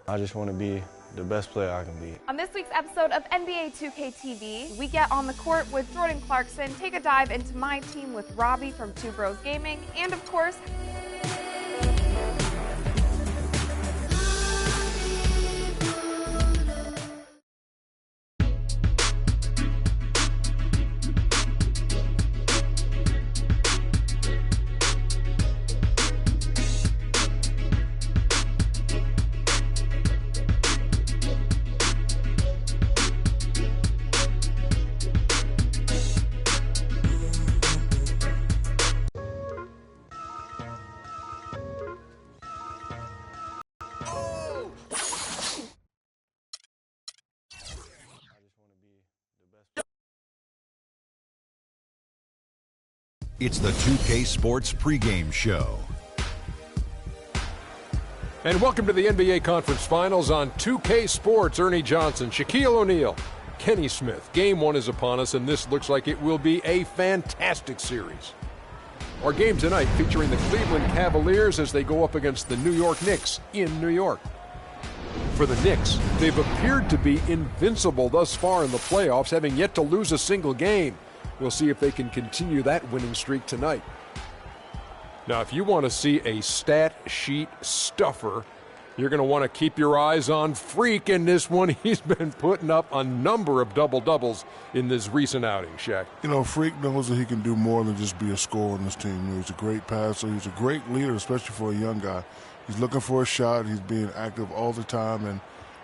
I just want to be the best player I can be. On this week's episode of NBA 2K TV, we get on the court with Jordan Clarkson, take a dive into my team with Robbie from Two Bros Gaming, and of course, It's the 2K Sports pregame show. And welcome to the NBA Conference Finals on 2K Sports. Ernie Johnson, Shaquille O'Neal, Kenny Smith. Game one is upon us, and this looks like it will be a fantastic series. Our game tonight featuring the Cleveland Cavaliers as they go up against the New York Knicks in New York. For the Knicks, they've appeared to be invincible thus far in the playoffs, having yet to lose a single game. We'll see if they can continue that winning streak tonight. Now, if you want to see a stat sheet stuffer, you're going to want to keep your eyes on Freak in this one. He's been putting up a number of double-doubles in this recent outing, Shaq. You know, Freak knows that he can do more than just be a scorer on this team. He's a great passer. He's a great leader, especially for a young guy. He's looking for a shot. He's being active all the time, and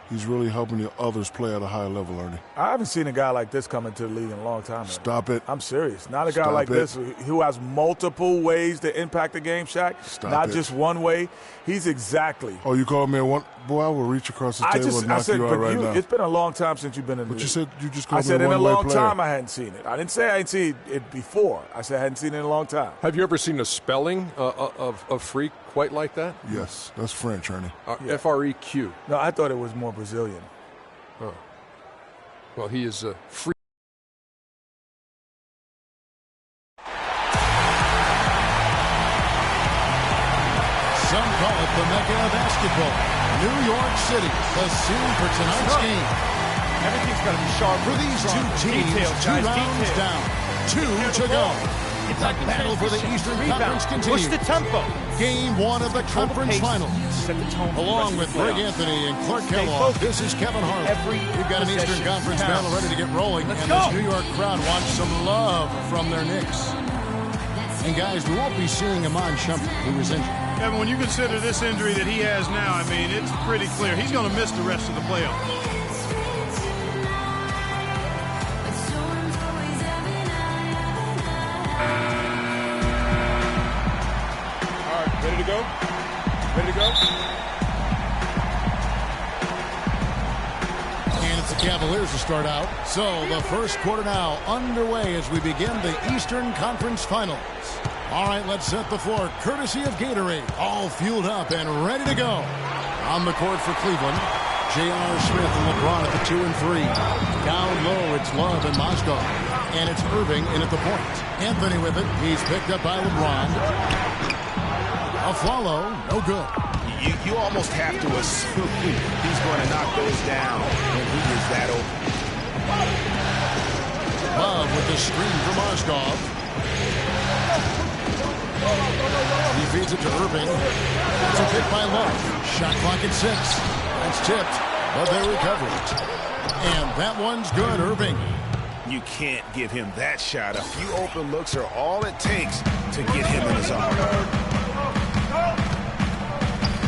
he's really helping the others play at a high level, Ernie. I haven't seen a guy like this come into the league in a long time. Stop it. I'm serious. Not a guy like this who has multiple ways to impact the game, Shaq. Not just one way. He's exactly. Oh, you called me a one? Boy, I will reach across the table and knock you out right now. It's been a long time since you've been in the league. But you said you just called me a one-way player. I said in a long time I hadn't seen it. I didn't say I hadn't seen it before. I said I hadn't seen it in a long time. Have you ever seen a spelling of Freak quite like that? Yes, that's French, Ernie. F-R-E-Q. No, I thought it was more Brazilian. Oh. Well, he is a free. Some call it the Mecca of basketball. New York City, the scene for tonight's game. Everything's got to be sharp. For these two teams, two rounds down, two to go. It's the battle for the Eastern Conference continues. Push the tempo. Game one of the conference finals. Along with Greg Anthony and Clark Kellogg, this is Kevin Harlan. We've got an Eastern Conference battle ready to get rolling, and this New York crowd wants some love from their Knicks. And guys, we won't be seeing Iman Shumpert, who was injured. Kevin, when you consider this injury that he has now, I mean, it's pretty clear. He's going to miss the rest of the playoffs. Ready to go? Ready to go? And it's the Cavaliers to start out. So the first quarter now underway as we begin the Eastern Conference Finals. All right, let's set the floor. Courtesy of Gatorade. All fueled up and ready to go. On the court for Cleveland, J.R. Smith and LeBron at the 2 and 3. Down low, it's Love and Mozgov. And it's Irving in at the point. Anthony with it. He's picked up by LeBron. A follow, no good. You almost have to assume he's going to knock those down when he is that open. Love with the screen for Mozgov. He feeds it to Irving. It's a pick by Love. Shot clock at 6. That's tipped, but they recover it. And that one's good, Irving. You can't give him that shot. A few open looks are all it takes to get him in his arm.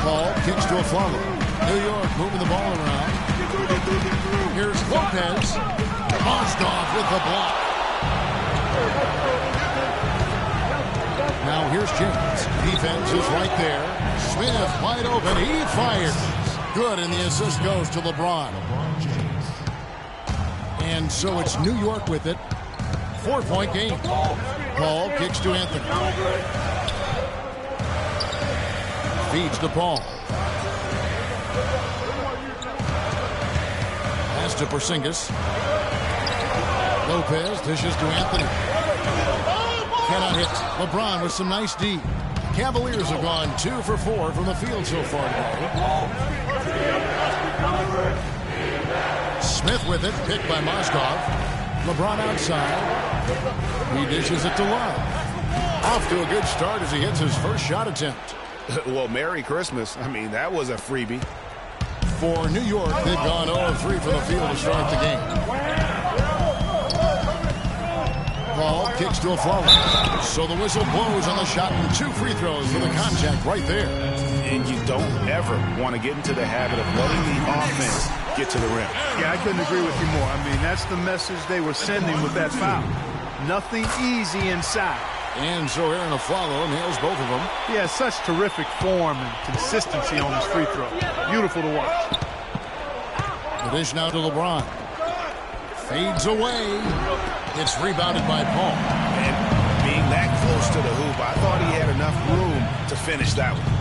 Ball kicks to a follow. New York moving the ball around. Here's Lopez. Mozgov with the block. Now here's James. Defense is right there. Smith wide open. He fires. Good, and the assist goes to LeBron. And so it's New York with it. 4-point game. Paul kicks to Anthony. Feeds the ball. Pass to Porzingis. Lopez dishes to Anthony. Cannot hit. LeBron with some nice D. Cavaliers have gone 2 for 4 from the field so far today. Smith with it, picked by Moskov. LeBron outside. He dishes it to Love. Off to a good start as he hits his first shot attempt. Well, Merry Christmas. I mean, that was a freebie. For New York, they've gone 0-3 from the field to start the game. Ball kicks to a follow. So the whistle blows on the shot and 2 free throws for the contact right there. And you don't ever want to get into the habit of letting the offense get to the rim. Yeah, I couldn't agree with you more. I mean, that's the message they were sending with that foul. Nothing easy inside. And so Aaron Aflalo nails both of them. He has such terrific form and consistency on his free throw. Beautiful to watch. The dish now to LeBron. Fades away. It's rebounded by Paul. And being that close to the hoop, I thought he had enough room to finish that one.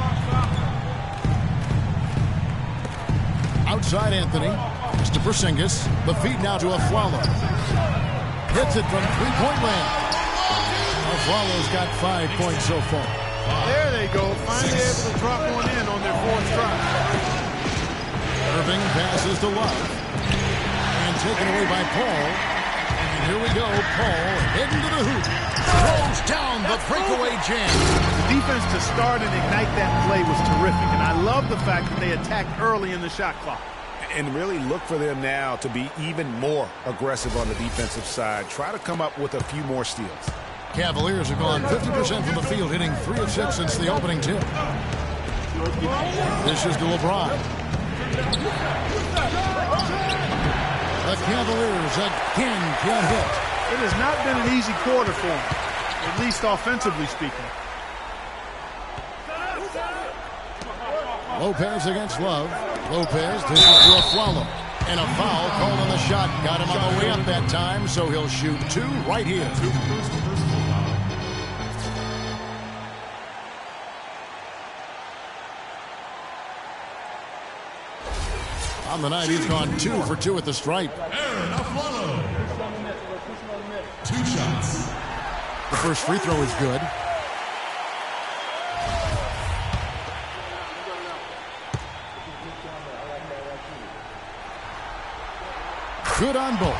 Outside Anthony. It's to Porzingis. The feed now to Aflalo. Hits it from three-point land. Aflalo's got 5 points so far. There they go. Finally able to drop one in on their 4th try. Irving passes to Love. And taken away by Paul. And here we go. Paul heading to the hoop. Throws down the breakaway jam. The defense to start and ignite that play was terrific. And I love the fact that they attacked early in the shot clock. And really look for them now to be even more aggressive on the defensive side. Try to come up with a few more steals. Cavaliers have gone 50% from the field, hitting 3 of 6 since the opening tip. This is to LeBron. The Cavaliers again can't hit. It has not been an easy quarter for them, at least offensively speaking. Lopez against Love. Lopez dishes to Aflalo. And a foul called on the shot. Got him on the way up that time, so he'll shoot 2 right here. On the night, he's gone 2 for 2 at the stripe. Aaron Aflalo. 2 shots. The first free throw is good. Good on both.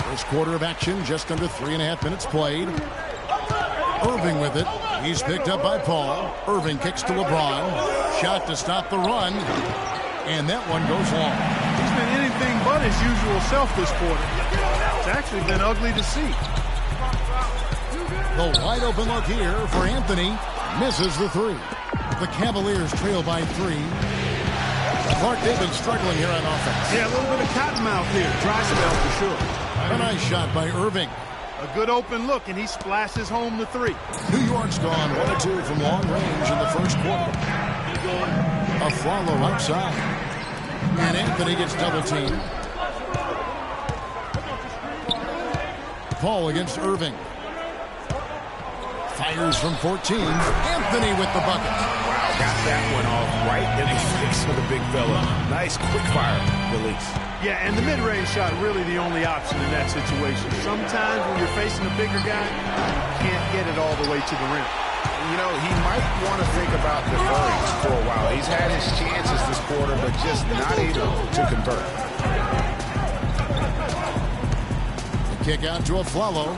First quarter of action, just under 3.5 minutes played. Irving with it. He's picked up by Paul. Irving kicks to LeBron. Shot to stop the run. And that one goes long. He's been anything but his usual self this quarter. It's actually been ugly to see. The wide open look here for Anthony. Misses the 3. The Cavaliers trail by 3. Clark Davis struggling here on offense. Yeah, a little bit of cottonmouth here. Dry spell for sure. A nice shot by Irving. A good open look, and he splashes home the 3. New York's gone 1 of 2 from long range in the first quarter. Aflalo outside. And Anthony gets double-teamed. Paul against Irving. Fires from 14. Anthony with the bucket. Wow, got that one off right in the face of the big fella. Nice quick-fire release. Yeah, and the mid-range shot really the only option in that situation. Sometimes when you're facing a bigger guy, you can't get it all the way to the rim. You know, he might want to think about deferring for a while. He's had his chances this quarter, but just not able to convert. The kick out to Aflalo.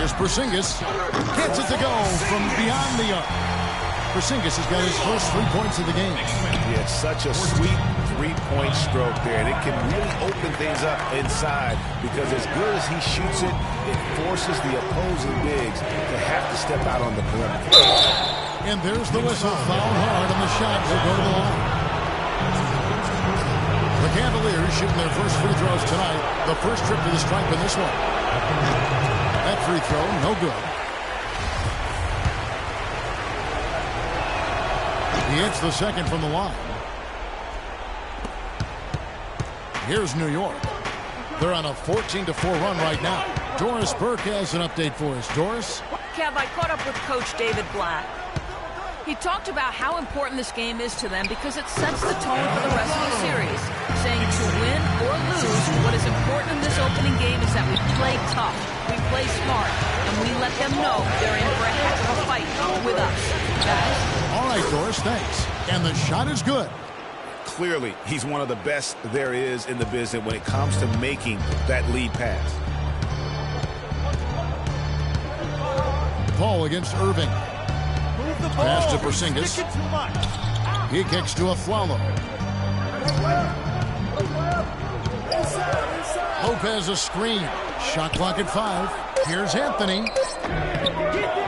Here's Porzingis. Gets it to go from beyond the arc. Porzingis has got his first 3 points of the game. Yeah, it's such a sweet 3-point stroke there, and it can really open things up inside because as good as he shoots it, it forces the opposing bigs to have to step out on the perimeter. And there's the whistle. Foul hard, and the shot will go to the line. The Cavaliers shooting their first free throws tonight. The first trip to the stripe in this one. That free throw, no good. He hits the second from the line. Here's New York. They're on a 14-4 run right now. Doris Burke has an update for us. Doris? Kev, I caught up with Coach David Black. He talked about how important this game is to them because it sets the tone for the rest of the series, saying to win or lose, what is important in this opening game is that we play tough, we play smart, and we let them know they're in for a heck of a fight with us. guys. All right, Doris, thanks. And the shot is good. Clearly, he's one of the best there is in the business when it comes to making that lead pass. Paul against Irving. Pass to Porzingis. He kicks to Afflalo. Lopez a screen. Shot clock at 5. Here's Anthony.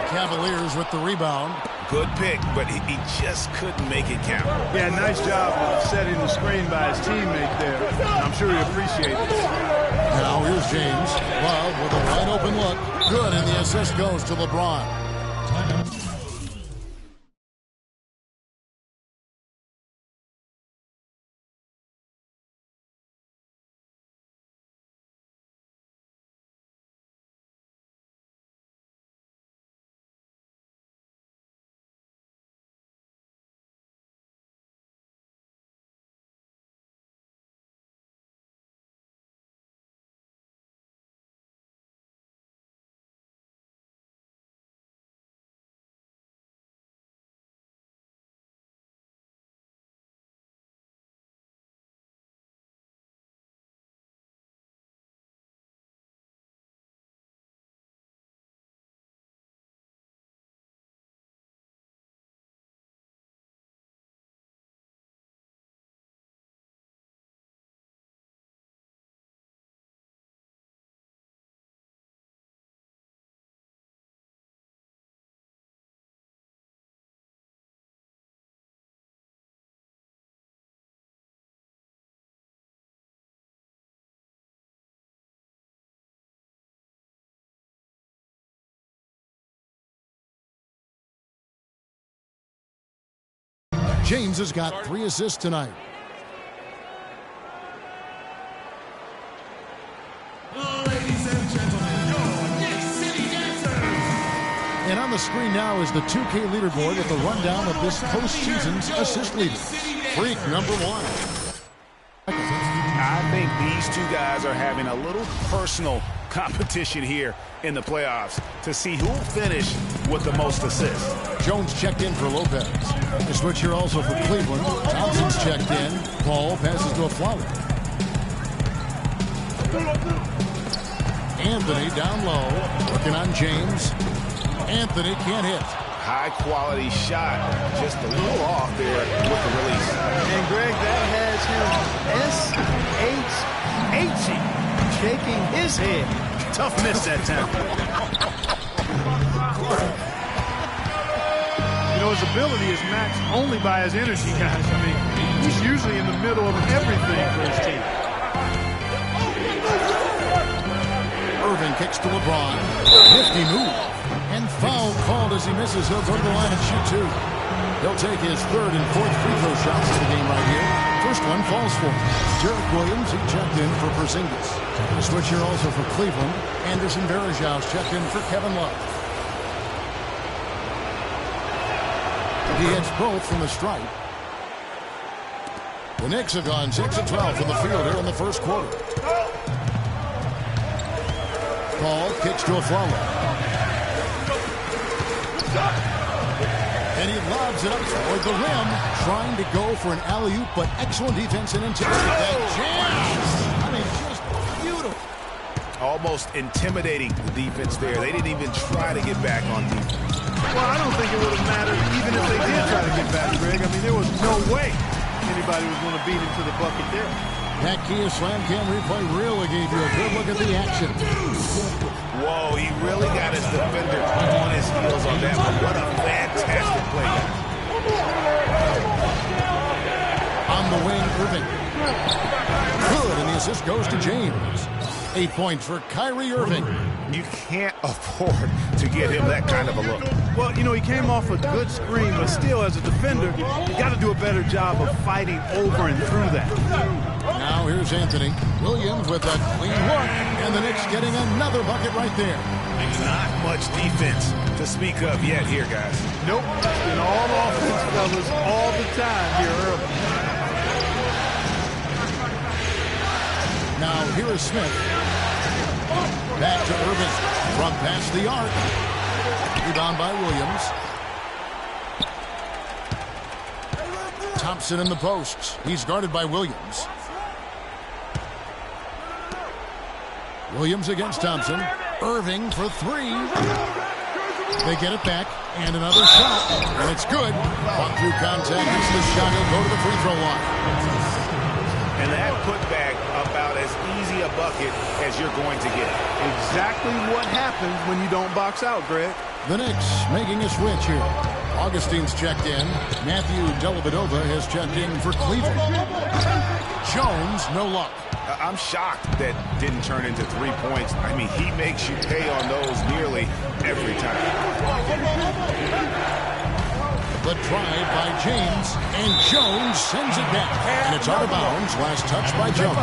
Cavaliers with the rebound. Good pick, but he just couldn't make it count. Yeah, nice job of setting the screen by his teammate there. I'm sure he appreciates it. Now here's James. Love with a wide open look. Good, and the assist goes to LeBron. James has got 3 assists tonight. Ladies and gentlemen, your Knicks City Dancers. And on the screen now is the 2K leaderboard with a rundown of this postseason's assist leaders. Freak number 1. I think these two guys are having a little personal competition here in the playoffs to see who will finish with the most assists. Jones checked in for Lopez. The switch here also for Cleveland. Thompson's checked in. Paul passes to Afflalo. Anthony down low. Working on James. Anthony can't hit. High quality shot. Just a little off there with the release. And Greg, that has him S-H-H-E, shaking his head. Tough miss that time. You know, his ability is matched only by his energy, guys. I mean, he's usually in the middle of everything for his team. Irving kicks to LeBron. Nifty move. And foul called as he misses. He'll go to the line and shoot 2. He'll take his 3rd and 4th free throw shots of the game right here. First one falls for him. Derek Williams, he checked in for Porzingis. The switch here also for Cleveland. Anderson Varejão's checked in for Kevin Love. He hits both from the stripe. The Knicks have gone 6 of 12 from the field here in the first quarter. Paul kicks to Afflalo. And he lobs it up toward the rim, trying to go for an alley-oop, but excellent defense and intensity. That chance! I mean, just beautiful. Almost intimidating the defense there. They didn't even try to get back on defense. Well, I don't think it would have mattered even if they did try to get back, Greg. I mean, there was no way anybody was going to beat him to the bucket there. That Kia Slam Cam replay really gave you a good look at the action. Whoa, he really got his defender on his heels on that one. What a fantastic play. On the wing, Irving. Good, and the assist goes to James. 8 points for Kyrie Irving. You can't afford to get him that kind of a look. Well, you know, he came off a good screen, but still, as a defender, you got to do a better job of fighting over and through that. Now here's Anthony. Williams with a clean look, and the Knicks getting another bucket right there. Not much defense to speak of yet here, guys. Nope. Been all offense, fellas, all the time here early. Now here is Smith. Back to Irving. From past the arc. Rebound by Williams. Thompson in the posts. He's guarded by Williams. Williams against Thompson. Irving for three. They get it back. And another shot. And it's good. Fought through contact. It's the shot. He'll go to the free throw line. And that putback about as easy a bucket as you're going to get. Exactly what happens when you don't box out, Greg. The Knicks making a switch here. Augustine's checked in. Matthew Dellavedova has checked in for Cleveland. Jones, no luck. I'm shocked that didn't turn into 3 points. I mean, he makes you pay on those nearly every time. The drive by James, and Jones sends it back. And it's out of bounds. Last touch by Jones.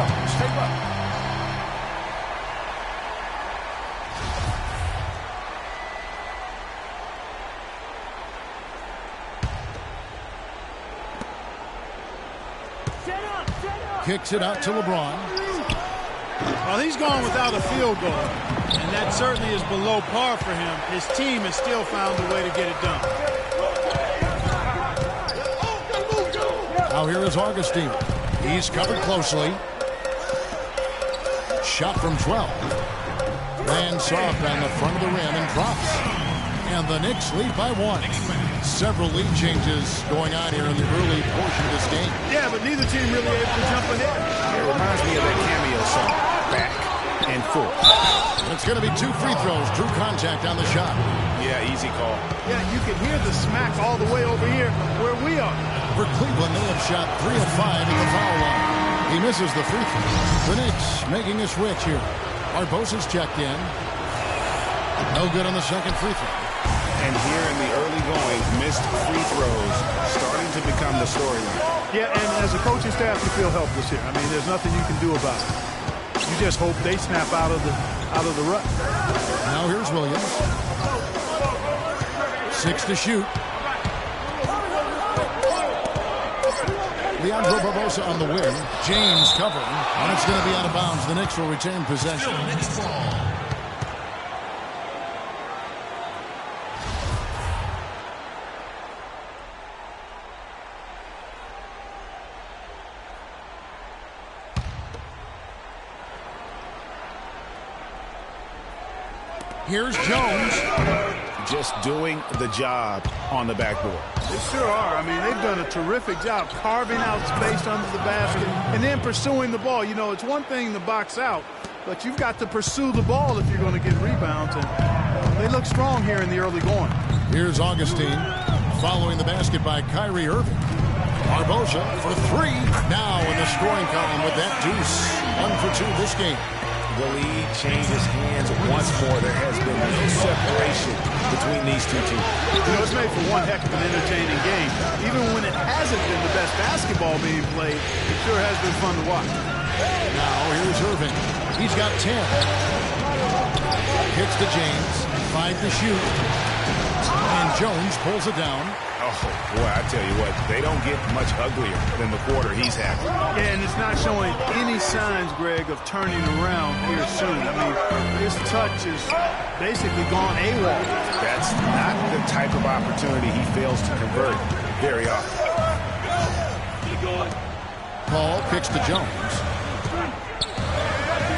Kicks it out to LeBron. Well, he's gone without a field goal, and that certainly is below par for him. His team has still found a way to get it done. Now here is Augustine. He's covered closely. Shot from 12. Lands soft on the front of the rim and drops. And the Knicks lead by 1. Several lead changes going on here in the early portion of this game. Yeah, but neither team really able to jump ahead. It reminds me of that cameo song, Back and Forth. It's going to be 2 free throws. Drew contact on the shot. Yeah, easy call. Yeah, you can hear the smack all the way over here where we are. For Cleveland, they have shot 3 of 5 at the foul line. He misses the free throw. The Knicks making a switch here. Barbosa's checked in. No good on the second free throw. And here in the early going, missed free throws starting to become the storyline. Yeah, and as a coaching staff, you feel helpless here. I mean, there's nothing you can do about it. You just hope they snap out of the rut. Now here's Williams. 6 to shoot. Leandro Barbosa on the wing. James covering. And it's going to be out of bounds. The Knicks will retain possession. Here's Jones. Just doing the job on the backboard. They sure are. I mean, they've done a terrific job carving out space under the basket and then pursuing the ball. You know, it's one thing to box out, but you've got to pursue the ball if you're going to get rebounds. And they look strong here in the early going. Here's Augustine following the basket by Kyrie Irving. Barbosa for 3. Now in the scoring column with that deuce. 1 for 2 this game. The lead changes hands once more. There has been no separation between these two teams. You know, it's made for one heck of an entertaining game. Even when it hasn't been the best basketball being played, it sure has been fun to watch. Now here's Irving. He's got 10. Hits to James. 5 to shoot. And Jones pulls it down. Oh, boy, I tell you what, they don't get much uglier than the quarter he's having. Yeah, and it's not showing any signs, Greg, of turning around here soon. I mean, his touch is basically gone AWOL. That's not the type of opportunity he fails to convert very often. Paul kicks to Jones.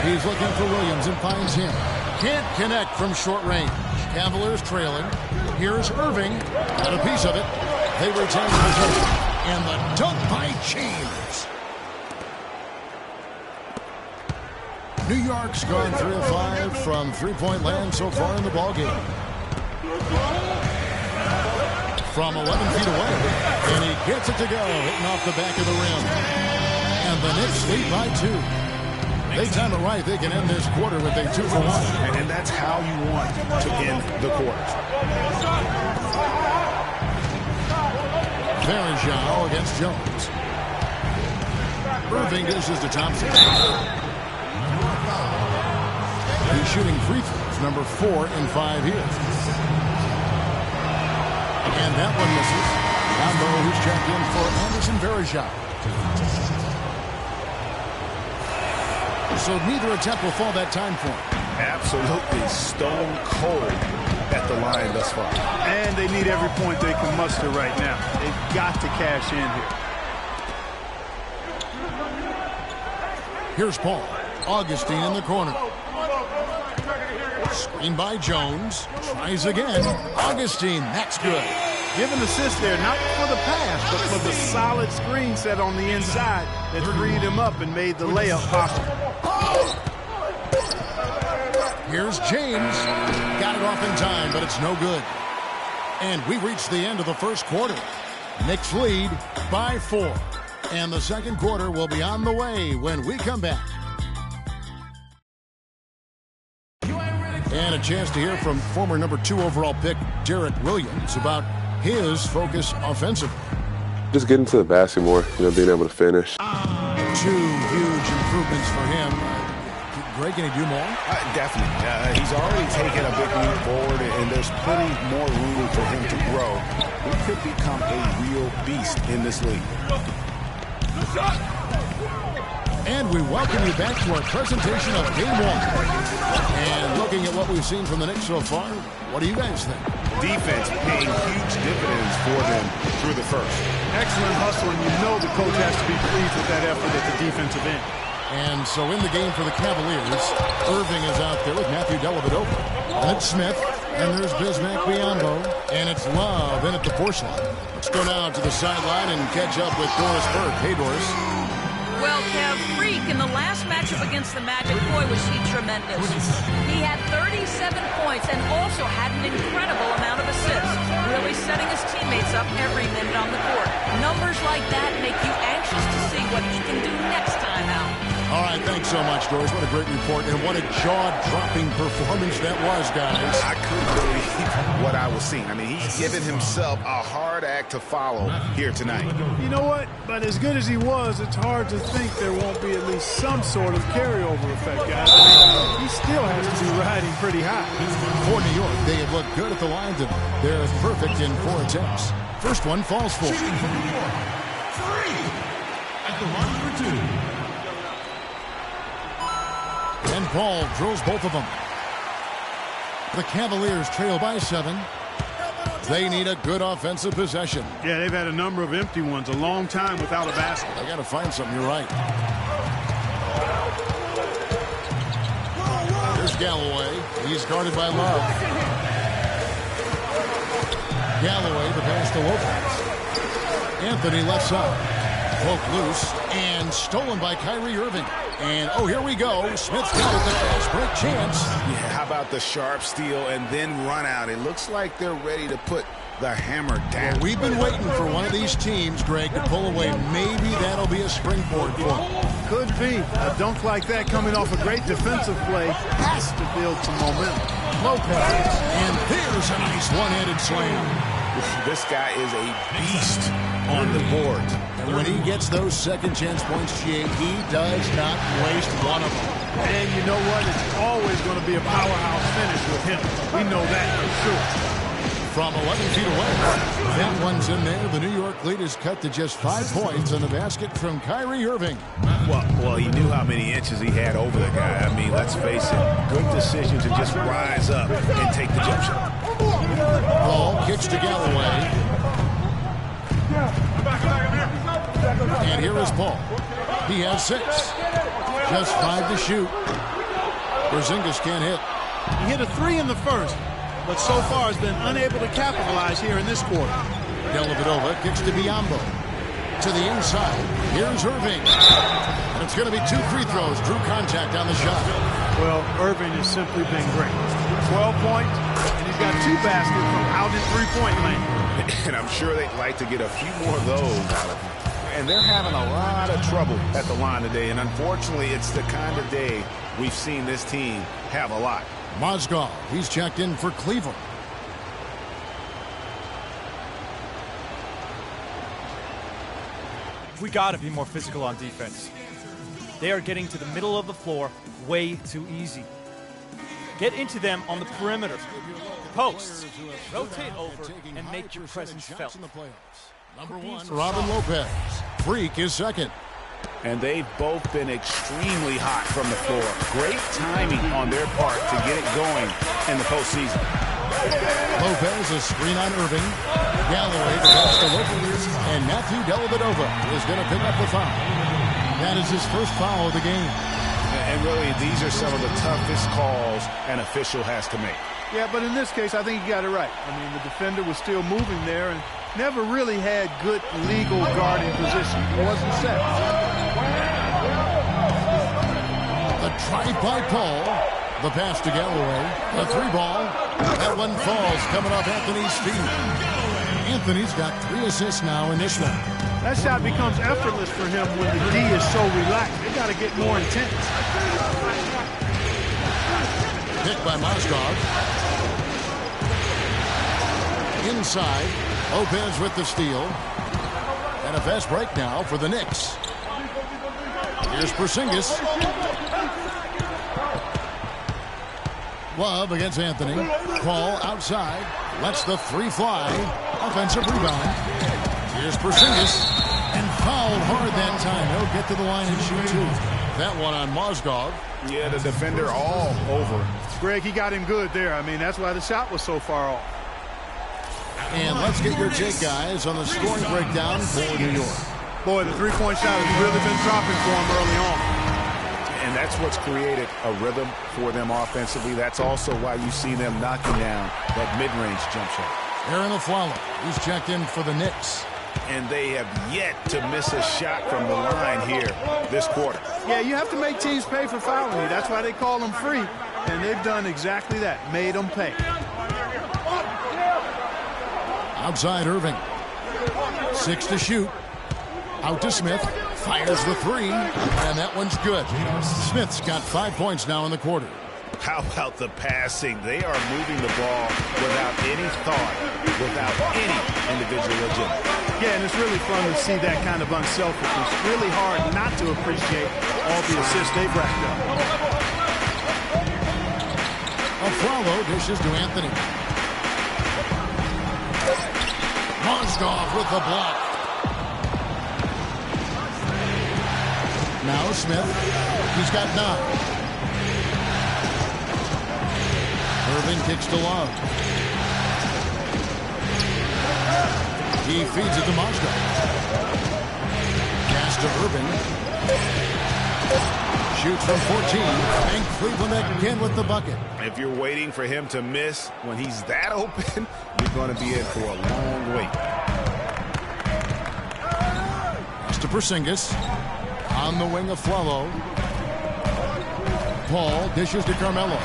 He's looking for Williams and finds him. Can't connect from short range. Cavaliers trailing. Here's Irving. Got a piece of it. They retain possession. And the dunk by James. New York's gone 3 of 5 from three-point land so far in the ballgame. From 11 feet away. And he gets it to go. Hitting off the back of the rim. And the Knicks lead by 2. They time it right. They can end this quarter with a 2 for 1. And that's how you want to end the quarters. Verjao against Jones. Irving dishes to Thompson. He's shooting free throws, number 4 in 5 here. And that one misses. Lambo, who's checked in for Anderson Verjao. So neither attempt will fall that time for him. Absolutely stone cold at the line thus far. And they need every point they can muster right now. They've got to cash in here. Here's Paul. Augustine in the corner. Screen by Jones. Tries again. Augustine, that's good. Give an assist there, not for the pass, but for the solid screen set on the inside that freed him up and made the layup possible. Here's James. Got it off in time, but it's no good. And we reached the end of the first quarter. Knicks lead by 4. And the second quarter will be on the way when we come back. And a chance to hear from former number 2 overall pick Derek Williams about his focus offensively. Just getting to the basket more, being able to finish. 2 huge improvements for him. Greg, can he do more? Definitely. He's already taken a big leap forward, and there's plenty more room for him to grow. He could become a real beast in this league. And we welcome you back to our presentation of Game 1. And looking at what we've seen from the Knicks so far, what do you guys think? Defense paying huge dividends for them through the first. Excellent hustle, and you know the coach has to be pleased with that effort at the defensive end. And so in the game for the Cavaliers, Irving is out there with Matthew Dellavedova. And it's Smith. And there's Bismack Biyombo. And it's Love in at the force line. Let's go now to the sideline and catch up with Doris Burke. Hey, Doris. Well, Kev, Freak in the last matchup against the Magic, boy, was he tremendous. He had 37 points and also had an incredible amount of assists, really setting his teammates up every minute on the court. Numbers like that make you anxious to see what he can do next time out. All right, thanks so much, Doris. What a great report, and what a jaw-dropping performance that was, guys. I couldn't believe what I was seeing. I mean, he's given himself a hard act to follow here tonight. You know what? But as good as he was, it's hard to think there won't be at least some sort of carryover effect, guys. I mean, he still has to be riding pretty high. For New York, they have looked good at the line. They're perfect in 4 attempts. First one falls for. 3 at the line for 2. And Paul drills both of them. The Cavaliers trail by 7. They need a good offensive possession. Yeah, they've had a number of empty ones, a long time without a basket. They got to find something, you're right. Here's Galloway. He's guarded by Love. Galloway, the pass to Lopez. Anthony left side. Poke loose and stolen by Kyrie Irving. And, oh, here we go. Smith's got it, the fast break chance. Yeah, how about the sharp steal and then run out? It looks like they're ready to put the hammer down. Well, we've been waiting for one of these teams, Greg, to pull away. Maybe that'll be a springboard for them. Could be. A dunk like that coming off a great defensive play has to build some momentum. Lopez. And there's a nice one-handed slam. This guy is a beast on the board. And when he gets those second chance points, he does not waste one of them. And you know what? It's always going to be a powerhouse finish with him. We know that for sure. From 11 feet away, that one's in there. The New York lead is cut to just 5 points on the basket from Kyrie Irving. Well, he knew how many inches he had over the guy. I mean, let's face it, good decision to just rise up and take the jump shot. Ball kicks to Galloway. And here is Paul. He has 6. Just 5 to shoot. Porzingis can't hit. He hit a 3 in the first, but so far has been unable to capitalize here in this quarter. Dellavedova kicks to Biyombo. To the inside. Here's Irving. And it's going to be 2 free throws. Drew contact on the shot. Well, Irving has simply been great. 12 points, and he's got 2 baskets from out in three-point land. And I'm sure they'd like to get a few more of those out of him. And they're having a lot of trouble at the line today. And unfortunately, it's the kind of day we've seen this team have a lot. Mozgov, he's checked in for Cleveland. We got to be more physical on defense. They are getting to the middle of the floor way too easy. Get into them on the perimeter. Posts. Rotate over and make your presence felt. Number 1, Robin Lopez. Freak is second. And they've both been extremely hot from the floor. Great timing on their part to get it going in the postseason. Lopez, a screen on Irving. Galloway, the pass to Lopez. And Matthew Dellavedova is going to pick up the foul. That is his first foul of the game. And really, these are some of the toughest calls an official has to make. Yeah, but in this case, I think he got it right. I mean, the defender was still moving there and never really had good legal guarding position. He wasn't set. The try by Paul. The pass to Galloway. The three ball. That one falls coming off Anthony's feet. Anthony's got 3 assists now in this one. That shot becomes effortless for him when the D is so relaxed. They got to get more intense. Picked by Mozgov. Inside. Lopez with the steal. And a fast break now for the Knicks. Here's Porzingis. Love against Anthony. Paul outside. Lets the three fly. Offensive rebound. Here's Porzingis. And fouled hard that time. He'll get to the line and shoot 2. That one on Mozgov. Yeah, the defender all over. Greg, he got him good there. I mean, that's why the shot was so far off. And let's get your take, guys, on the scoring breakdown for New York. Boy, the three-point shot has really been dropping for him early on. And that's what's created a rhythm for them offensively. That's also why you see them knocking down that mid-range jump shot. Aaron Aflalo, who's checked in for the Knicks. And they have yet to miss a shot from the line here this quarter. Yeah, you have to make teams pay for fouling you. That's why they call them free. And they've done exactly that, made them pay. Outside Irving. 6 to shoot. Out to Smith. Fires the 3. And that one's good. Smith's got 5 points now in the quarter. How about the passing? They are moving the ball without any thought, without any individual agenda. Yeah, and it's really fun to see that kind of unselfishness. Really hard not to appreciate all the assists they've racked up. Aflalo dishes to Anthony. Mozgov with the block. Now Smith. He's got 9. Irving kicks to Love. He feeds it to Mozgov. Pass to Irving. Shoots from 14. And Cleveland again with the bucket. If you're waiting for him to miss when he's that open, you're going to be in for a long wait. Pass to Porzingis. On the wing of Aflalo. Paul dishes to Carmelo.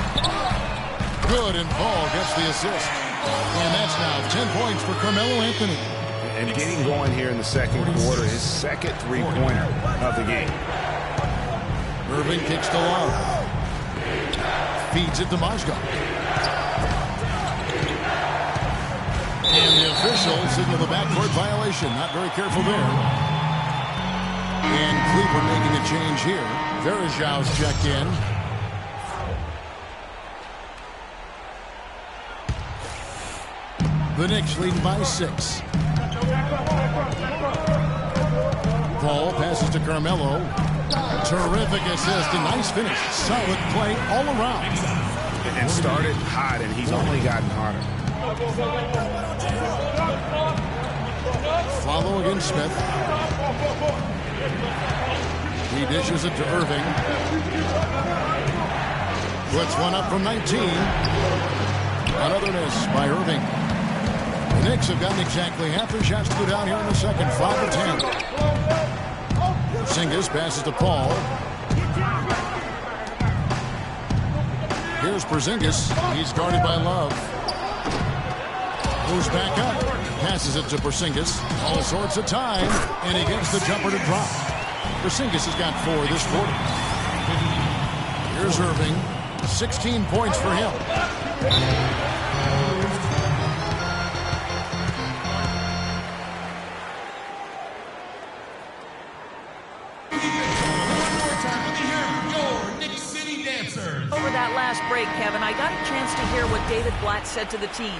Good, and Paul gets the assist. And that's now 10 points for Carmelo Anthony. And getting going here in the second quarter, his second three-pointer of the game. Irving kicks to Love. Feeds it to Mozgov. And the official signaled the backcourt violation. Not very careful there. And Cleveland making a change here. Verajau's checked in. The Knicks lead by 6. Paul passes to Carmelo. Terrific assist. A nice finish. Solid play all around. And started hot, and he's only gotten hotter. Follow against Smith. He dishes it to Irving. Puts one up from 19. Another miss by Irving. The Knicks have gotten exactly half their shots to go down here in the second. 5 to 10. Porzingis passes to Paul. Here's Porzingis. He's guarded by Love. Moves back up. Passes it to Porzingis. All sorts of time. And he gets the jumper to drop. Porzingis has got 4 this quarter. Here's Irving. 16 points for him. Over that last break, Kevin, I got a chance to hear what David Blatt said to the team.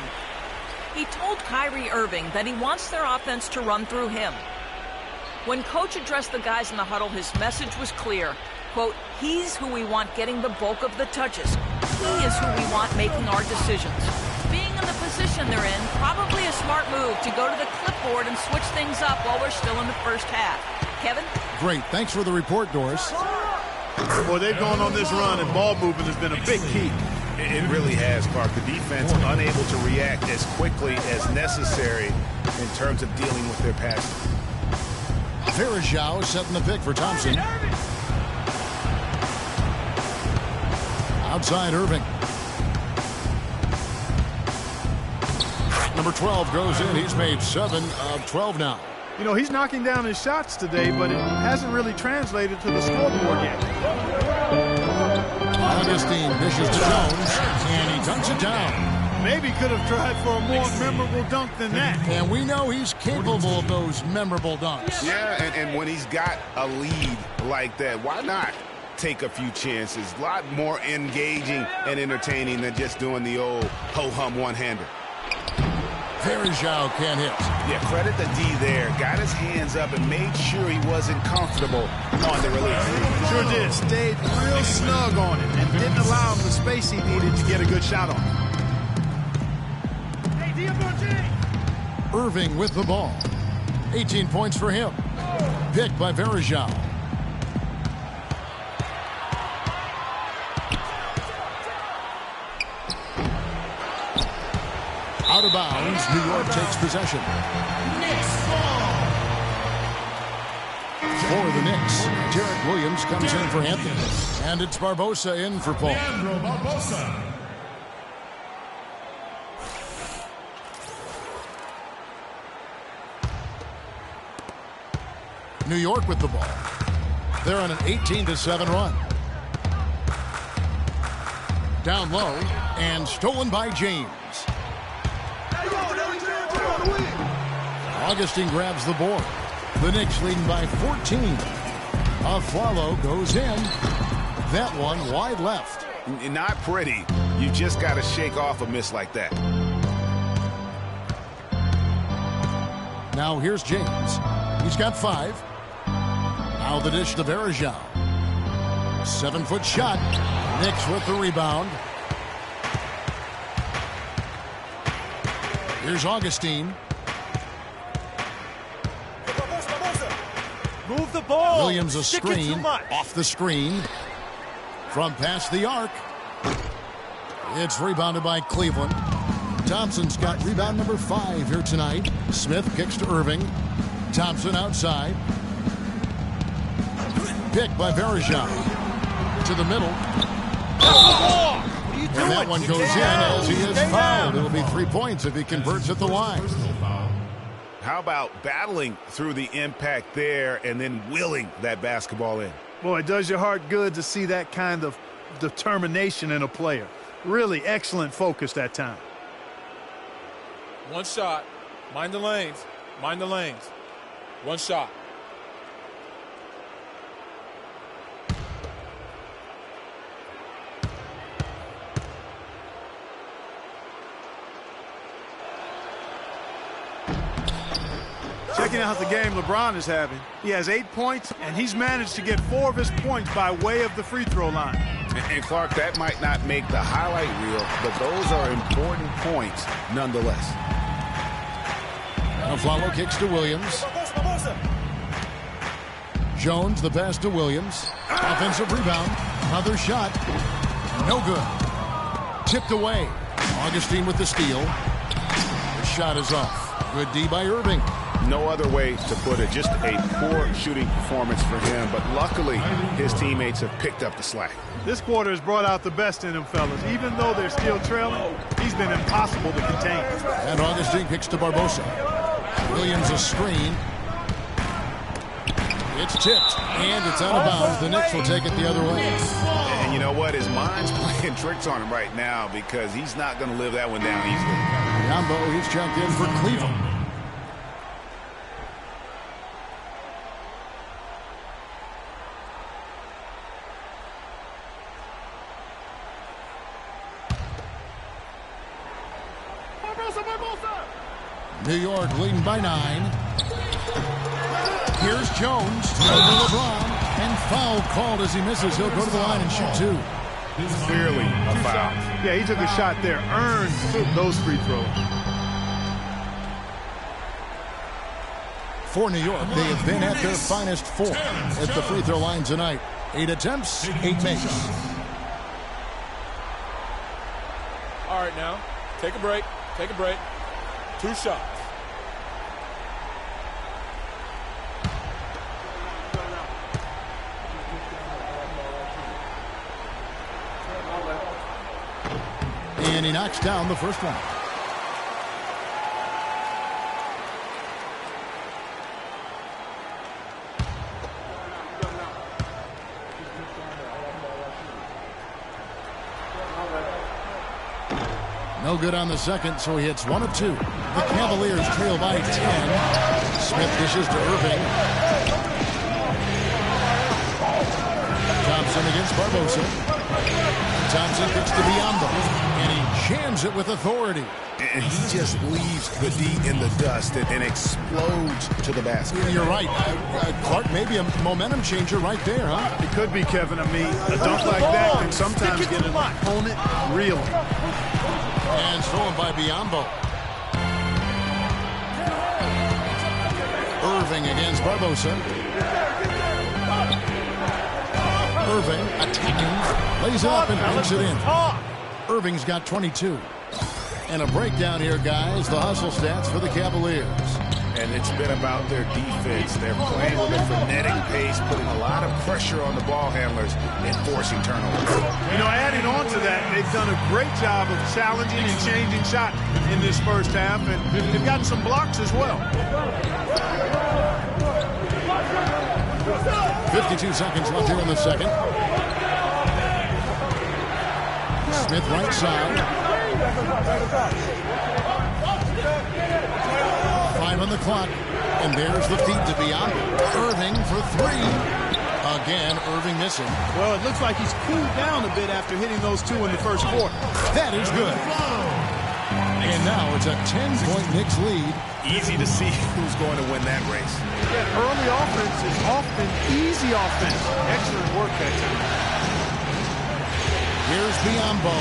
He told Kyrie Irving that he wants their offense to run through him. When Coach addressed the guys in the huddle, his message was clear. Quote, he's who we want getting the bulk of the touches. He is who we want making our decisions. Being in the position they're in, probably a smart move to go to the clipboard and switch things up while we're still in the first half. Kevin? Great. Thanks for the report, Doris. Boy, they've gone on this run, and ball movement has been a big key. It really has, Clark. The defense unable to react as quickly as necessary in terms of dealing with their passes. Verajao setting the pick for Thompson. Outside Irving. Number 12 goes in. He's made 7 of 12 now. You know, he's knocking down his shots today, but it hasn't really translated to the scoreboard yet. Augustine dishes to Jones, and he dunks it down. Maybe could have tried for a more memorable dunk than that. And we know he's capable of those memorable dunks. Yeah, and when he's got a lead like that, why not take a few chances? A lot more engaging and entertaining than just doing the old ho-hum one-hander. Verajao can't hit. Yeah, credit the D there. Got his hands up and made sure he wasn't comfortable on the release. Sure did. Stayed real snug on it and didn't allow him the space he needed to get a good shot on. Irving with the ball. 18 points for him. Picked by Verajao. Out of bounds, New York takes possession. For the Knicks, Derek Williams comes in for Anthony. And it's Barbosa in for Paul. New York with the ball. They're on an 18-7 run. Down low, and stolen by James. Augustine grabs the board. The Knicks leading by 14. Aflalo goes in. That one wide left. Not pretty. You just got to shake off a miss like that. Now here's James. He's got 5. Now the dish to Verajao. 7-foot shot. Knicks with the rebound. Here's Augustine. Move the ball. Williams a screen. Off the screen. From past the arc. It's rebounded by Cleveland. Thompson's got rebound number 5 here tonight. Smith kicks to Irving. Thompson outside. Picked by Verajao. To the middle. And that one goes in as he is fouled. It'll be 3 points if he converts at the line. How about battling through the impact there and then willing that basketball in? Boy, it does your heart good to see that kind of determination in a player. Really excellent focus that time. One shot. Mind the lanes. Mind the lanes. One shot. Checking out the game LeBron is having. He has 8 points, and he's managed to get 4 of his points by way of the free throw line. And Clark, that might not make the highlight reel, but those are important points nonetheless. Aflalo kicks to Williams. Jones, the pass to Williams. Offensive rebound. Another shot. No good. Tipped away. Augustine with the steal. The shot is off. Good D by Irving. No other way to put it. Just a poor shooting performance for him, but luckily his teammates have picked up the slack. This quarter has brought out the best in him, fellas. Even though they're still trailing, he's been impossible to contain. And Augustine kicks to Barbosa. Williams a screen. It's tipped, and it's out of bounds. The Knicks will take it the other way. And you know what? His mind's playing tricks on him right now because he's not going to live that one down easily. Yambo, he's checked in for Cleveland. New York leading by 9. Here's Jones over LeBron, and foul called as he misses. He'll go to the line and shoot 2. Clearly a foul. Yeah, he took a shot there, earned those free throws. For New York, they have been at their finest 4 at the free throw line tonight. 8 attempts, 8 makes. All right, now, take a break. Take a break. 2 shots. And he knocks down the first one. No good on the second, so he hits 1 of 2. The Cavaliers trail by 10. Smith dishes to Irving. Thompson against Barbosa. Thompson gets to Biombo, and he jams it with authority. And he just leaves the D in the dust and explodes to the basket. You're right. Clark, maybe a momentum changer right there, huh? It could be, Kevin. I mean, a dunk like that can sometimes get an opponent reeling. And thrown by Biombo. Irving against Barbosa. Irving attacking, lays it up and puts it in. Irving's got 22. And a breakdown here, guys. The hustle stats for the Cavaliers. And it's been about their defense. They're playing with a frenetic pace, putting a lot of pressure on the ball handlers and forcing turnovers. You know, adding on to that, they've done a great job of challenging and changing shots in this first half, and they've gotten some blocks as well. 52 seconds left here in the second. Smith right side. 5 on the clock. And there's the feed to Biombo. Irving for 3. Again, Irving missing. Well, it looks like he's cooled down a bit after hitting those 2 in the first quarter. That is good. And now it's a 10-point Knicks lead. Easy to see who's going to win that race. Yeah, early offense is often easy offense. Excellent work that time. Here's Biombo.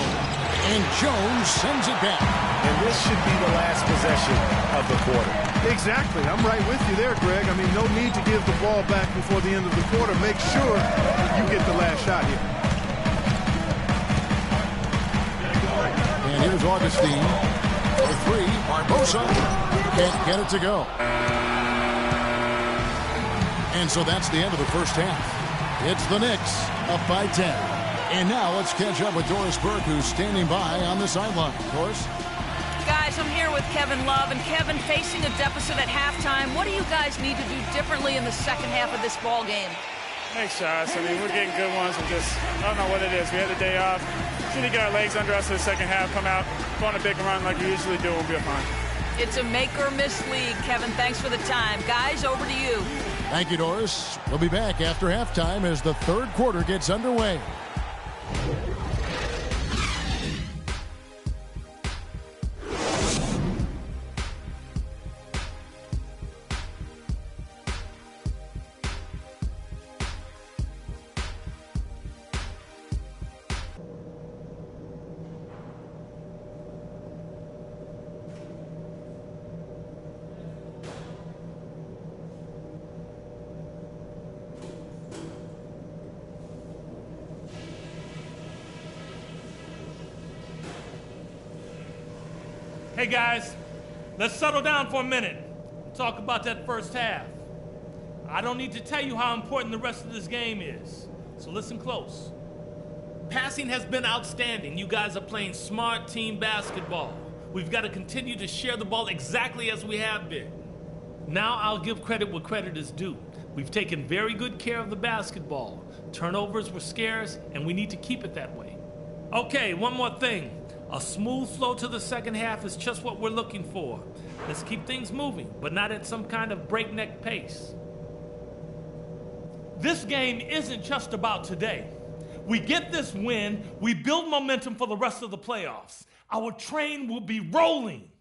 And Jones sends it back. And this should be the last possession of the quarter. Exactly. I'm right with you there, Greg. I mean, no need to give the ball back before the end of the quarter. Make sure you get the last shot here. And here's Augustine. For 3, Barbosa can't get it to go. And so that's the end of the first half. It's the Knicks up by 10. And now let's catch up with Doris Burke, who's standing by on the sideline. Doris? Guys, I'm here with Kevin Love. And Kevin, facing a deficit at halftime, what do you guys need to do differently in the second half of this ball game? Make shots. I mean, we're getting good ones. I don't know what it is. We had the day off. Just need to get our legs under us in the second half, come out, go on a big run like we usually do, we'll be fine. It's a make-or-miss league. Kevin, thanks for the time. Guys, over to you. Thank you, Doris. We'll be back after halftime as the third quarter gets underway. Hey guys, let's settle down for a minute and talk about that first half. I don't need to tell you how important the rest of this game is, so listen close. Passing has been outstanding. You guys are playing smart team basketball. We've got to continue to share the ball exactly as we have been. Now I'll give credit where credit is due. We've taken very good care of the basketball. Turnovers were scarce, and we need to keep it that way. Okay, one more thing. A smooth flow to the second half is just what we're looking for. Let's keep things moving, but not at some kind of breakneck pace. This game isn't just about today. We get this win, we build momentum for the rest of the playoffs. Our train will be rolling.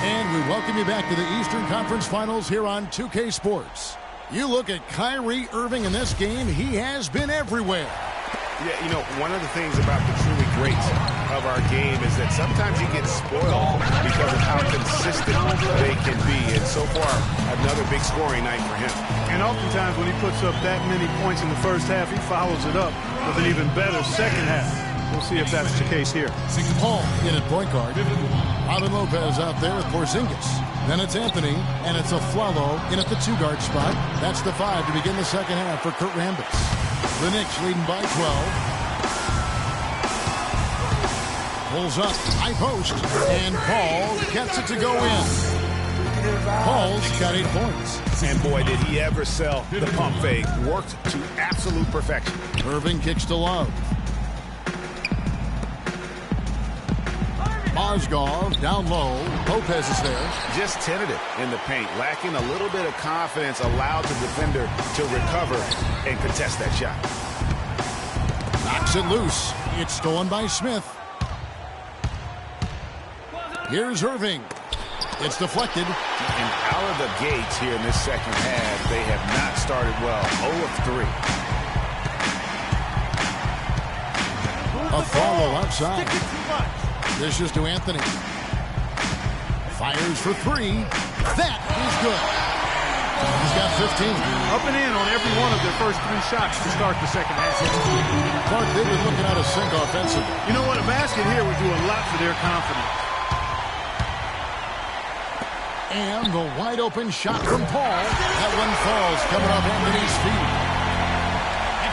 And we welcome you back to the Eastern Conference Finals here on 2K Sports. You look at Kyrie Irving in this game, he has been everywhere. Yeah, you know, one of the things about the truly great of our game is that sometimes you get spoiled because of how consistent they can be. And so far, another big scoring night for him. And oftentimes when he puts up that many points in the first half, he follows it up with an even better second half. We'll see if that's the case here. Paul in at point guard. Robin Lopez out there with Porzingis. Then it's Anthony, and it's Aflalo in at the 2-guard spot. That's the 5 to begin the second half for Kurt Rambis. The Knicks leading by 12. Pulls up, high post, and Paul gets it to go in. Paul's got 8 points. And boy, did he ever sell the pump fake. Worked to absolute perfection. Irving kicks to Love. Mozgov down low. Lopez is there. Just tentative in the paint. Lacking a little bit of confidence. Allowed the defender to recover and contest that shot. Knocks it loose. It's stolen by Smith. Here's Irving. It's deflected. And out of the gates here in this second half, they have not started well. 0 of 3. A follow outside. Dishes to Anthony. Fires for 3. That is good. He's got 15. Up and in on every one of their first 3 shots to start the second half. Clark, they've been looking out of sync offensively. You know what? A basket here would do a lot for their confidence. And the wide open shot from Paul. That one falls coming off Anthony's feet.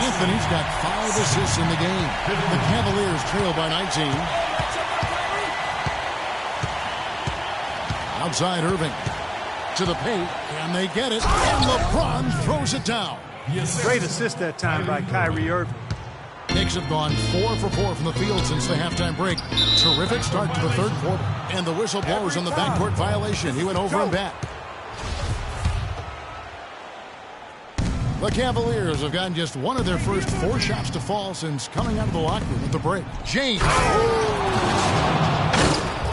Anthony's got 5 assists in the game. The Cavaliers trail by 19. Outside Irving. To the paint. And they get it. And LeBron throws it down. Great assist that time by Kyrie Irving. Knicks have gone 4 for 4 from the field since the halftime break. Terrific start to the third quarter. And the whistle blows on the backcourt violation. He went over and back. The Cavaliers have gotten just one of their first 4 shots to fall since coming out of the locker room at the break. James.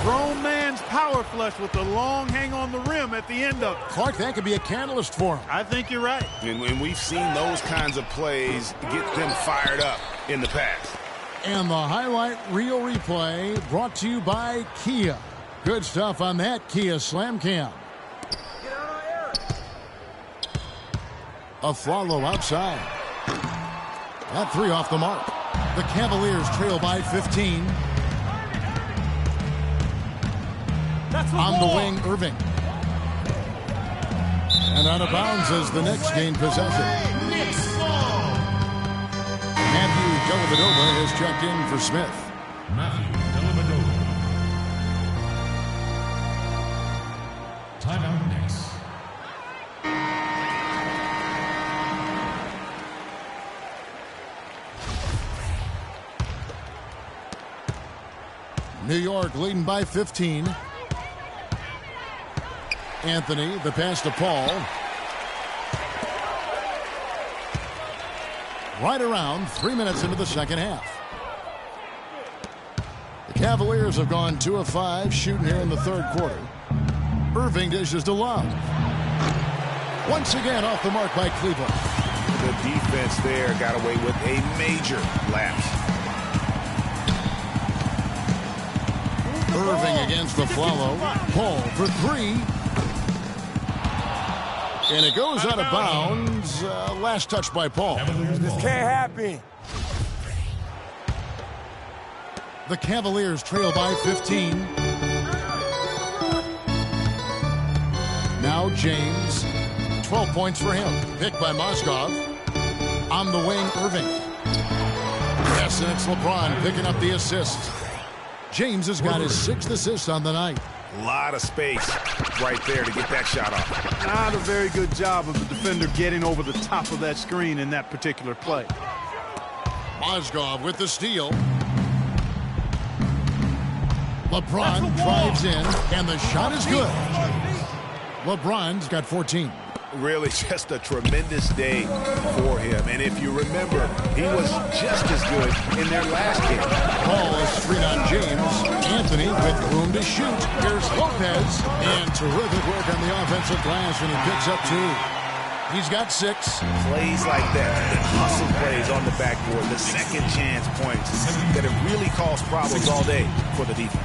Grown man's power flush with the long hang on the rim at the end of it. Clark, that could be a catalyst for him. I think you're right. And we've seen those kinds of plays get them fired up in the past. And the highlight reel replay brought to you by Kia. Good stuff on that Kia Slam Cam. Aflalo outside. That 3 off the mark. The Cavaliers trail by 15. On the wing, Irving. And out of bounds as the Knicks gain possession. Matthew Dellavedova has checked in for Smith. Matthew Dellavedova. Timeout Knicks. New York leading by 15. Anthony, the pass to Paul. Right around 3 minutes into the second half. The Cavaliers have gone 2 of 5 shooting here in the third quarter. Irving dishes to Love. Once again off the mark by Cleveland. The defense there got away with a major lapse. Irving against the Flalo. Paul for 3. And it goes out of bounds. Last touch by Paul. This can't happen. The Cavaliers trail by 15. Now James. 12 points for him. Picked by Mozgov. On the wing, Irving. Yes, and it's LeBron picking up the assist. James has got his 6th assist on the night. A lot of space right there to get that shot off. Not a very good job of the defender getting over the top of that screen in that particular play. Mozgov with the steal. LeBron drives in, and the shot is good. LeBron's got 14. Really just a tremendous day for him. And if you remember, he was just as good in their last game. Ball is screen on James. Anthony with room to shoot. Here's Lopez. And terrific work on the offensive glass, and he picks up 2. He's got 6. Plays like that, the hustle plays on the backboard, the second chance points that have really caused problems all day for the defense.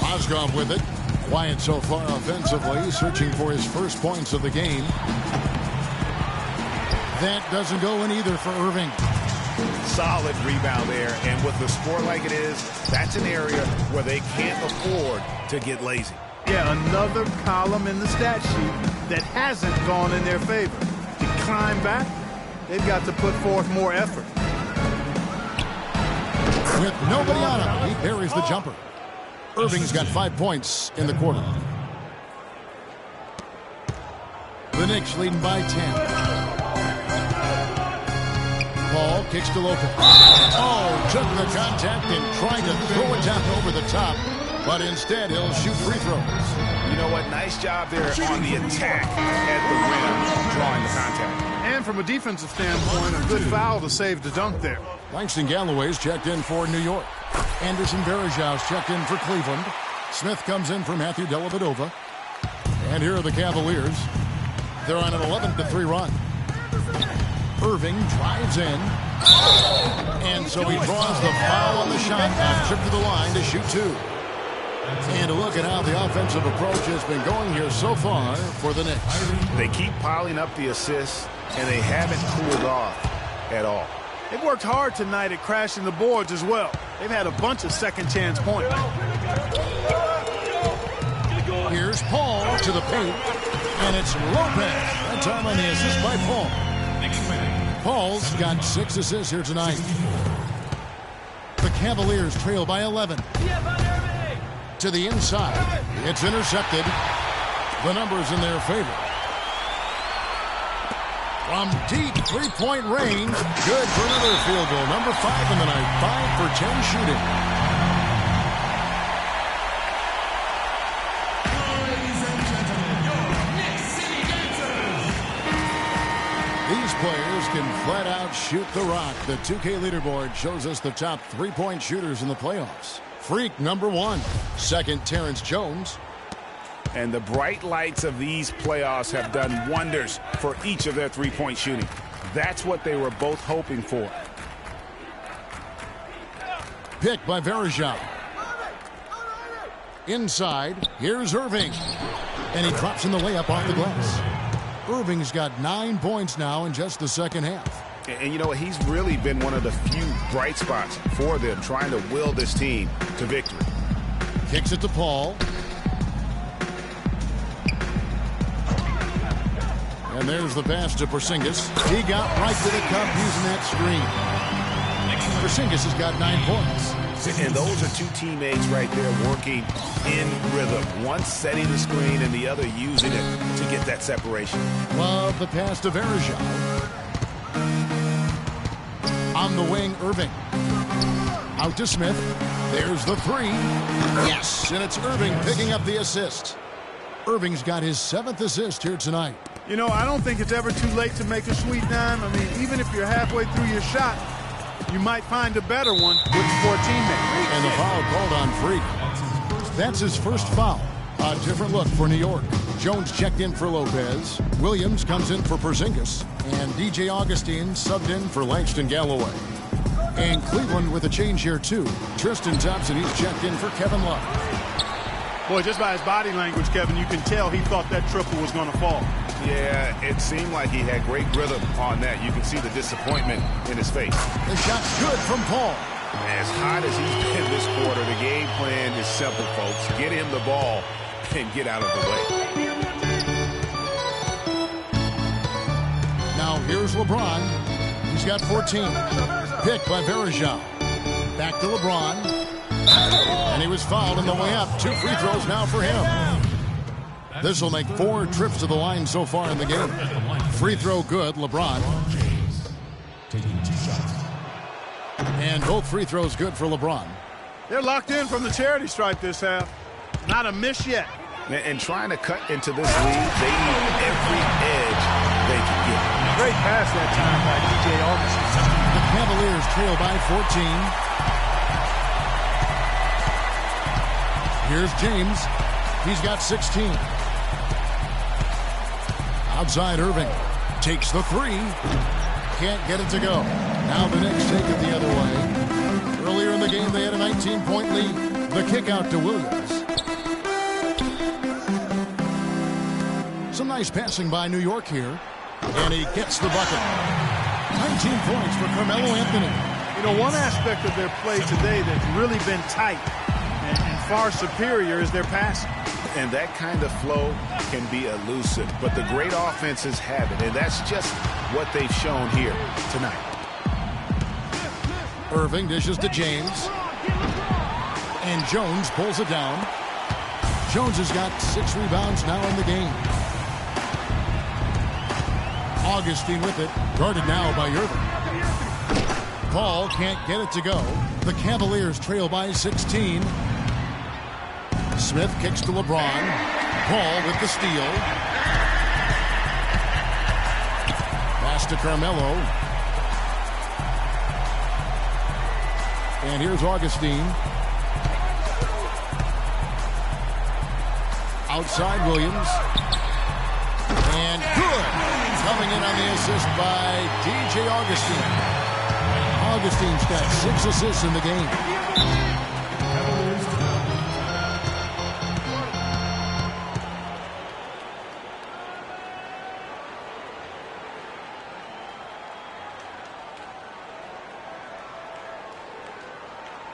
Mozgov with it. Quiet so far offensively, searching for his first points of the game. That doesn't go in either for Irving. Solid rebound there, and with the score like it is, that's an area where they can't afford to get lazy. Yeah, another column in the stat sheet that hasn't gone in their favor. To climb back, they've got to put forth more effort. With nobody on him, he buries the jumper. Irving's got 5 points in the quarter. The Knicks leading by 10. Paul kicks to Lopez. Oh, took the contact and tried to throw it down over the top, but instead he'll shoot free throws. You know what? Nice job there on the attack at the rim, drawing the contact. And from a defensive standpoint, a good foul to save the dunk there. Langston Galloway's checked in for New York. Anderson Varejau's checked in for Cleveland. Smith comes in for Matthew Dellavedova. And here are the Cavaliers. They're on an 11-3 run. Irving drives in. And so he draws the foul on the shot. Trip to the line to shoot 2. And look at how the offensive approach has been going here so far for the Knicks. They keep piling up the assists, and they haven't cooled off at all. They've worked hard tonight at crashing the boards as well. They've had a bunch of second chance points. Here's Paul to the paint, and it's Lopez. That time on the assist by Paul. Paul's got 6 assists here tonight. The Cavaliers trail by 11. To the inside. It's intercepted. The numbers in their favor. From deep three-point range, good for another field goal. Number 5 in the night, 5 for 10 shooting. Ladies and gentlemen, your Knicks City Dancers. These players can flat out shoot the rock. The 2K leaderboard shows us the top three-point shooters in the playoffs. Freak number 1. Second, Terrence Jones. And the bright lights of these playoffs have done wonders for each of their three-point shooting. That's what they were both hoping for. Picked by Varejao. Inside, here's Irving. And he drops in the layup off the glass. Irving's got 9 points now in just the second half. And you know what? He's really been one of the few bright spots for them, trying to will this team to victory. Kicks it to Paul. And there's the pass to Porzingis. He got right to the cup using that screen. Porzingis has got 9 points. And those are 2 teammates right there working in rhythm. One setting the screen and the other using it to get that separation. Love the pass to Varejao. On the wing, Irving. Out to Smith. There's the 3. Yes, and it's Irving picking up the assist. Irving's got his 7th assist here tonight. You know, I don't think it's ever too late to make a sweet dime. I mean, even if you're halfway through your shot, you might find a better one for a teammate. And the foul called on Freak. That's his first foul. A different look for New York. Jones checked in for Lopez. Williams comes in for Porzingis. And DJ Augustine subbed in for Langston Galloway. And Cleveland with a change here, too. Tristan Thompson, he's checked in for Kevin Love. Boy, just by his body language, Kevin, you can tell he thought that triple was going to fall. Yeah, it seemed like he had great rhythm on that. You can see the disappointment in his face. The shot's good from Paul. As hot as he's been this quarter, the game plan is simple, folks. Get him the ball and get out of the way. Now here's LeBron. He's got 14. Picked by Varejao. Back to LeBron. And he was fouled on the way up. 2 free throws now for him. This will make 4 trips to the line so far in the game. Free throw good, LeBron. And both free throws good for LeBron. They're locked in from the charity stripe this half. Not a miss yet. And trying to cut into this lead, they need every edge they can get. Great pass that time by DJ Augustine. The Cavaliers trail by 14. Here's James. He's got 16. Outside Irving. Takes the three. Can't get it to go. Now the Knicks take it the other way. Earlier in the game, they had a 19-point lead. The kick out to Williams. Some nice passing by New York here. And he gets the bucket. 19 points for Carmelo Anthony. You know, one aspect of their play today that's really been tight and far superior is their passing. And that kind of flow can be elusive, but the great offenses have it, and that's just what they've shown here tonight. Irving dishes to James. And Jones pulls it down. Jones has got 6 rebounds now in the game. Augustine with it, guarded now by Irving. Paul can't get it to go. The Cavaliers trail by 16. Smith kicks to LeBron. Paul with the steal. Pass to Carmelo. And here's Augustine. Outside Williams. And good. Coming in on the assist by DJ Augustine. Augustine's got 6 assists in the game.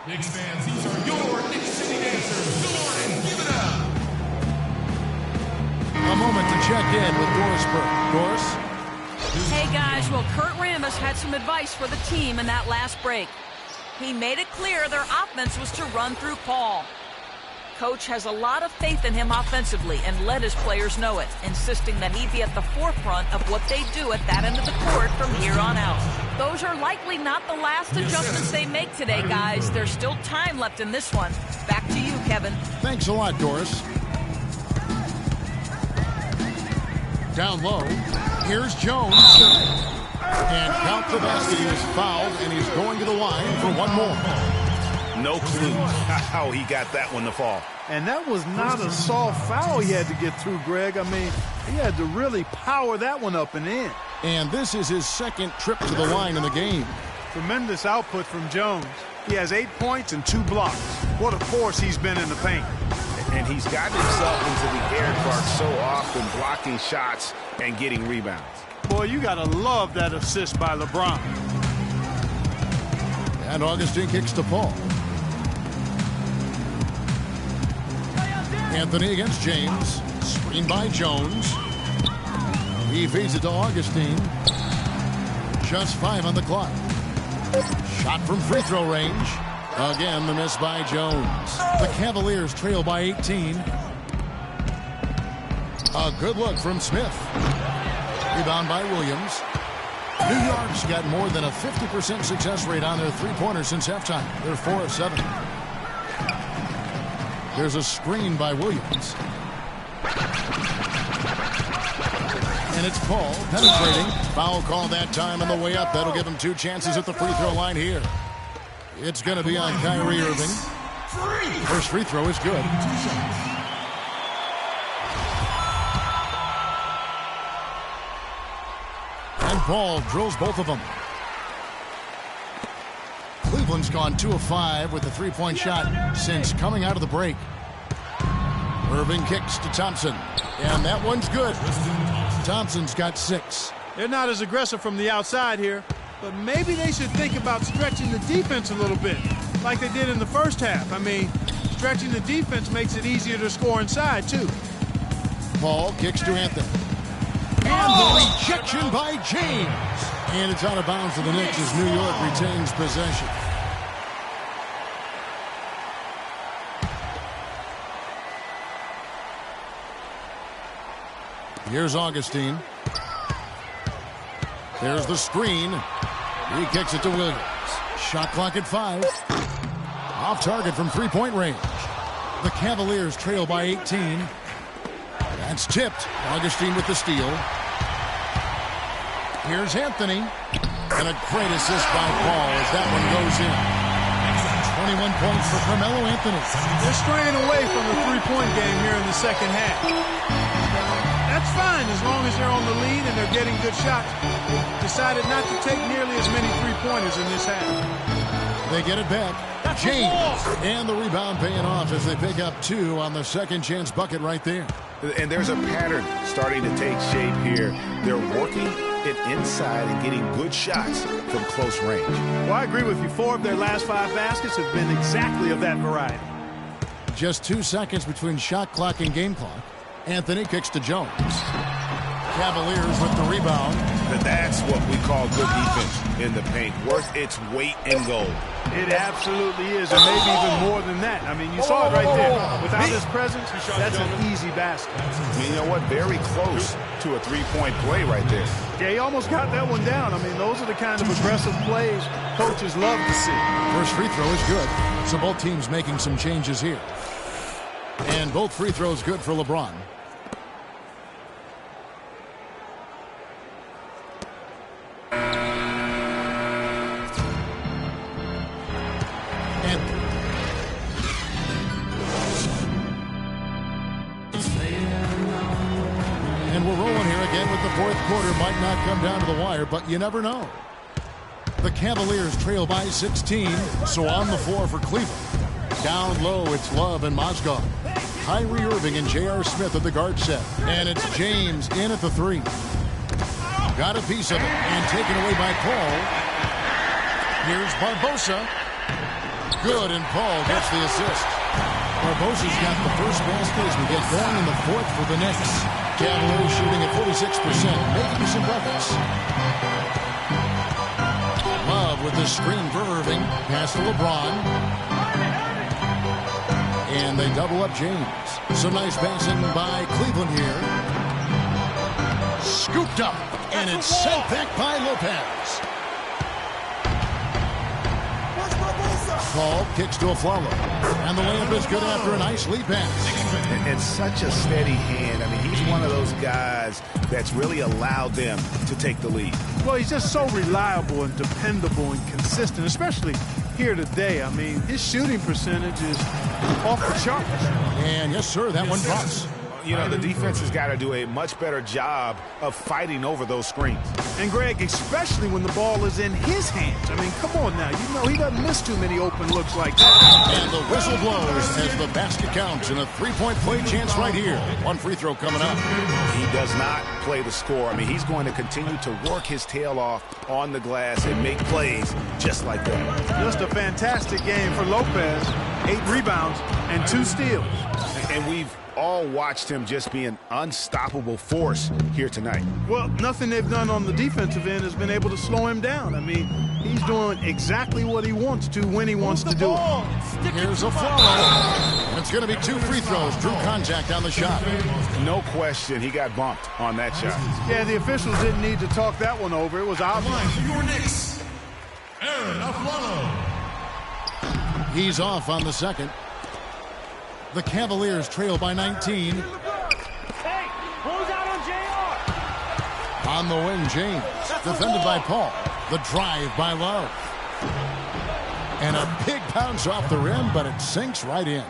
Knicks fans, these are your Knicks City Dancers. Come on and give it up. A moment to check in with Doris Burke. Doris? Hey guys, well, Kurt Rambis had some advice for the team in that last break. He made it clear their offense was to run through Paul. Coach has a lot of faith in him offensively and let his players know it, insisting that he be at the forefront of what they do at that end of the court from here on out. Those are likely not the last adjustments they make today, guys. There's still time left in this one. Back to you, Kevin. Thanks a lot, Doris. Down low. Here's Jones. And count the basket. He was fouled, and he's going to the line for one more. No clue how he got that one to fall. And that was not a soft foul he had to get through, Greg. I mean, he had to really power that one up and in. And this is his second trip to the line in the game. Tremendous output from Jones. He has 8 points and 2 blocks. What a force he's been in the paint. And he's gotten himself into the air, Clark, so often blocking shots and getting rebounds. Boy, you got to love that assist by LeBron. And Augustine kicks to Paul. Anthony against James. Screen by Jones. He feeds it to Augustine. Just 5 on the clock. Shot from free throw range. Again, the miss by Jones. The Cavaliers trail by 18. A good look from Smith. Rebound by Williams. New York's got more than a 50% success rate on their three-pointers since halftime. They're 4 of 7. There's a screen by Williams. And it's Paul penetrating. Foul call that time on the way up. That'll give him 2 chances at the free throw line here. It's going to be on Kyrie Irving. First free throw is good. And Paul drills both of them. Cleveland's gone 2 of 5 with a 3-point shot since coming out of the break. Irving kicks to Thompson. And that one's good. Thompson's got 6. They're not as aggressive from the outside here, but maybe they should think about stretching the defense a little bit, like they did in the first half. I mean, stretching the defense makes it easier to score inside, too. Paul kicks to Anthony. And the rejection by James. And it's out of bounds to the Knicks as New York retains possession. Here's Augustine. There's the screen. He kicks it to Williams. Shot clock at 5. Off target from 3-point range. The Cavaliers trail by 18. That's tipped. Augustine with the steal. Here's Anthony. And a great assist by Paul as that one goes in. 21 points for Carmelo Anthony. They're straying away from the three-point game here in the second half. That's fine as long as they're on the lead and they're getting good shots, they decided not to take nearly as many three-pointers in this half. They get it back. James. And the rebound paying off as they pick up 2 on the second chance bucket right there. And there's a pattern starting to take shape here. They're working it inside and getting good shots from close range. Well, I agree with you. 4 of their last 5 baskets have been exactly of that variety. Just 2 seconds between shot clock and game clock. Anthony kicks to Jones. Cavaliers with the rebound. That's what we call good defense in the paint. Worth its weight in gold. It absolutely is, and maybe even more than that. I mean, you saw it right there. Without his presence, that's an easy basket. I mean, you know what? Very close to a three-point play right there. Yeah, he almost got that one down. I mean, those are the kind of aggressive plays coaches love to see. First free throw is good. So both teams making some changes here. And both free throws good for LeBron. And we're rolling here again with the fourth quarter. Might not come down to the wire, but you never know. The Cavaliers trail by 16, so on the floor for Cleveland. Down low, it's Love and Mozgov. Kyrie Irving and J.R. Smith at the guard set. And it's James in at the 3. Got a piece of it and taken away by Paul. Here's Barbosa. Good, and Paul gets the assist. Barbosa's got the first basket as we get going in the fourth for the Knicks. Cavaliers shooting at 46%, making some buckets. Love with the screen for Irving. Pass to LeBron. And they double up James. Some nice passing by Cleveland here. Scooped up, and it's sent back by Lopez. Paul kicks to a follow. And the layup is good after a nice lead pass. And such a steady hand. I mean, he's one of those guys that's really allowed them to take the lead. Well, he's just so reliable and dependable and consistent, especially here today. I mean, his shooting percentage is off the charts. And yes, sir, that one drops. You know, the defense has got to do a much better job of fighting over those screens. And, Greg, especially when the ball is in his hands. I mean, come on now. You know he doesn't miss too many open looks like that. And the whistle blows as the basket counts and a three-point play chance right here. One free throw coming up. He does not play the score. I mean, he's going to continue to work his tail off on the glass and make plays just like that. Just a fantastic game for Lopez. 8 rebounds and 2 steals. And we've all watched him just be an unstoppable force here tonight. Well, nothing they've done on the defensive end has been able to slow him down. I mean, he's doing exactly what he wants to when he wants to do it. Here's a follow. It's going to be 2 free throws. Drew contact on the shot. No question, he got bumped on that shot. Yeah, the officials didn't need to talk that one over. It was obvious. Your Knicks, Aaron Aflalo. He's off on the second. The Cavaliers trail by 19. Hey, close out on JR. On the wing, James. Defended by Paul. The drive by Love. And a big bounce off the rim, but it sinks right in.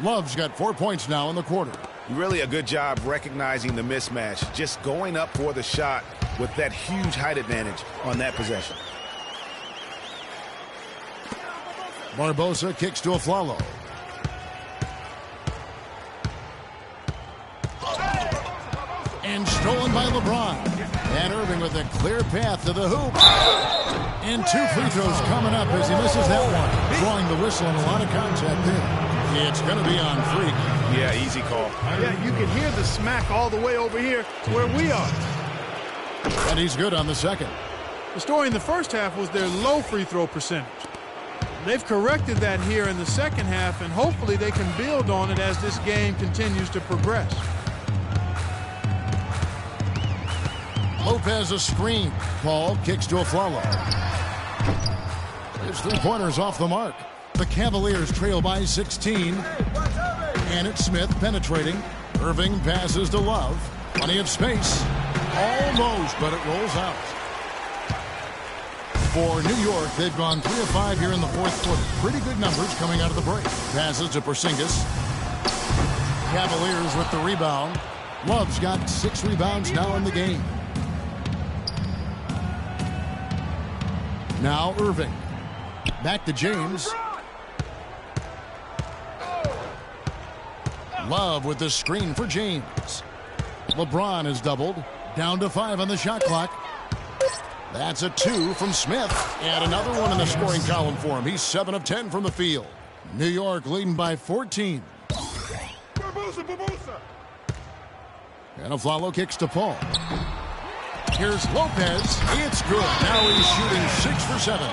Love's got 4 points now in the quarter. Really a good job recognizing the mismatch. Just going up for the shot with that huge height advantage on that possession. Barbosa kicks to Aflalo. And stolen by LeBron. And Irving with a clear path to the hoop. And 2 free throws coming up as he misses that one. Drawing the whistle and a lot of contact there. It's going to be on Freak. Yeah, easy call. Yeah, you can hear the smack all the way over here where we are. And he's good on the second. The story in the first half was their low free throw percentage. They've corrected that here in the second half, and hopefully they can build on it as this game continues to progress. Lopez a screen. Paul kicks to Aflalo. His 3-pointers off the mark. The Cavaliers trail by 16. And it's Smith penetrating. Irving passes to Love. Plenty of space. Almost, but it rolls out. For New York, they've gone 3 of 5 here in the fourth quarter. Pretty good numbers coming out of the break. Passes to Porzingis. Cavaliers with the rebound. Love's got 6 rebounds now in the game. Now Irving. Back to James. Love with the screen for James. LeBron is doubled. Down to 5 on the shot clock. That's a 2 from Smith. And another one in the scoring column for him. He's 7 of 10 from the field. New York leading by 14. And Aflalo kicks to Paul. Here's Lopez. It's good. Now he's shooting 6 for 7.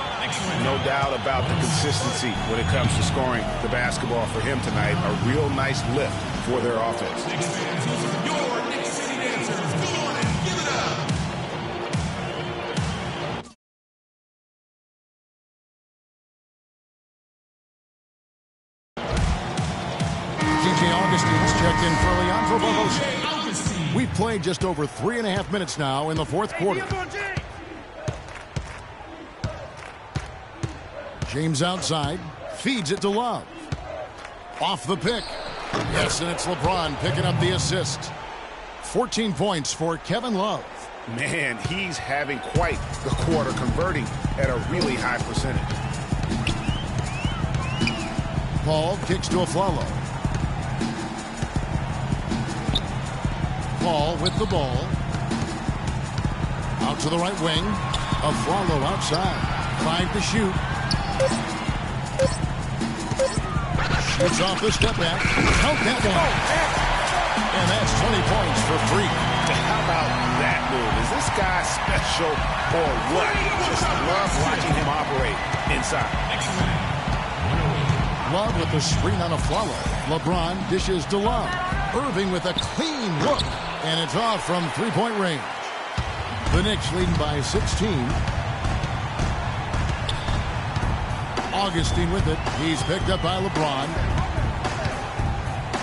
No doubt about the consistency when it comes to scoring the basketball for him tonight. A real nice lift for their offense. Your Nick City Dancers. Come on and give it up. DJ Augustine's checked in early on for Barbosa. We've played just over 3.5 minutes now in the fourth quarter. James outside, feeds it to Love. Off the pick. Yes, and it's LeBron picking up the assist. 14 points for Kevin Love. Man, he's having quite the quarter, converting at a really high percentage. Paul kicks to Aflalo. Paul with the ball. Out to the right wing. Aflalo outside. 5 to shoot. Shoots off the step back. Count that one. And that's 20 points for free. How about that move? Is this guy special or what? Just love watching him operate inside. Love with the screen on Aflalo. LeBron dishes to Love. Irving with a clean look. And it's off from 3-point range. The Knicks leading by 16. Augustine with it. He's picked up by LeBron.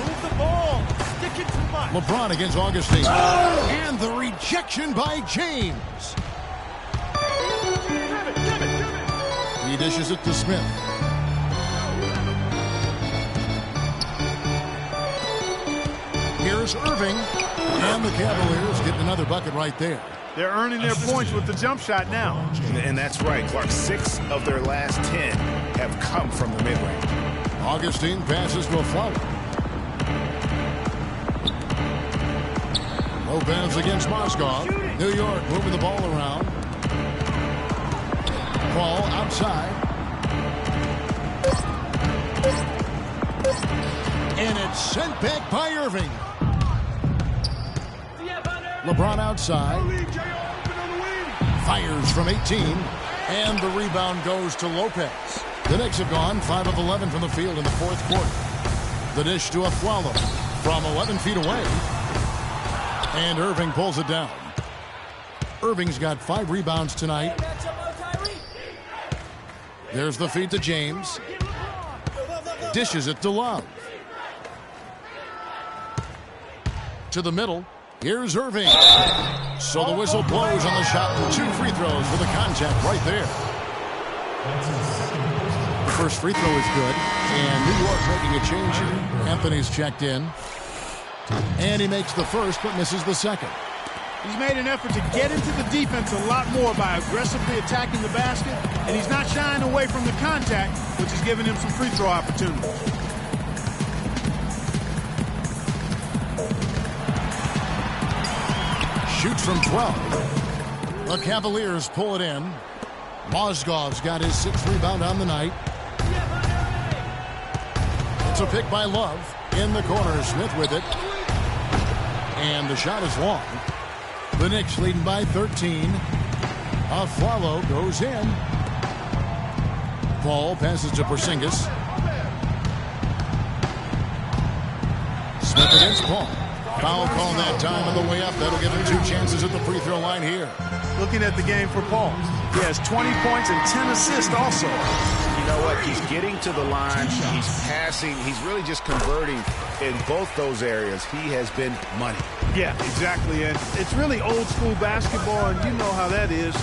Move the ball. Stick it too much. LeBron against Augustine. And the rejection by James. He dishes it to Smith. Here's Irving. And the Cavaliers getting another bucket right there. They're earning their points with the jump shot now. And that's right, Clark. 6 of their last 10 have come from the mid-range. Augustine passes to Aflalo. Lopez against Mozgov. New York moving the ball around. Paul outside. And it's sent back by Irving. LeBron outside. Fires from 18. And the rebound goes to Lopez. The Knicks have gone 5 of 11 from the field in the fourth quarter. The dish to Aflalo from 11 feet away. And Irving pulls it down. Irving's got 5 rebounds tonight. There's the feed to James. Dishes it to Love. To the middle. Here's Irving. So the whistle blows on the shot and 2 free throws for the contact right there. The first free throw is good. And New York making a change here. Anthony's checked in. And he makes the first but misses the second. He's made an effort to get into the defense a lot more by aggressively attacking the basket. And he's not shying away from the contact, which is giving him some free throw opportunities. Shoots from 12. The Cavaliers pull it in. Mozgov's got his 6th rebound on the night. It's a pick by Love. In the corner, Smith with it. And the shot is long. The Knicks leading by 13. Aflalo goes in. Paul passes to Porzingis. Smith against Paul. Foul call that time on the way up. That'll give him 2 chances at the free throw line here. Looking at the game for Paul. He has 20 points and 10 assists also. You know what? He's getting to the line. He's passing. He's really just converting in both those areas. He has been money. Yeah, exactly. And it's really old school basketball, and you know how that is.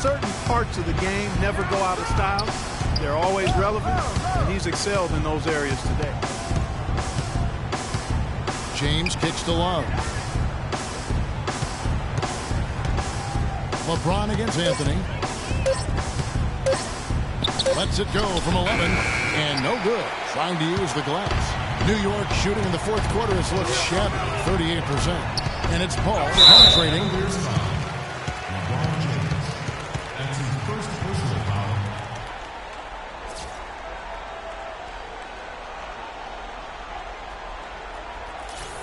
Certain parts of the game never go out of style. They're always relevant, and he's excelled in those areas today. James kicks to Love. LeBron against Anthony. Lets it go from 11, and no good. Trying to use the glass. New York shooting in the fourth quarter has looked shabby, 38%. And it's Paul penetrating. That's his first personal foul.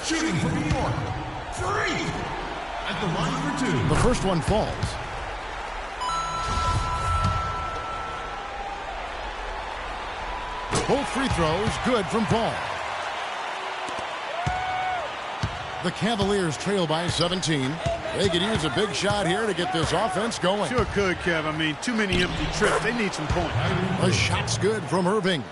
Shooting for New York. 3. At the line for 2. The first one falls. Both free throws good from Paul. The Cavaliers trail by 17. They could use a big shot here to get this offense going. Sure could, Kev. I mean, too many empty trips. They need some points. The shot's good from Irving.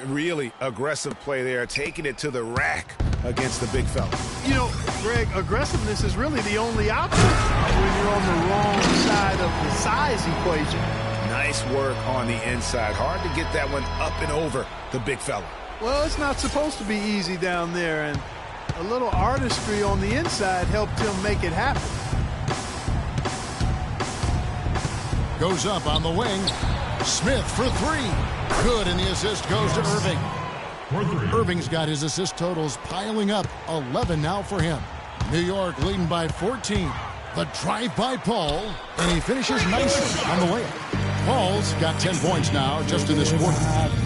Really aggressive play there, taking it to the rack against the big fella. You know, Greg, aggressiveness is really the only option when you're on the wrong side of the size equation. Nice work on the inside. Hard to get that one up and over the big fella. Well, it's not supposed to be easy down there, and a little artistry on the inside helped him make it happen. Goes up on the wing. Smith for 3. Good, and the assist goes to Irving. Irving's got his assist totals piling up. 11 now for him. New York leading by 14. The drive by Paul, and he finishes nicely on the layup. Paul's got 10 points now just in this quarter.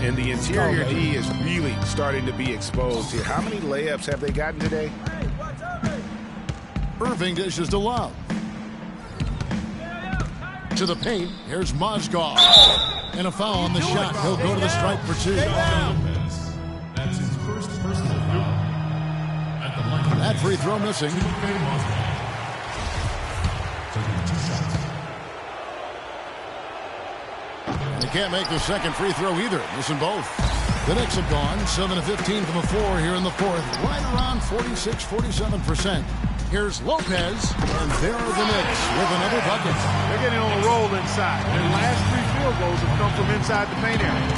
And the interior D is really starting to be exposed here. How many layups have they gotten today? Irving dishes to Love. To the paint, here's Mozgov. And a foul on the shot. He'll go to the stripe for 2. That's his first personal foul. At the line. That free throw missing. Taking 2 shots. They can't make the second free throw either. Missing both. The Knicks have gone 7-15 from the floor here in the fourth. Right around 46-47%. Here's Lopez, and there are the Knicks with another bucket. They're getting on a roll inside. Their last 3 field goals have come from inside the paint area.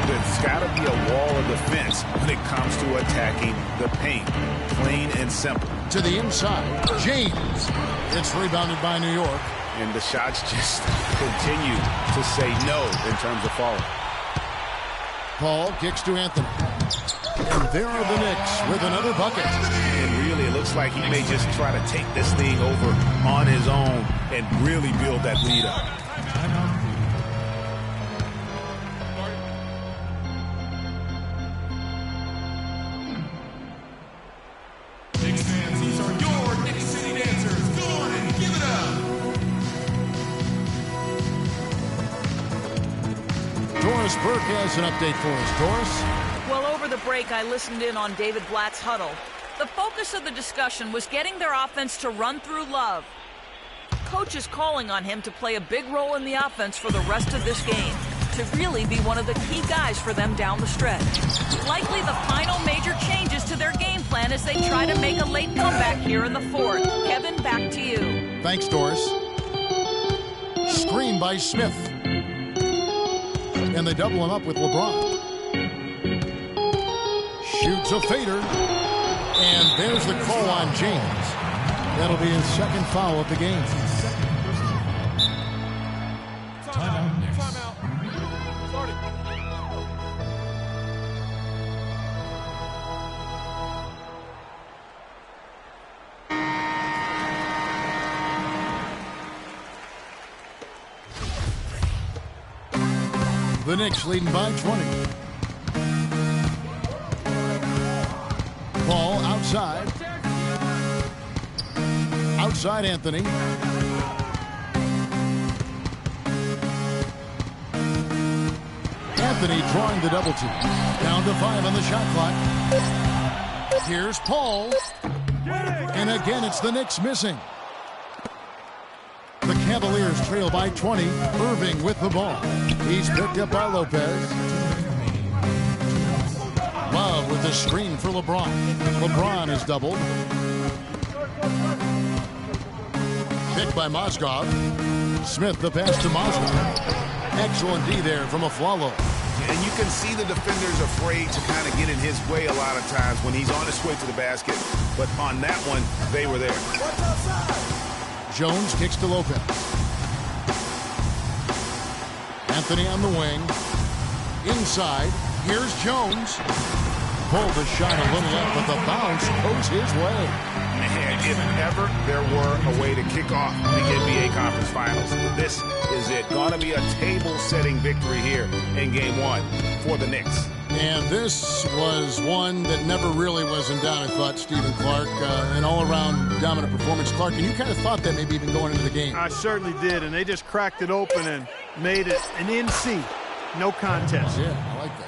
There's got to be a wall of defense when it comes to attacking the paint. Plain and simple. To the inside, James. It's rebounded by New York. And the shots just continue to say no in terms of falling. Paul kicks to Anthony. And there are the Knicks with another bucket. And really, it looks like he may just try to take this thing over on his own and really build that lead up. Knicks fans, these are your Knicks City dancers. Go on and give it up. Doris Burke has an update for us. Doris? Well, over the break, I listened in on David Blatt's huddle. The focus of the discussion was getting their offense to run through Love. Coach is calling on him to play a big role in the offense for the rest of this game, to really be one of the key guys for them down the stretch. Likely the final major changes to their game plan as they try to make a late comeback here in the fourth. Kevin, back to you. Thanks, Doris. Screen by Smith. And they double him up with LeBron. Shoots a fader. And there's the call on James. That'll be his second foul of the game. Timeout. Starting. The Knicks leading by 20. Ball outside. Outside Anthony. Anthony drawing the double team. Down to 5 on the shot clock. Here's Paul. And again, it's the Knicks missing. The Cavaliers trail by 20. Irving with the ball. He's picked up by Lopez. Love with the screen for LeBron. LeBron is doubled. Picked by Mozgov. Smith the pass to Mozgov. Excellent D there from Aflalo. And you can see the defenders afraid to kind of get in his way a lot of times when he's on his way to the basket. But on that one, they were there. Jones kicks to Lopez. Anthony on the wing. Inside. Here's Jones. Pulled the shot a little left, but the bounce goes his way. Man, if ever there were a way to kick off the NBA Conference Finals, this is it. Going to be a table-setting victory here in Game 1 for the Knicks. And this was one that never really was in doubt, I thought, Stephen Clark. An all-around dominant performance. Clark, and you kind of thought that maybe even going into the game. I certainly did, and they just cracked it open and made it an NC. No contest. Yeah, I like that.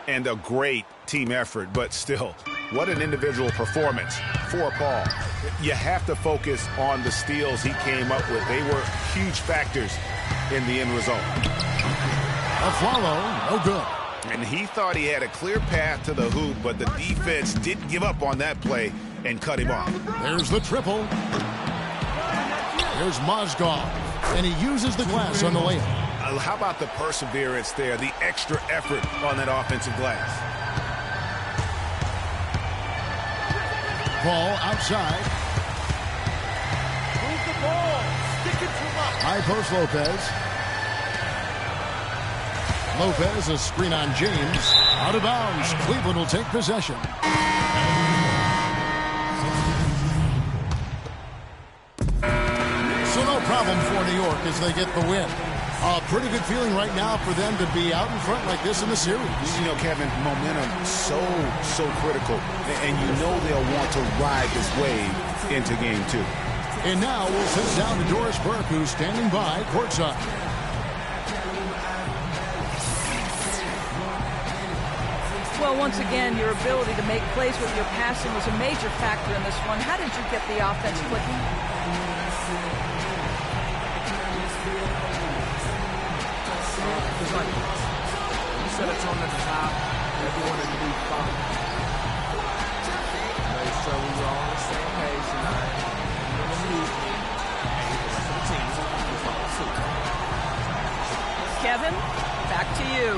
And a great team effort, but still, what an individual performance for Paul. You have to focus on the steals he came up with. They were huge factors in the end result. A follow, no good. And he thought he had a clear path to the hoop, but the defense didn't give up on that play and cut him off. There's the triple. There's Mozgov, and he uses the glass on the layup. How about the perseverance there, the extra effort on that offensive glass? Ball outside. Move the ball. Stick it to him. High post Lopez. Lopez, a screen on James. Out of bounds. Cleveland will take possession. So no problem for New York as they get the win. A pretty good feeling right now for them to be out in front like this in the series. You know, Kevin, momentum so critical. And you know they'll want to ride this wave into Game 2. And now we'll sit down to Doris Burke, who's standing by courtside. Well, once again, your ability to make plays with your passing was a major factor in this one. How did you get the offense clicking? You set a tone at the top, everyone in the league followed. Made sure we were all on the same page tonight. You know, the league, and the rest of the team, we followed suit. Kevin, back to you.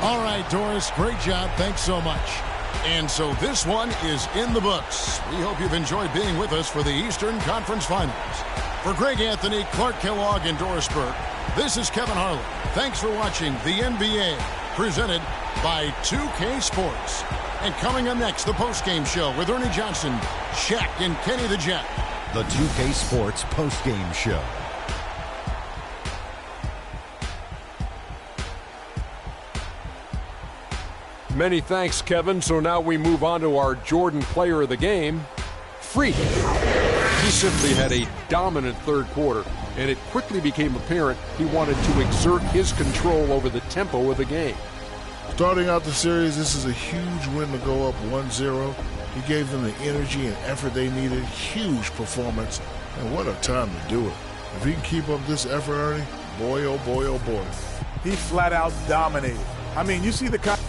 All right, Doris, great job. Thanks so much. And so this one is in the books. We hope you've enjoyed being with us for the Eastern Conference Finals. For Greg Anthony, Clark Kellogg, and Doris Burke, this is Kevin Harlan. Thanks for watching the NBA, presented by 2K Sports. And coming up next, the postgame show with Ernie Johnson, Shaq, and Kenny the Jet. The 2K Sports postgame show. Many thanks, Kevin. So now we move on to our Jordan player of the game, Freak. He simply had a dominant third quarter, and it quickly became apparent he wanted to exert his control over the tempo of the game. Starting out the series, this is a huge win to go up 1-0. He gave them the energy and effort they needed. Huge performance, and what a time to do it. If he can keep up this effort, Ernie, boy, oh boy, oh boy. He flat out dominated. I mean, you see the...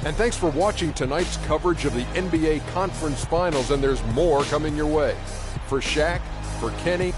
And thanks for watching tonight's coverage of the NBA Conference Finals, and there's more coming your way. For Shaq, for Kenny,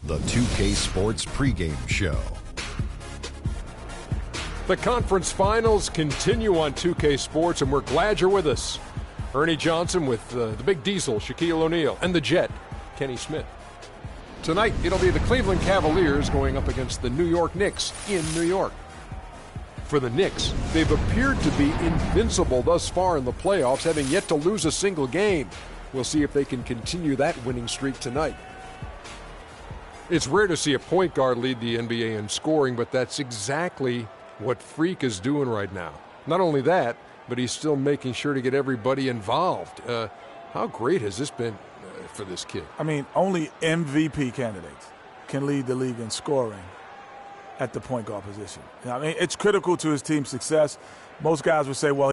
The 2K Sports pregame show. The conference finals continue on 2K Sports, and we're glad you're with us. Ernie Johnson with the big diesel, Shaquille O'Neal, and the Jet, Kenny Smith. Tonight, it'll be the Cleveland Cavaliers going up against the New York Knicks in New York. For the Knicks, they've appeared to be invincible thus far in the playoffs, having yet to lose a single game. We'll see if they can continue that winning streak tonight. It's rare to see a point guard lead the NBA in scoring, but that's exactly what Freak is doing right now. Not only that, but he's still making sure to get everybody involved. How great has this been for this kid? I mean, only MVP candidates can lead the league in scoring at the point guard position. I mean, it's critical to his team's success. Most guys would say, well,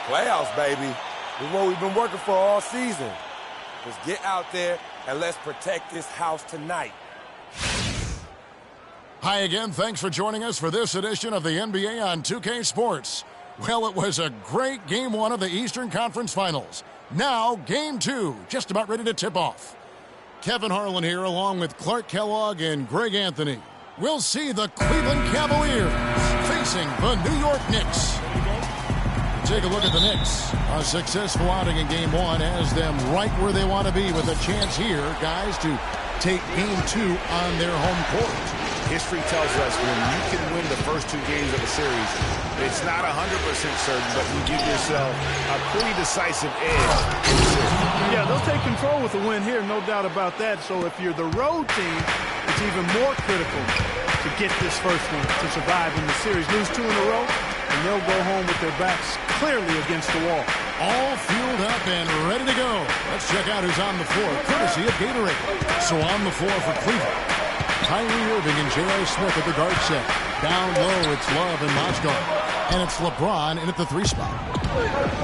playoffs, baby. This is what we've been working for all season. Let's get out there and let's protect this house tonight. Hi again. Thanks for joining us for this edition of the NBA on 2K Sports. Well, it was a great Game 1 of the Eastern Conference Finals. Now, Game 2, just about ready to tip off. Kevin Harlan here along with Clark Kellogg and Greg Anthony. We'll see the Cleveland Cavaliers facing the New York Knicks. Take a look at the Knicks. A successful outing in Game 1 has them right where they want to be with a chance here, guys, to take Game 2 on their home court. History tells us when you can win the first 2 games of a series, it's not 100% certain, but you give yourself a pretty decisive edge in the series. Yeah, they'll take control with a win here, no doubt about that. So if you're the road team, it's even more critical to get this first one to survive in the series. Lose 2 in a row, and they'll go home with their backs clearly against the wall. All fueled up and ready to go. Let's check out who's on the floor, courtesy of Gatorade. So on the floor for Cleveland, Kyrie Irving and J.R. Smith at the guard set. Down low, it's Love and Mozgov. And it's LeBron in at the 3 spot.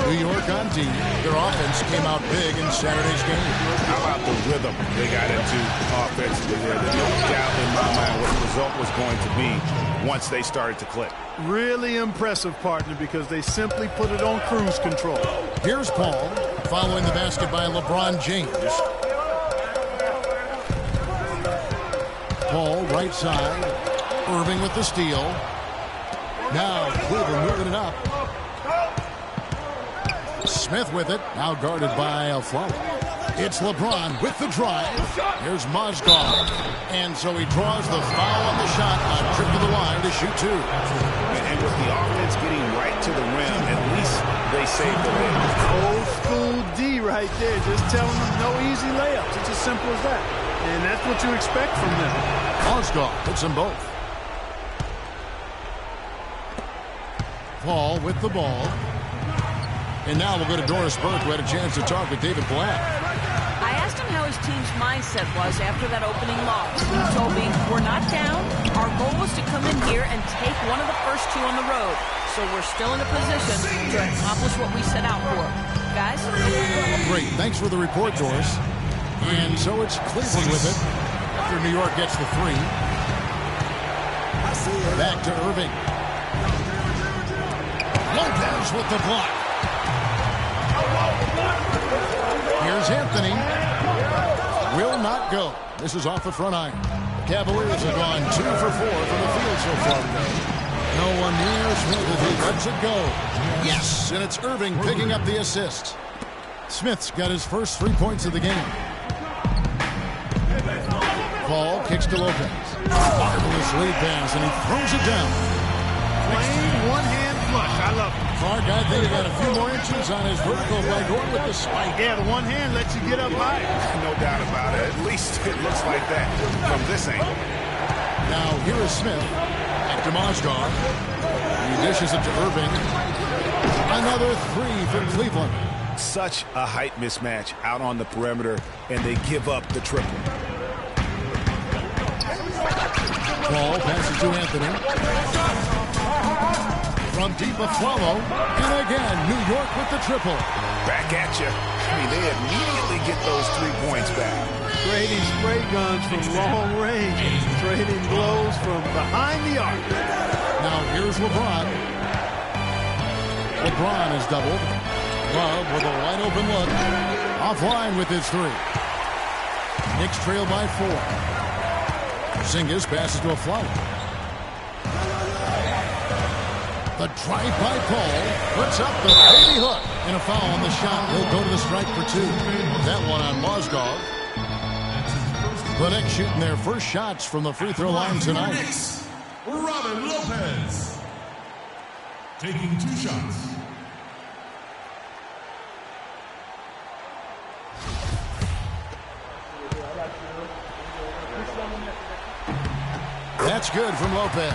New York on D. Their offense came out big in Saturday's game. How about the rhythm they got into offensively there? There's no doubt in my mind what the result was going to be once they started to click. Really impressive, partner, because they simply put it on cruise control. Here's Paul, following the basket by LeBron James. Paul, right side. Irving with the steal. Now Cleveland moving it up. Smith with it. Now guarded by Aflalo. It's LeBron with the drive. Here's Mozgov. And so he draws the foul on the shot. A trip to the line to shoot 2. And with the offense getting right to the rim, at least they saved the win. Old school D right there. Just telling them no easy layups. It's as simple as that. And that's what you expect from them. Mozgov hits them both. Paul with the ball. And now we'll go to Doris Burke, who had a chance to talk with David Blatt. I asked him how his team's mindset was after that opening loss. He told me, we're not down. Our goal was to come in here and take one of the first 2 on the road. So we're still in a position to accomplish what we set out for. Guys? Great. Thanks for the report, Doris. And so it's Cleveland with it after New York gets the 3. Back to Irving. Lopez with the block. Here's Anthony. Will not go. This is off the front iron. The Cavaliers have gone 2 for 4 from the field so far today. No one near Smith as he lets it go. Yes, and it's Irving picking up the assist. Smith's got his first 3 points of the game. Ball kicks to Lopez. Marvelous lead pass, and he throws it down. Plain one-hand flush. I love it. Clark, I think he got a few more inches on his vertical by going with the spike. Yeah, the one hand lets you get up high. No doubt about it. At least it looks like that from this angle. Now here is Smith. Back to Mozgov. He dishes it to Irving. Another 3 for Cleveland. such a height mismatch out on the perimeter, and they give up the triple. Ball passes to Anthony. From deep a follow. And again, New York with the triple. Back at you. I mean, they immediately get those 3 points back. Trading spray guns from long range. Trading blows from behind the arc. Now here's LeBron. LeBron is doubled. Love with a wide open look. Offline with his 3. Knicks trail by 4. Porzingis passes to a flower. The drive by Paul puts up the baby hook. And a foul on the shot. He'll go to the strike for 2. That one on Mozgov. The Knicks shooting their first shots from the free throw line tonight. Robin Lopez taking 2 shots. That's good from Lopez.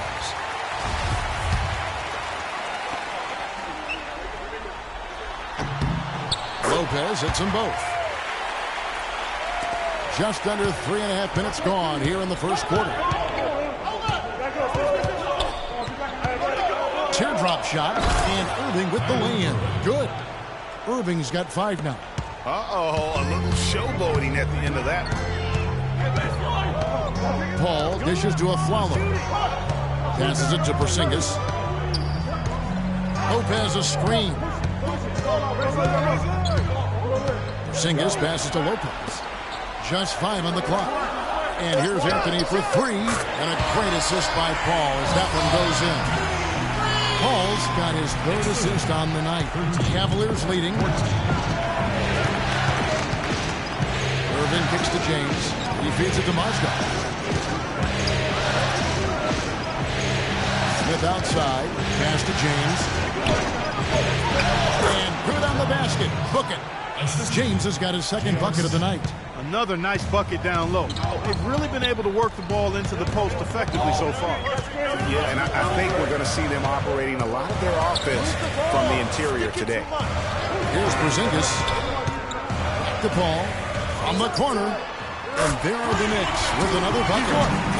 Lopez hits them both. Just under 3.5 minutes gone here in the first quarter. Teardrop shot, and Irving with the lay-in. Good. Irving's got 5 now. Uh-oh, a little showboating at the end of that. Paul dishes to a Flalo. Passes it to Porzingis. Lopez a screen. Porzingis passes to Lopez. Just 5 on the clock. And here's Anthony for 3. And a great assist by Paul as that one goes in. Paul's got his 3rd assist on the night. Cavaliers leading. Irvin kicks to James. He feeds it to Mozgov. Smith outside. Pass to James. And good on the basket. Book it. James has got his 2nd bucket of the night. Another nice bucket down low. They've really been able to work the ball into the post effectively so far. Yeah, and I think we're going to see them operating a lot of their offense from the interior today. Here's Porzingis. The ball from the corner. And there are the Knicks with another bucket.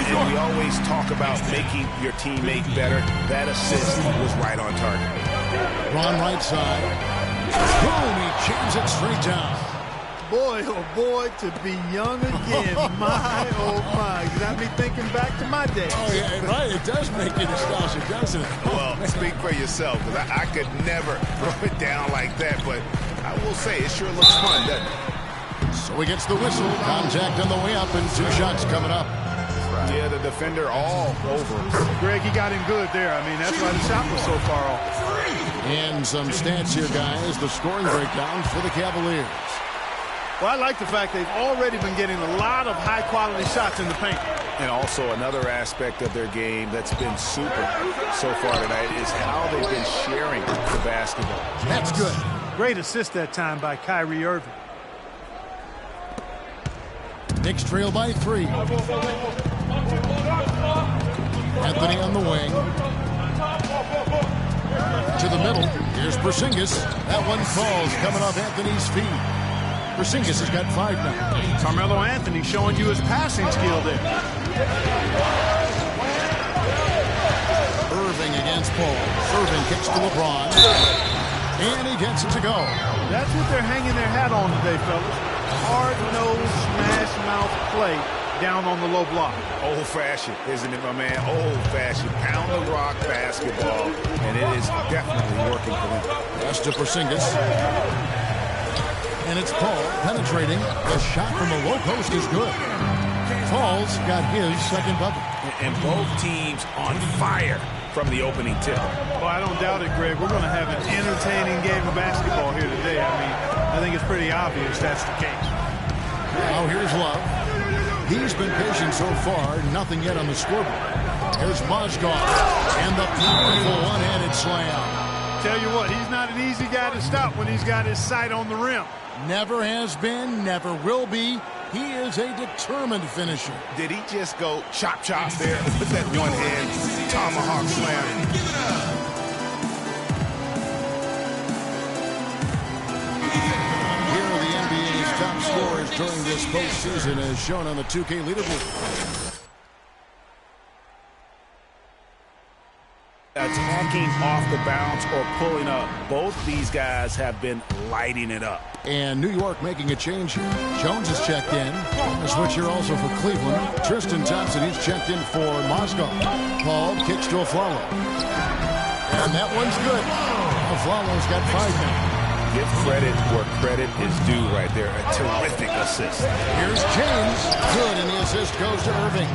And we always talk about making your teammate better. That assist was right on target. Ron right side. Boom, he jams it straight down. Boy, oh boy, to be young again. My, oh my. Got me thinking back to my day. Oh, yeah, right. It does make you nostalgic, doesn't it? Well, speak for yourself, because I could never throw it down like that. But I will say, it sure looks fun, doesn't it? So he gets the whistle. Contact on the way up, and 2 shots coming up. Yeah, the defender all over. Greg, he got him good there. I mean, that's why the shot was so far off. And some stats here, guys. The scoring breakdown for the Cavaliers. Well, I like the fact they've already been getting a lot of high-quality shots in the paint. And also another aspect of their game that's been super so far tonight is how they've been sharing the basketball. That's good. Great assist that time by Kyrie Irving. Knicks trail by 3. Anthony on the wing. To the middle. Here's Porzingis. That one falls coming off Anthony's feet. Porzingis has got 5 now. Carmelo Anthony showing you his passing skill there. Irving against Paul. Irving kicks to LeBron. And he gets it to go. That's what they're hanging their hat on today, fellas. Hard-nosed, smash-mouth play down on the low block. Old-fashioned, isn't it, my man? Old-fashioned, pound-the-rock basketball, and it is definitely working for them. Pass to Porzingis. And it's Paul penetrating. The shot from the low post is good. Paul's got his 2nd bucket. And both teams on fire from the opening tip. Well, I don't doubt it, Greg. We're going to have an entertaining game of basketball here today. I mean, I think it's pretty obvious that's the case. Now here's Love. He's been patient so far. Nothing yet on the scoreboard. Here's Mozgov. And the powerful one-handed slam. Tell you what, he's not an easy guy to stop when he's got his sight on the rim. Never has been, never will be. He is a determined finisher. Did he just go chop there with that one-hand tomahawk slam? scores during this postseason as shown on the 2K leaderboard. Attacking off the bounce or pulling up. Both these guys have been lighting it up. And New York making a change here. Jones is checked in. A switch here also for Cleveland. Tristan Thompson, he's checked in for Moscow. Paul kicks to Aflalo. And that one's good. Aflalo's got 5 now. Give credit where credit is due right there. A terrific assist. Here's James. Good, and the assist goes to Irving.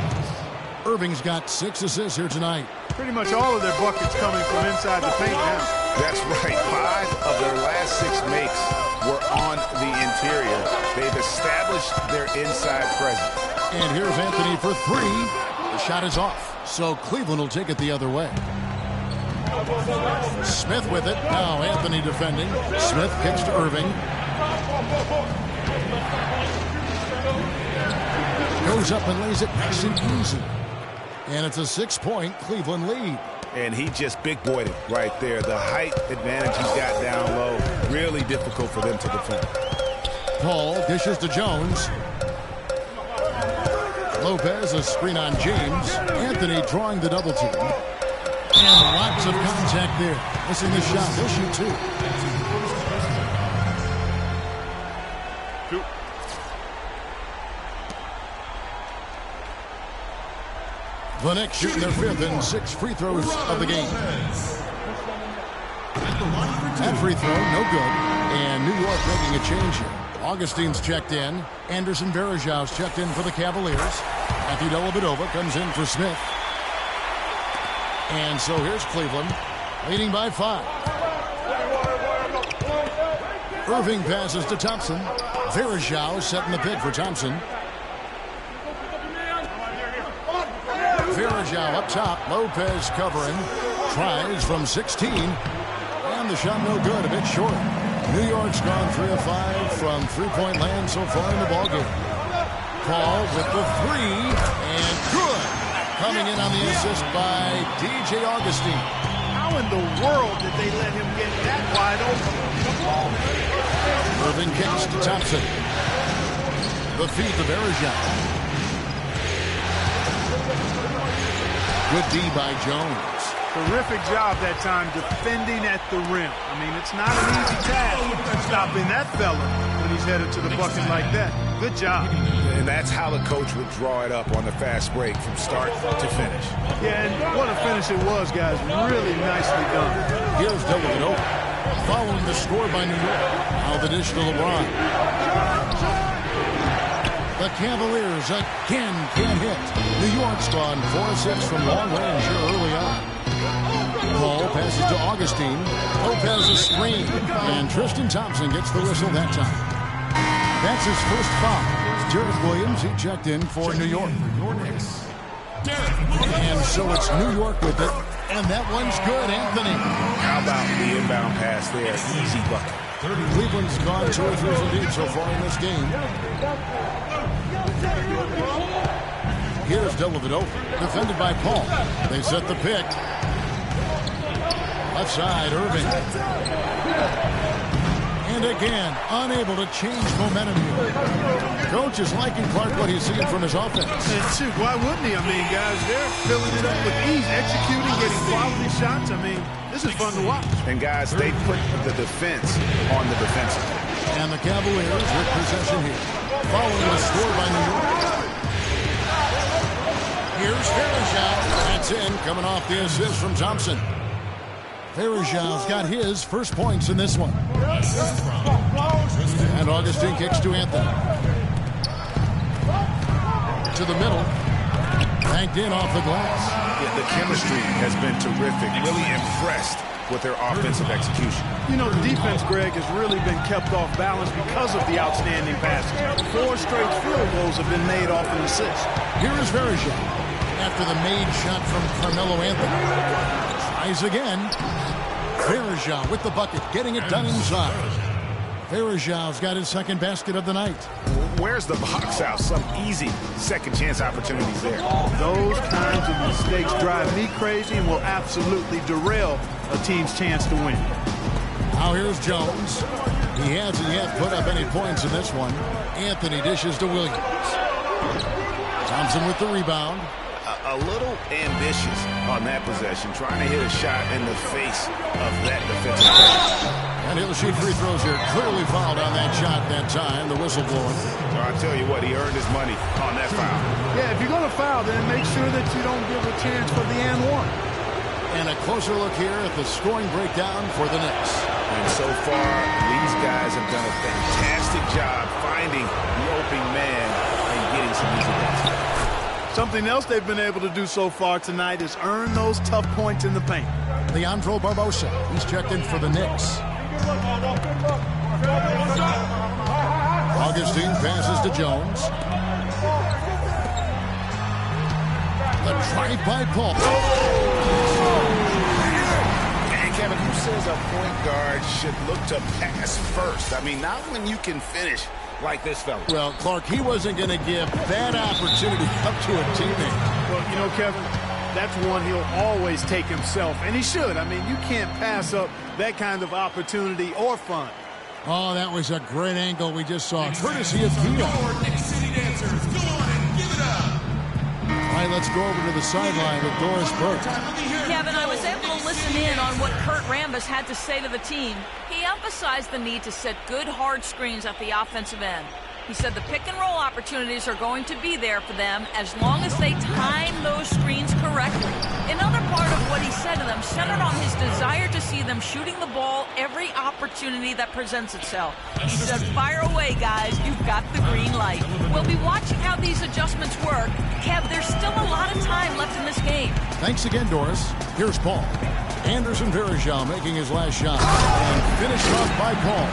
Irving's got 6 assists here tonight. Pretty much all of their buckets coming from inside the paint now. That's right. 5 of their last 6 makes were on the interior. They've established their inside presence. And here's Anthony for 3. The shot is off. So Cleveland will take it the other way. Smith with it. Now Anthony defending. Smith kicks to Irving. Goes up and lays it nice and easy. And it's a 6-point Cleveland lead. And he just big-boyed it right there. The height advantage he's got down low. Really difficult for them to defend. Paul dishes to Jones. Lopez, a screen on James. Anthony drawing the double team. And lots of contact there. Missing the shot. He'll shoot 2. The Knicks shooting their 5th and 6th free throws of the game. That free throw, no good. And New York making a change here. Augustine's checked in. Anderson Varejau's checked in for the Cavaliers. Matthew Dellavedova comes in for Smith. And so here's Cleveland, leading by 5. Irving passes to Thompson. Varejau setting the pick for Thompson. Varejau up top. Lopez covering. Tries from 16. And the shot no good. A bit short. New York's gone 3 of 5 from three-point land so far in the ballgame. Paul with the 3. And good. Coming in on the assist by DJ Augustine. How in the world did they let him get that wide open? Irving kicks to Thompson. The feed to Varejau. Good D by Jones. Terrific job that time defending at the rim. I mean, it's not an easy task stopping that fella when he's headed to the bucket like that. Good job. And that's how the coach would draw it up on the fast break from start to finish. Yeah, and what a finish it was, guys. Really nicely done. Here's Dellavedova following the score by New York. Now the dish to LeBron. The Cavaliers again can't hit. New York's gone 4-6 from long range here early on. Paul passes to Augustine. Lopez a screen. And Tristan Thompson gets the whistle that time. That's his first foul. Derek Williams, he checked in for New York. And so it's New York with it. And that one's good, Anthony. How about the inbound pass there? Easy bucket. Cleveland's gone 2 or 3 indeed so far in this game. Here's Dellavedova, defended by Paul. They set the pick. Left side, Irving. And again, unable to change momentum here. Coach is liking Clark what he's seeing from his offense. And shoot, why wouldn't he? I mean, guys, they're filling it up with ease, executing, getting quality shots. I mean, this is fun to watch. And guys, they put the defense on the defensive. And the Cavaliers with possession here. Following the score by New York. Here's Varejau. That's in, coming off the assist from Thompson. Varejau's got his first points in this one. And Augustine kicks to Anthony. To the middle. Banked in off the glass. Yeah, the chemistry has been terrific. Really impressed with their offensive execution. You know, the defense, Greg, has really been kept off balance because of the outstanding passes. 4 straight field goals have been made off an assist. Here is Varejau. After the made shot from Carmelo Anthony. Tries again. Varejau with the bucket, getting it done inside. Varejau's got his second basket of the night. Where's the box out? Some easy second chance opportunities there. Those kinds of mistakes drive me crazy and will absolutely derail a team's chance to win. Now here's Jones. He hasn't yet put up any points in this one. Anthony dishes to Williams. Thompson with the rebound. A little ambitious on that possession, trying to hit a shot in the face of that defensive player. And he'll shoot free throws here. Clearly fouled on that shot that time. The whistle blowing. So I tell you what, he earned his money on that foul. Yeah, if you're going to foul, then make sure that you don't give a chance for the and one. And a closer look here at the scoring breakdown for the Knicks. And so far, these guys have done a fantastic job finding the open man and getting some easy baskets. Something else they've been able to do so far tonight is earn those tough points in the paint. Leandro Barbosa, he's checked in for the Knicks. Augustine passes to Jones. The drive by Paul. And Kevin, who says a point guard should look to pass first? I mean, not when you can finish like this fella. Well, Clark, he wasn't going to give that opportunity up to a teammate. Well, you know, Kevin, that's one he'll always take himself, and he should. I mean, you can't pass up that kind of opportunity or fun. Oh, that was a great angle we just saw, courtesy of Keto. All right, let's go over to the sideline with Doris Burke. Kevin, I was able to listen in on what Kurt Rambis had to say to the team. He emphasized the need to set good, hard screens at the offensive end. He said the pick-and-roll opportunities are going to be there for them as long as they time those screens correctly. Another part of what he said to them centered on his desire to see them shooting the ball every opportunity that presents itself. He said, fire away, guys. You've got the green light. We'll be watching how these adjustments work. Kev, there's still a lot of time left in this game. Thanks again, Doris. Here's Paul. Anderson Varejao making his last shot. And finished off by Paul.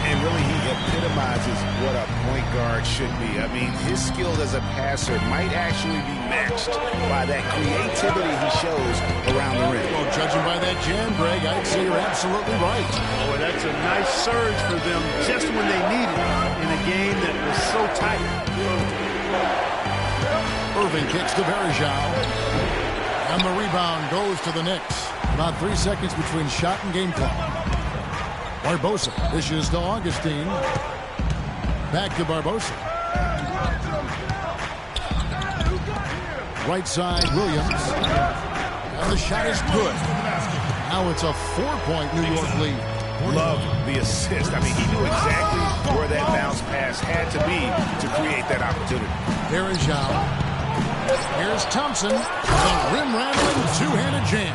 And really, he epitomizes what a point guard should be. I mean, his skill as a passer might actually be matched by that creativity he shows around the rim. Well, judging by that jam, Greg, I'd say you're absolutely right. Boy, that's a nice surge for them just when they needed it in a game that was so tight. Irving kicks to Varejao. And the rebound goes to the Knicks. About 3 seconds between shot and game clock. Barbosa dishes to Augustine. Back to Barbosa. Right side, Williams. And the shot is good. Now it's a 4-point New York lead. Love the assist. I mean, he knew exactly where that bounce pass had to be to create that opportunity. There is Zhao. Here's Thompson. The rim-rattling two-handed jam.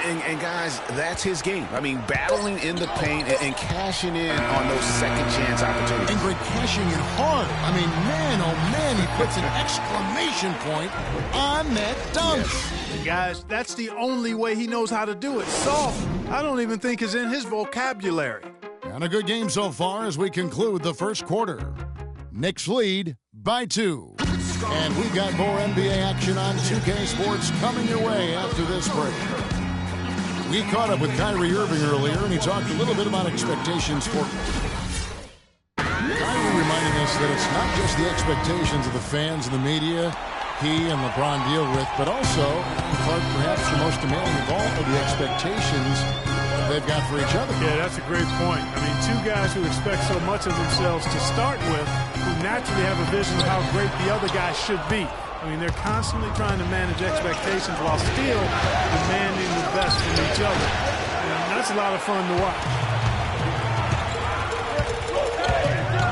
And guys, that's his game. I mean, battling in the paint and cashing in on those second-chance opportunities. And Greg, cashing in hard. I mean, man, oh man, he puts an exclamation point on that dunk. Yes. Guys, that's the only way he knows how to do it. Soft, I don't even think is in his vocabulary. And a good game so far as we conclude the first quarter. Knicks lead by 2. And we've got more NBA action on 2K Sports coming your way after this break. We caught up with Kyrie Irving earlier, and he talked a little bit about expectations for Kyrie, reminding us that it's not just the expectations of the fans and the media he and LeBron deal with, but also, perhaps the most demanding of all of the expectations they've got for each other. Yeah, that's a great point. I mean, two guys who expect so much of themselves to start with, who naturally have a vision of how great the other guy should be. I mean, they're constantly trying to manage expectations while still demanding the best from each other. And that's a lot of fun to watch.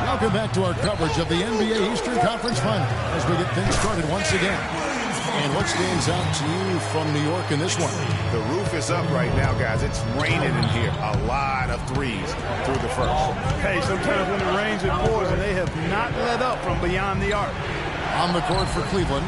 Welcome back to our coverage of the NBA Eastern Conference Final as we get things started once again. And what stands out to you from New York in this one? The roof is up right now, guys. It's raining in here. A lot of threes through the first. Hey, sometimes when it rains, it pours, and they have not let up from beyond the arc. On the court for Cleveland,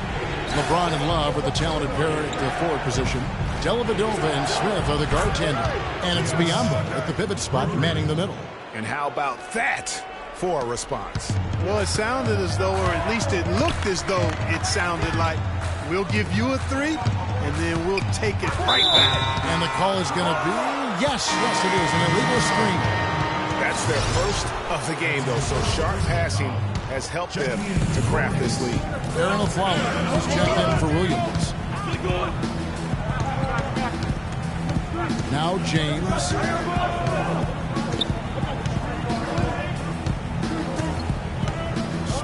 LeBron and Love are the talented pair at the forward position. Dellavedova and Smith are the guard tandem. And it's Biyombo at the pivot spot manning the middle. And how about that for a response? Well, it sounded as though, or at least it looked as though it sounded like, we'll give you a 3, and then we'll take it right back. And the call is going to be, yes, it is, an illegal screen. That's their first of the game, though, so sharp passing has helped them to craft this lead. Aaron LaFleur is checked in for Williams. Now James.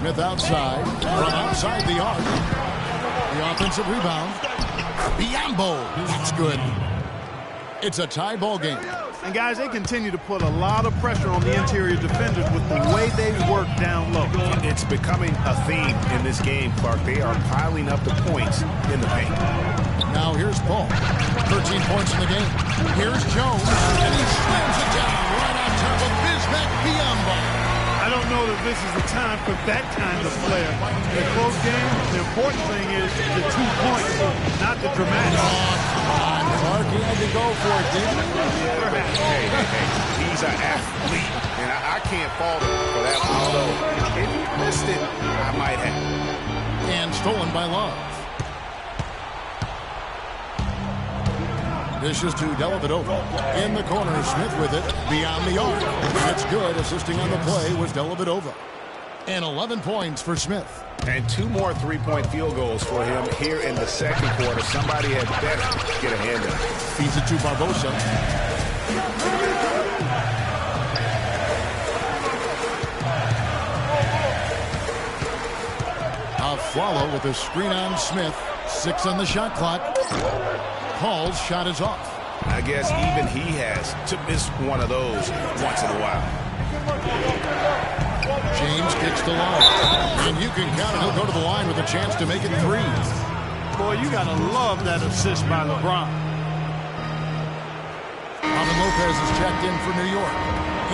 Smith outside. From outside the arc. The offensive rebound. Biombo. That's good. It's a tie ball game. And guys, they continue to put a lot of pressure on the interior defenders with the way they work down low. It's becoming a theme in this game, Clark. They are piling up the points in the paint. Now here's Paul. 13 points in the game. Here's Jones, and he slams it down right on top of Bismack Biombo. I don't know that this is the time for that kind of player. In a close game, the important thing is the 2 points, not the dramatic. Come on, Clark, he had to go for it, didn't he? Hey. He's an athlete, and I can't fault him for that. Although, if he missed it, I might have. And stolen by Love. Dishes to Dellavedova. In the corner, Smith with it. Beyond the arc. That's good. Assisting on the play was Dellavedova. And 11 points for Smith. And 2 more three-point field goals for him here in the second quarter. Somebody had better get a hand up. Feeds it to Barbosa. Aflalo with a screen on Smith. 6 on the shot clock. Paul's shot is off. I guess even he has to miss one of those once in a while. James kicks the line. And you can count it. He'll go to the line with a chance to make it 3. Boy, you got to love that assist by LeBron. Robin Lopez is checked in for New York.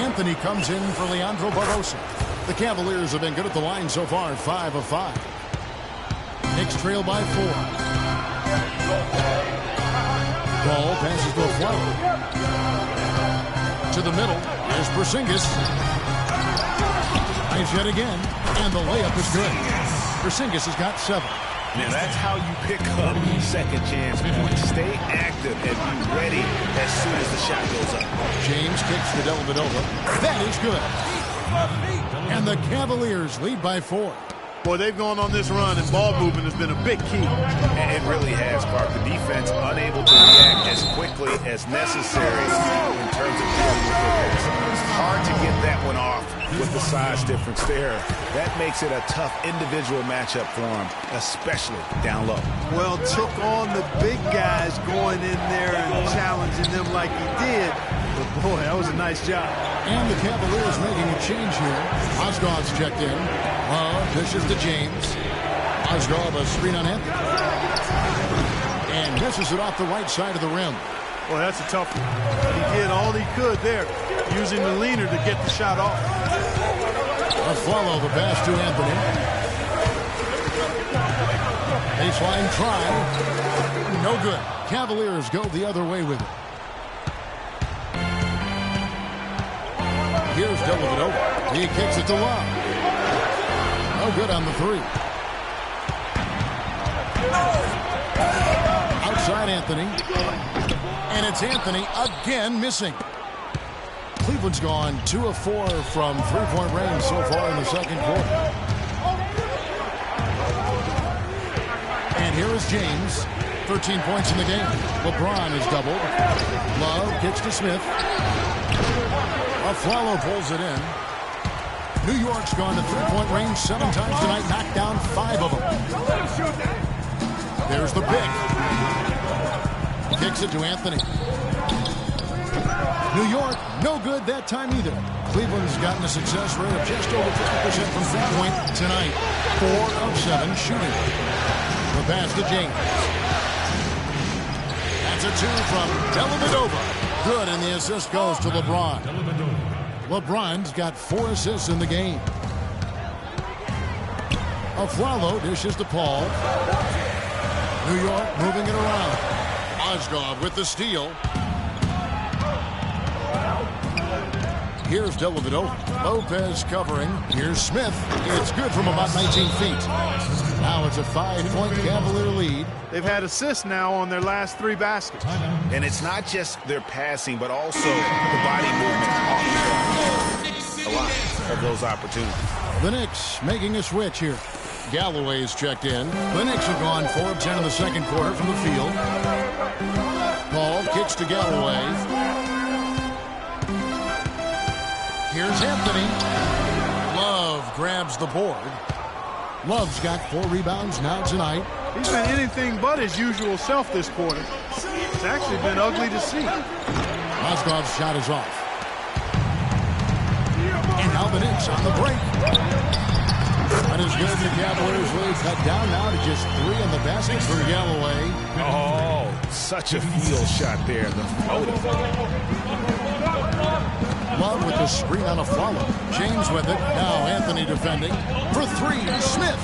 Anthony comes in for Leandro Barbosa. The Cavaliers have been good at the line so far, 5 of 5. Knicks trail by 4. Ball passes to Aflalo. To the middle. There's Porzingis. Nice yet again. And the layup is good. Porzingis has got 7. Now that's how you pick up second chance points. Stay active and be ready as soon as the shot goes up. James kicks to Dellavedova. That is good. And the Cavaliers lead by 4. Boy, they've gone on this run, and ball movement has been a big key. And it really has, Clark. The defense unable to react as quickly as necessary in terms of dealing with it. It's hard to get that one off with the size difference there. That makes it a tough individual matchup for him, especially down low. Well, took on the big guys going in there and challenging them like he did. But boy, that was a nice job. And the Cavaliers making a change here. Osgood's checked in. Dishes to James. Osgood a screen on Anthony. And misses it off the right side of the rim. Well, that's a tough one. He did all he could there, using the leaner to get the shot off. Aflalo the pass to Anthony. Baseline try. No good. Cavaliers go the other way with it. Here's Dellavedova. He kicks it to Love. No good on the 3. Outside Anthony. And it's Anthony again missing. Cleveland's gone 2 of 4 from 3-point range so far in the second quarter. And here is James. 13 points in the game. LeBron is doubled. Love kicks to Smith. Aflalo pulls it in. New York's gone to 3-point range 7 times tonight, knocked down 5 of them. There's the pick. Kicks it to Anthony. New York, no good that time either. Cleveland's gotten a success rate of just over 50% from 3-point tonight. 4 of 7 shooting. The pass to James. That's a 2 from Dellavedova. Good, and the assist goes to LeBron. LeBron's got 4 assists in the game. Aflalo dishes to Paul. New York moving it around. Osgood with the steal. Here's Dellavedova. Lopez covering. Here's Smith. It's good from about 19 feet. Now it's a 5-point Cavalier lead. They've had assists now on their last 3 baskets. And it's not just their passing, but also the body movement off the glass. A lot of those opportunities. The Knicks making a switch here. Galloway's checked in. The Knicks have gone 4 of 10 in the second quarter from the field. Paul kicks to Galloway. Here's Anthony. Love grabs the board. Love's got 4 rebounds now tonight. He's been anything but his usual self this quarter. It's actually been ugly to see. Mozgov's shot is off. And now the Knicks on the break. That is good. The Cavaliers really cut down now to just 3 in the basket for Galloway. Oh, such a field shot there. The floater. Love with the screen on a follow. James with it. Now Anthony defending. For 3, Smith.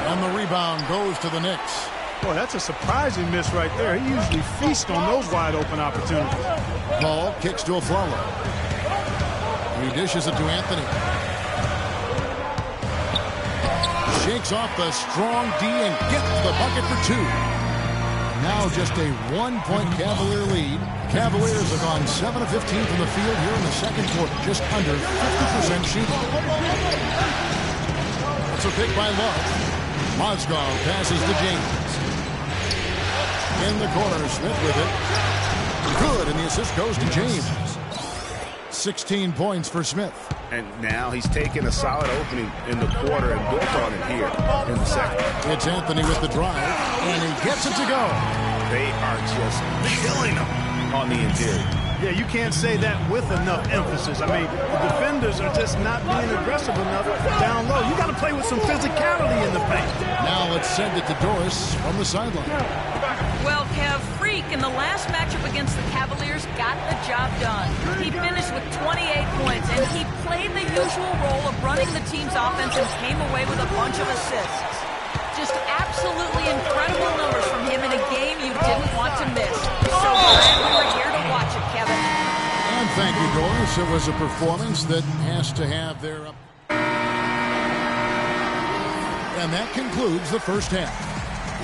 And the rebound goes to the Knicks. Boy, that's a surprising miss right there. He usually feasts on those wide open opportunities. Ball kicks to a follow. He dishes it to Anthony. Shakes off the strong D and gets the bucket for 2. Now just a 1-point Cavalier lead. Cavaliers have gone 7 of 15 from the field here in the second quarter. Just under 50% shooting. It's a pick by Love. Mozgov passes to James. In the corner, Smith with it. Good, and the assist goes to James. 16 points for Smith. And now he's taken a solid opening in the quarter and built on it here in the second. It's Anthony with the drive, and he gets it to go. They are just killing him on the interior. Yeah, you can't say that with enough emphasis. I mean, the defenders are just not being aggressive enough down low. You got to play with some physicality in the paint. Now let's send it to Doris from the sideline. Well, Kev, Freak in the last matchup against the Cavaliers got the job done. He finished with 28 points, and he played the usual role of running the team's offense and came away with a bunch of assists. Just absolutely incredible numbers from him in a game you didn't want to miss. So glad we were here to watch it, Kevin. And thank you, Doris. It was a performance that has to have their... And that concludes the first half.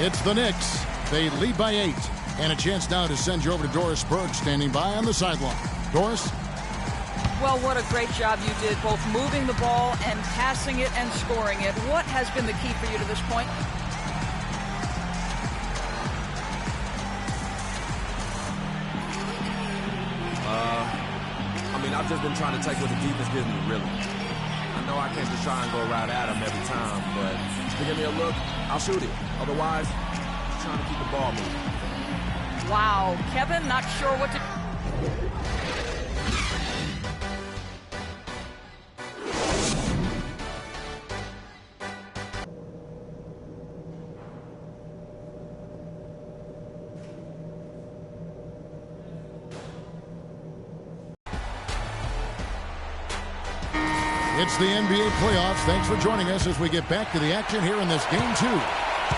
It's the Knicks. They lead by 8. And a chance now to send you over to Doris Berg, standing by on the sideline. Doris? Well, what a great job you did, both moving the ball and passing it and scoring it. What has been the key for you to this point? I mean, I've just been trying to take what the defense gives me, really. I know I can't just try and go right at them every time, but if they give me a look, I'll shoot it. Otherwise, I'm trying to keep the ball moving. Wow, Kevin, not sure what to... It's the NBA playoffs. Thanks for joining us as we get back to the action here in this game 2.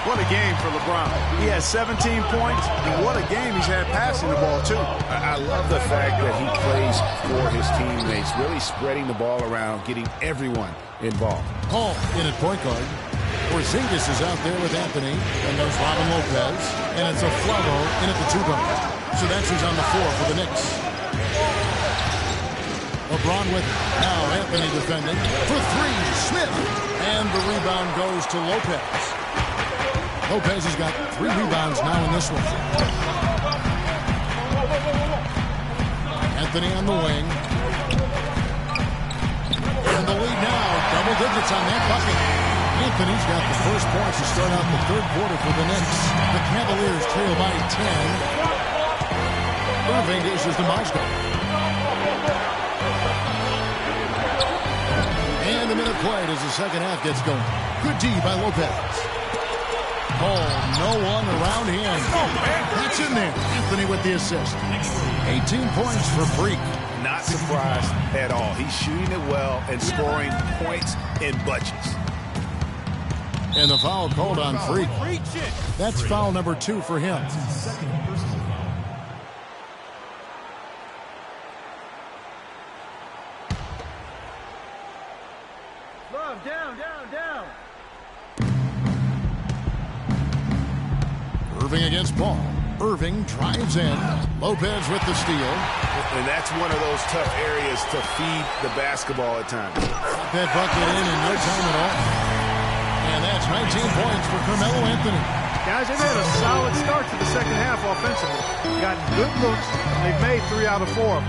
What a game for LeBron. He has 17 points, and what a game he's had passing the ball, too. I love the fact that he plays for his teammates, really spreading the ball around, getting everyone involved. Hall in at point guard. Porzingis is out there with Anthony, and there's Robin Lopez, and it's a Flavo in at the 2 guard. So that's who's on the floor for the Knicks. LeBron with it. Now Anthony defending. For 3, Smith. And the rebound goes to Lopez. Lopez has got 3 rebounds now in this one. Anthony on the wing. And the lead now, double digits on that bucket. Anthony's got the first points to start out the third quarter for the Knicks. The Cavaliers trail by 10. Irving dishes to Mozgov. And a minute played as the second half gets going. Good D by Lopez. Oh, no one around him. That's in there. Anthony with the assist. 18 points for Freak. Not surprised at all. He's shooting it well and scoring points in bunches. And the foul called on Freak. That's foul number 2 for him. Irving against Paul. Irving drives in. Lopez with the steal. And that's one of those tough areas to feed the basketball at times. That bucket in no time at all. And that's 19 points for Carmelo Anthony. Guys, they've had a solid start to the second half offensively. Got good looks, and they've made 3 out of 4.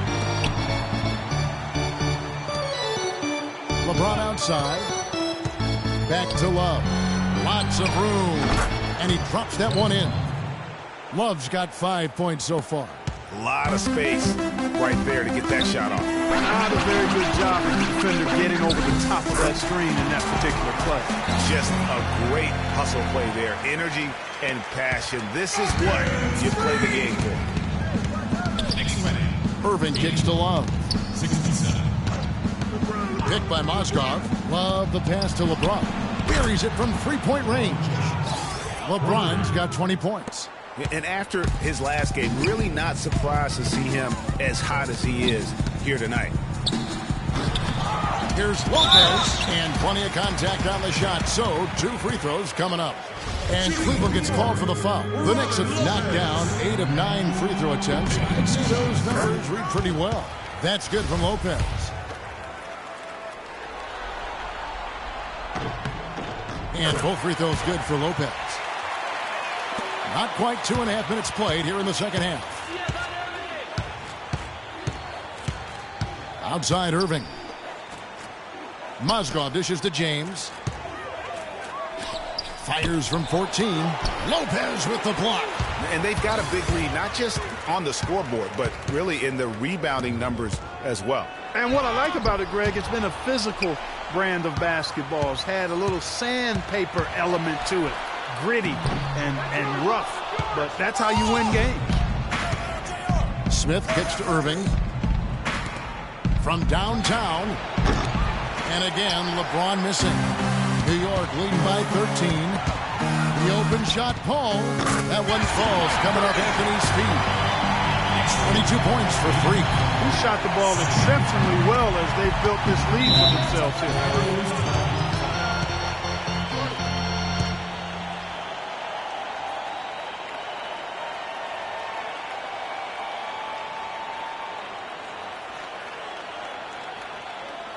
LeBron outside. Back to Love. Lots of room. And he drops that one in. Love's got 5 points so far. A lot of space right there to get that shot off. Not a very good job of the defender getting over the top of that screen in that particular play. Just a great hustle play there. Energy and passion. This is what you play the game for. Irving kicks to Love. 67. Picked by Mozgov. Love the pass to LeBron. Buries it from three-point range. LeBron's got 20 points. And after his last game, really not surprised to see him as hot as he is here tonight. Here's Lopez, and plenty of contact on the shot. So, 2 free throws coming up. And Cleveland gets called for the foul. The Knicks have knocked down 8 of 9 free throw attempts. I'd see those numbers read pretty well. That's good from Lopez. And both free throws good for Lopez. Not quite 2.5 minutes played here in the second half. Outside Irving. Mozgov dishes to James. Fires from 14. Lopez with the block. And they've got a big lead, not just on the scoreboard, but really in the rebounding numbers as well. And what I like about it, Greg, it's been a physical brand of basketball. It's had a little sandpaper element to it. Gritty and rough, but that's how you win games. Smith kicks to Irving from downtown, and again LeBron missing. New York leading by 13. The open shot, Paul. That one falls, coming off Anthony's feet. 22 points for Freak. He shot the ball exceptionally well as they've built this lead for themselves here.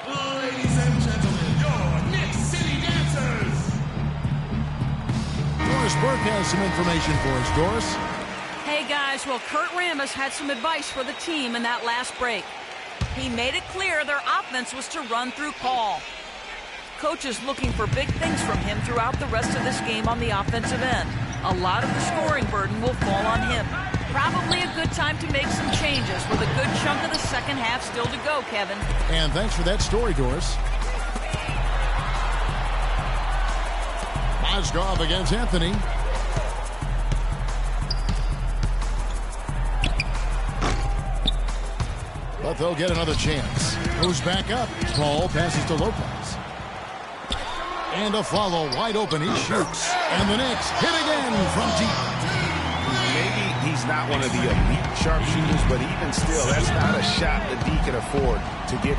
Ladies and gentlemen, your Knicks City Dancers. Doris Burke has some information for us. Doris? Hey guys, well, Kurt Rambis had some advice for the team in that last break. He made it clear their offense was to run through Paul. Coach is looking for big things from him throughout the rest of this game on the offensive end. A lot of the scoring burden will fall on him. Probably a good time to make some changes with a good chunk of the second half still to go, Kevin. And thanks for that story, Doris. Mozgov against Anthony. But they'll get another chance. Goes back up. Paul passes to Lopez. And a follow wide open. He shoots. And the Knicks hit again from deep. Maybe he's not one of the elite sharpshooters, but even still, that's not a shot that he can afford to give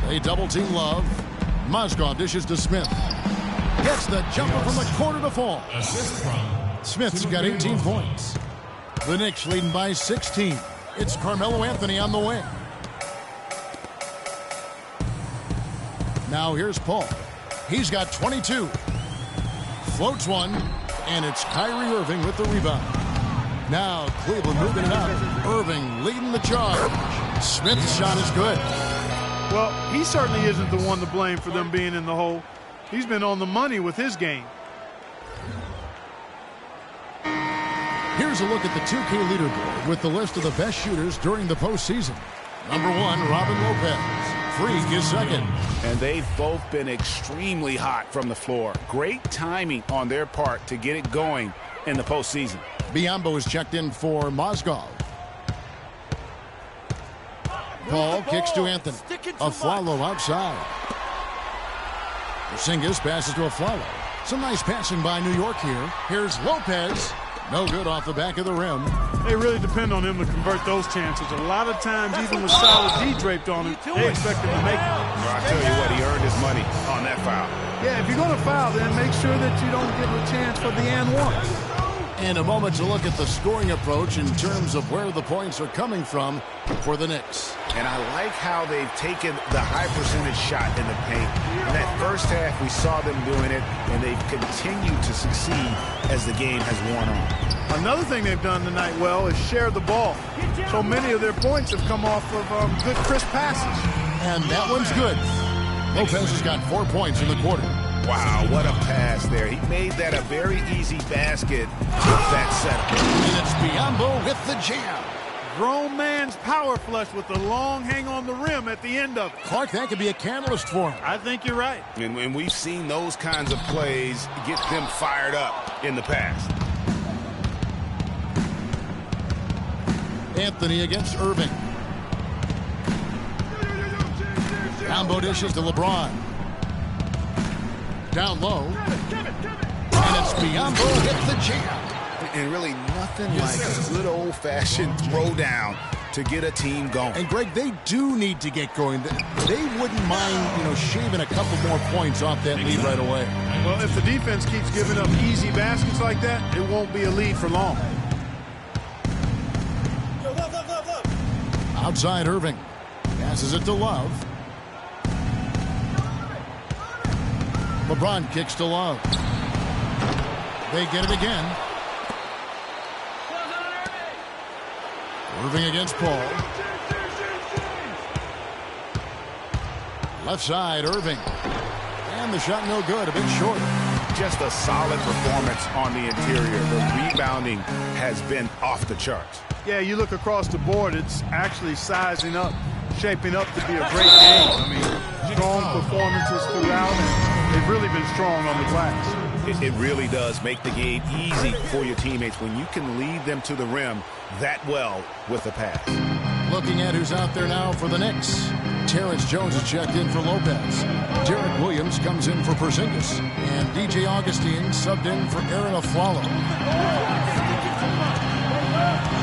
him. They double team Love. Mozgov dishes to Smith. Gets the jumper from the corner to fall. Smith's got 18 points. The Knicks leading by 16. It's Carmelo Anthony on the wing. Now here's Paul. He's got 22. Floats one, and it's Kyrie Irving with the rebound. Now Cleveland moving it up. Irving leading the charge. Smith's shot is good. Well, he certainly isn't the one to blame for them being in the hole. He's been on the money with his game. Here's a look at the 2K leaderboard with the list of the best shooters during the postseason. Number 1, Robin Lopez. Freak is second. And they've both been extremely hot from the floor. Great timing on their part to get it going in the postseason. Biyombo is checked in for Mozgov. Paul kicks to Anthony. Aflalo outside. Porzingis passes to Aflalo. Some nice passing by New York here. Here's Lopez. No good off the back of the rim. They really depend on him to convert those chances. A lot of times, even with solid D draped on him, they expect him to make it. Well, I tell you what, he earned his money on that foul. Yeah, if you're going to foul, then make sure that you don't give him a chance for the and one. And a moment to look at the scoring approach in terms of where the points are coming from for the Knicks. And I like how they've taken the high percentage shot in the paint. In that first half, we saw them doing it, and they've continued to succeed as the game has worn on. Another thing they've done tonight well is share the ball. So many of their points have come off of good, crisp passes. And that one's good. Lopez has got 4 points in the quarter. Wow, what a pass there. He made that a very easy basket with that setup. And it's Biyombo with the jam. Grown man's power flush with the long hang on the rim at the end of it. Clark, that could be a catalyst for him. I think you're right. And we've seen those kinds of plays get them fired up in the past. Anthony against Irving. Combo dishes to LeBron. Down low. And it's Biyombo hit the jam. And really nothing like a good old-fashioned throwdown to get a team going. And, Greg, they do need to get going. They wouldn't mind, shaving a couple more points off that lead right away. Well, if the defense keeps giving up easy baskets like that, it won't be a lead for long. Outside Irving. Passes it to Love. LeBron kicks to Love. They get it again. Irving against Paul. Left side, Irving. And the shot no good, a bit short. Just a solid performance on the interior. The rebounding has been off the charts. Yeah, you look across the board, it's actually sizing up, shaping up to be a great game. I mean, strong performances throughout, and they've really been strong on the glass. It really does make the game easy for your teammates when you can lead them to the rim that well with a pass. Looking at who's out there now for the Knicks. Terrence Jones is checked in for Lopez. Derek Williams comes in for Porzingis. And DJ Augustine subbed in for Aaron Aflalo.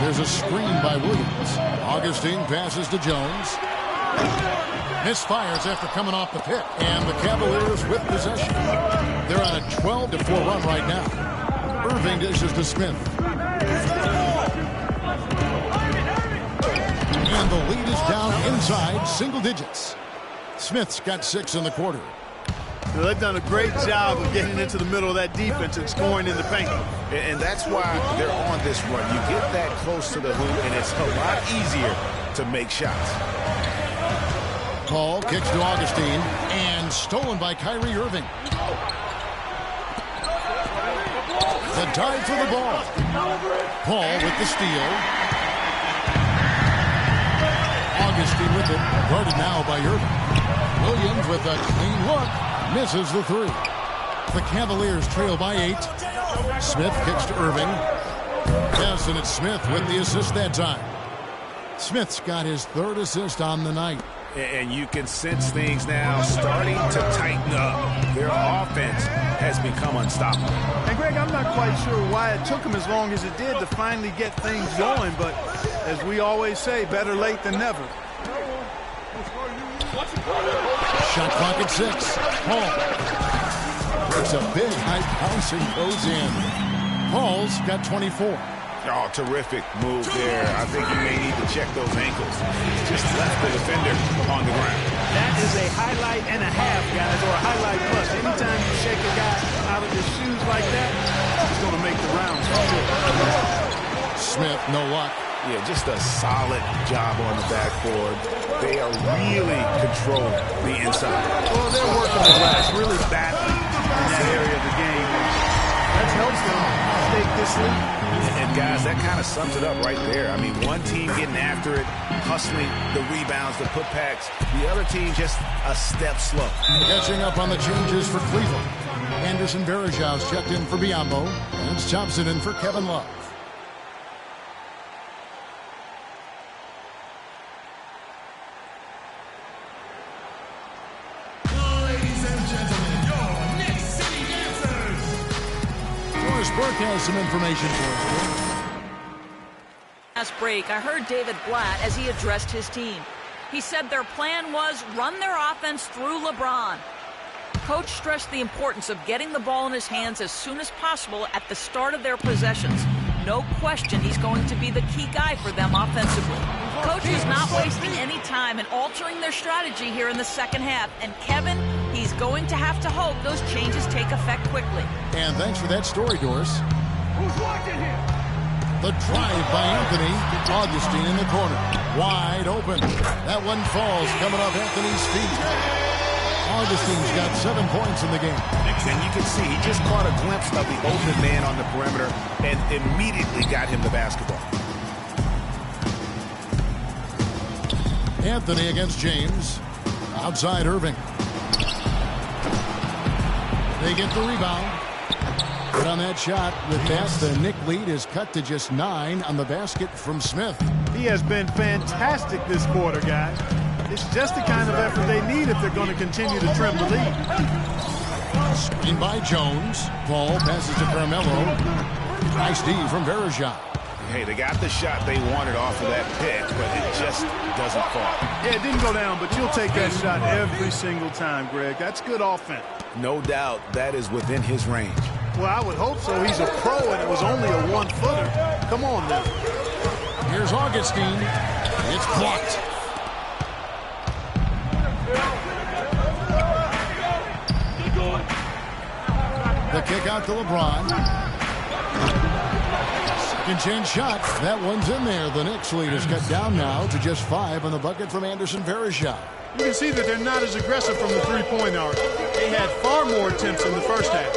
There's a screen by Williams. Augustine passes to Jones. Misfires after coming off the pick. And the Cavaliers with possession. They're on a 12-4 run right now. Irving dishes to Smith. And the lead is down inside single digits. Smith's got 6 in the quarter. Well, they've done a great job of getting into the middle of that defense and scoring in the paint. And that's why they're on this run. You get that close to the hoop, and it's a lot easier to make shots. Paul kicks to Augustine, and stolen by Kyrie Irving. The dive for the ball. Paul with the steal. Augustine with it, guarded now by Irving. Williams with a clean look, misses the 3. The Cavaliers trail by 8. Smith kicks to Irving. Yes, and it's Smith with the assist that time. Smith's got his 3rd assist on the night. And you can sense things now starting to tighten up. Their offense has become unstoppable. And, Greg, I'm not quite sure why it took them as long as it did to finally get things going, but as we always say, better late than never. Shot clock at 6. Paul. There's a big high bounce and goes in. Paul's got 24. Oh, terrific move there. I think you may need to check those ankles. Just left the defender on the ground. That is a highlight and a half, guys, or a highlight plus. Anytime you shake a guy out of his shoes like that, it's going to make the rounds for sure. Smith, no luck. Yeah, just a solid job on the backboard. They are really controlling the inside. Well, they're working the glass, really battling in that area of the game. That helps them take this lead. And, guys, that kind of sums it up right there. I mean, one team getting after it, hustling the rebounds, the putbacks. The other team just a step slow. Catching up on the changes for Cleveland. Anderson Varejau's checked in for Biyombo. And it's Thompson in for Kevin Love. Burke has some information for us. Last break, I heard David Blatt as he addressed his team. He said their plan was run their offense through LeBron. Coach stressed the importance of getting the ball in his hands as soon as possible at the start of their possessions. No question he's going to be the key guy for them offensively. Coach is not wasting any time in altering their strategy here in the second half. And Kevin, he's going to have to hope those changes take effect quickly. And thanks for that story, Doris. Who's watching here? The drive by Anthony. Augustine in the corner. Wide open. That one falls coming off Anthony's feet. Augustine's got 7 points in the game. And you can see he just caught a glimpse of the open man on the perimeter and immediately got him the basketball. Anthony against James. Outside Irving. They get the rebound. But on that shot, with that, the Knick lead is cut to just 9 on the basket from Smith. He has been fantastic this quarter, guys. It's just the kind of effort they need if they're going to continue to trim the lead. Screen by Jones. Paul passes to Carmelo. Nice D from Verejao. Hey, they got the shot they wanted off of that pick, but it just doesn't fall. Yeah, it didn't go down, but you'll take that shot every single time, Greg. That's good offense. No doubt that is within his range. Well, I would hope so. He's a pro, and it was only a 1-footer. Come on, now. Here's Augustine. It's blocked. The kick out to LeBron. Second chance shot. That one's in there. The Knicks lead is cut down now to just 5 on the bucket from Anderson Verejao. You can see that they're not as aggressive from the three-point arc. They had far more attempts in the first half.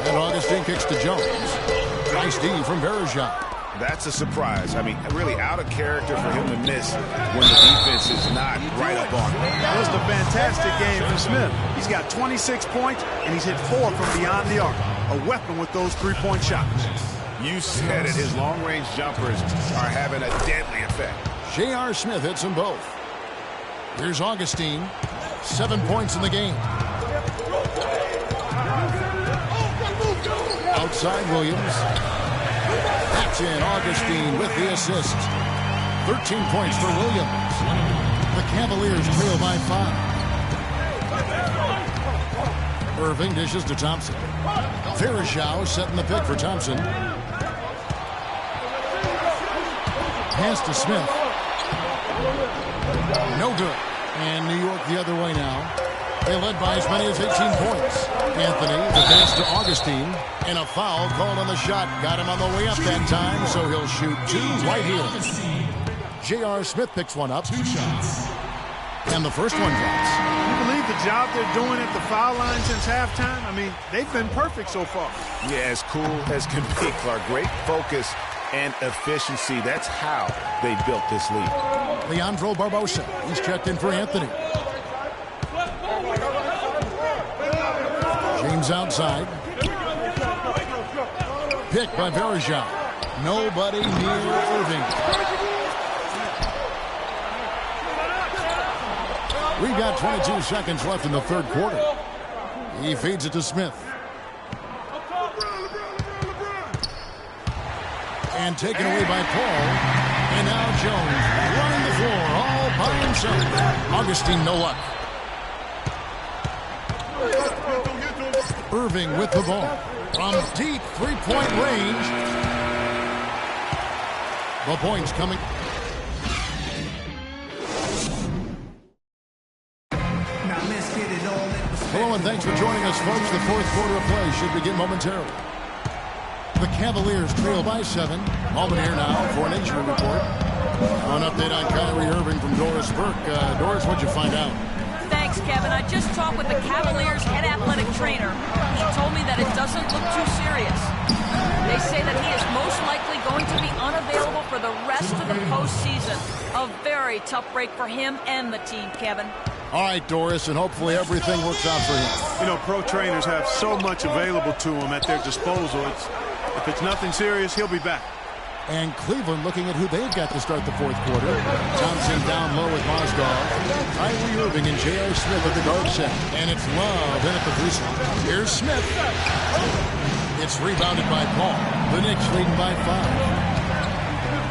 And Augustine kicks to Jones. Nice D from Verejao. That's a surprise. I mean, really out of character for him to miss when the defense is not right up on him. Just a fantastic game from Smith. He's got 26 points, and he's hit 4 from beyond the arc. A weapon with those three-point shots. You said it. His long-range jumpers are having a deadly effect. J.R. Smith hits them both. Here's Augustine. 7 points in the game. Outside Williams. That's in. Augustine with the assist. 13 points for Williams. The Cavaliers trail by 5. Irving dishes to Thompson. Verejao setting the pick for Thompson. Pass to Smith. No good. And New York the other way now. They led by as many as 18 points. Anthony, the pass to Augustine. And a foul called on the shot. Got him on the way up that time, so he'll shoot 2 right here. J.R. Smith picks one up. 2 shots. And the first one drops. You believe the job they're doing at the foul line since halftime? I mean, they've been perfect so far. Yeah, as cool as can be, Clark. Great focus and efficiency. That's how they built this lead. Leandro Barbosa. He's checked in for Anthony. James outside. Picked by Verejao. Nobody near Irving. We've got 22 seconds left in the third quarter. He feeds it to Smith. And taken away by Paul. And now Jones running the floor all by himself. Augustine, no luck. Irving with the ball. From deep three-point range. The points coming. Hello and thanks for joining us, folks. The fourth quarter of play should begin momentarily. The Cavaliers trail by 7. Moment here now for an injury report. An update on Kyrie Irving from Doris Burke. Doris, what'd you find out? Thanks, Kevin. I just talked with the Cavaliers' head athletic trainer. He told me that it doesn't look too serious. They say that he is most likely going to be unavailable for the rest of the postseason. A very tough break for him and the team, Kevin. All right, Doris, and hopefully everything works out for him. You know, pro trainers have so much available to them at their disposal. If it's nothing serious, he'll be back. And Cleveland looking at who they've got to start the fourth quarter. Thompson down low with Mozgov. Kyrie Irving and J.R. Smith at the guard set. And it's Love in at the free throw. Here's Smith. It's rebounded by Paul. The Knicks leading by 5.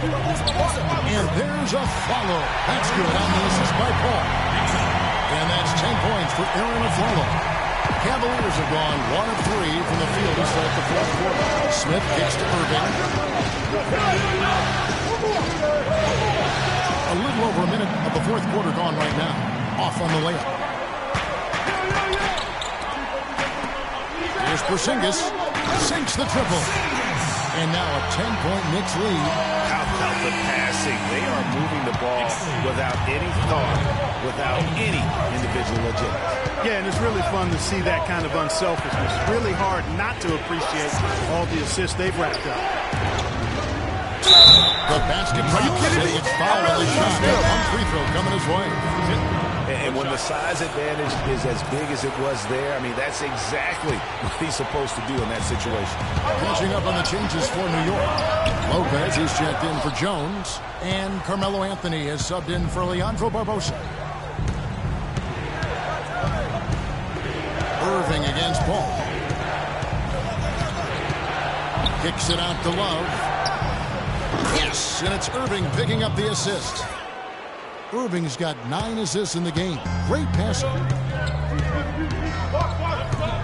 And there's a follow. That's good on the assist by Paul. And that's 10 points for Aaron Aflalo. Cavaliers have gone 1 of 3 from the field to start the fourth quarter. Smith kicks to Irving. A little over a minute of the fourth quarter gone right now. Off on the layup. Here's Porzingis. Sinks the triple. And now a 10-point Knicks lead. How about the passing? They are moving the ball without any thought, without any individual agenda. Yeah, and it's really fun to see that kind of unselfishness. Really hard not to appreciate all the assists they've racked up. The basket drops, and it's fouled on the shot. One free throw coming his way. And when the size advantage is as big as it was there, I mean, that's exactly what he's supposed to do in that situation. Catching up on the changes for New York. Lopez is checked in for Jones, and Carmelo Anthony is subbed in for Leandro Barbosa. Irving against Paul. Kicks it out to Love. Yes, and it's Irving picking up the assist. Irving's got 9 assists in the game. Great passer.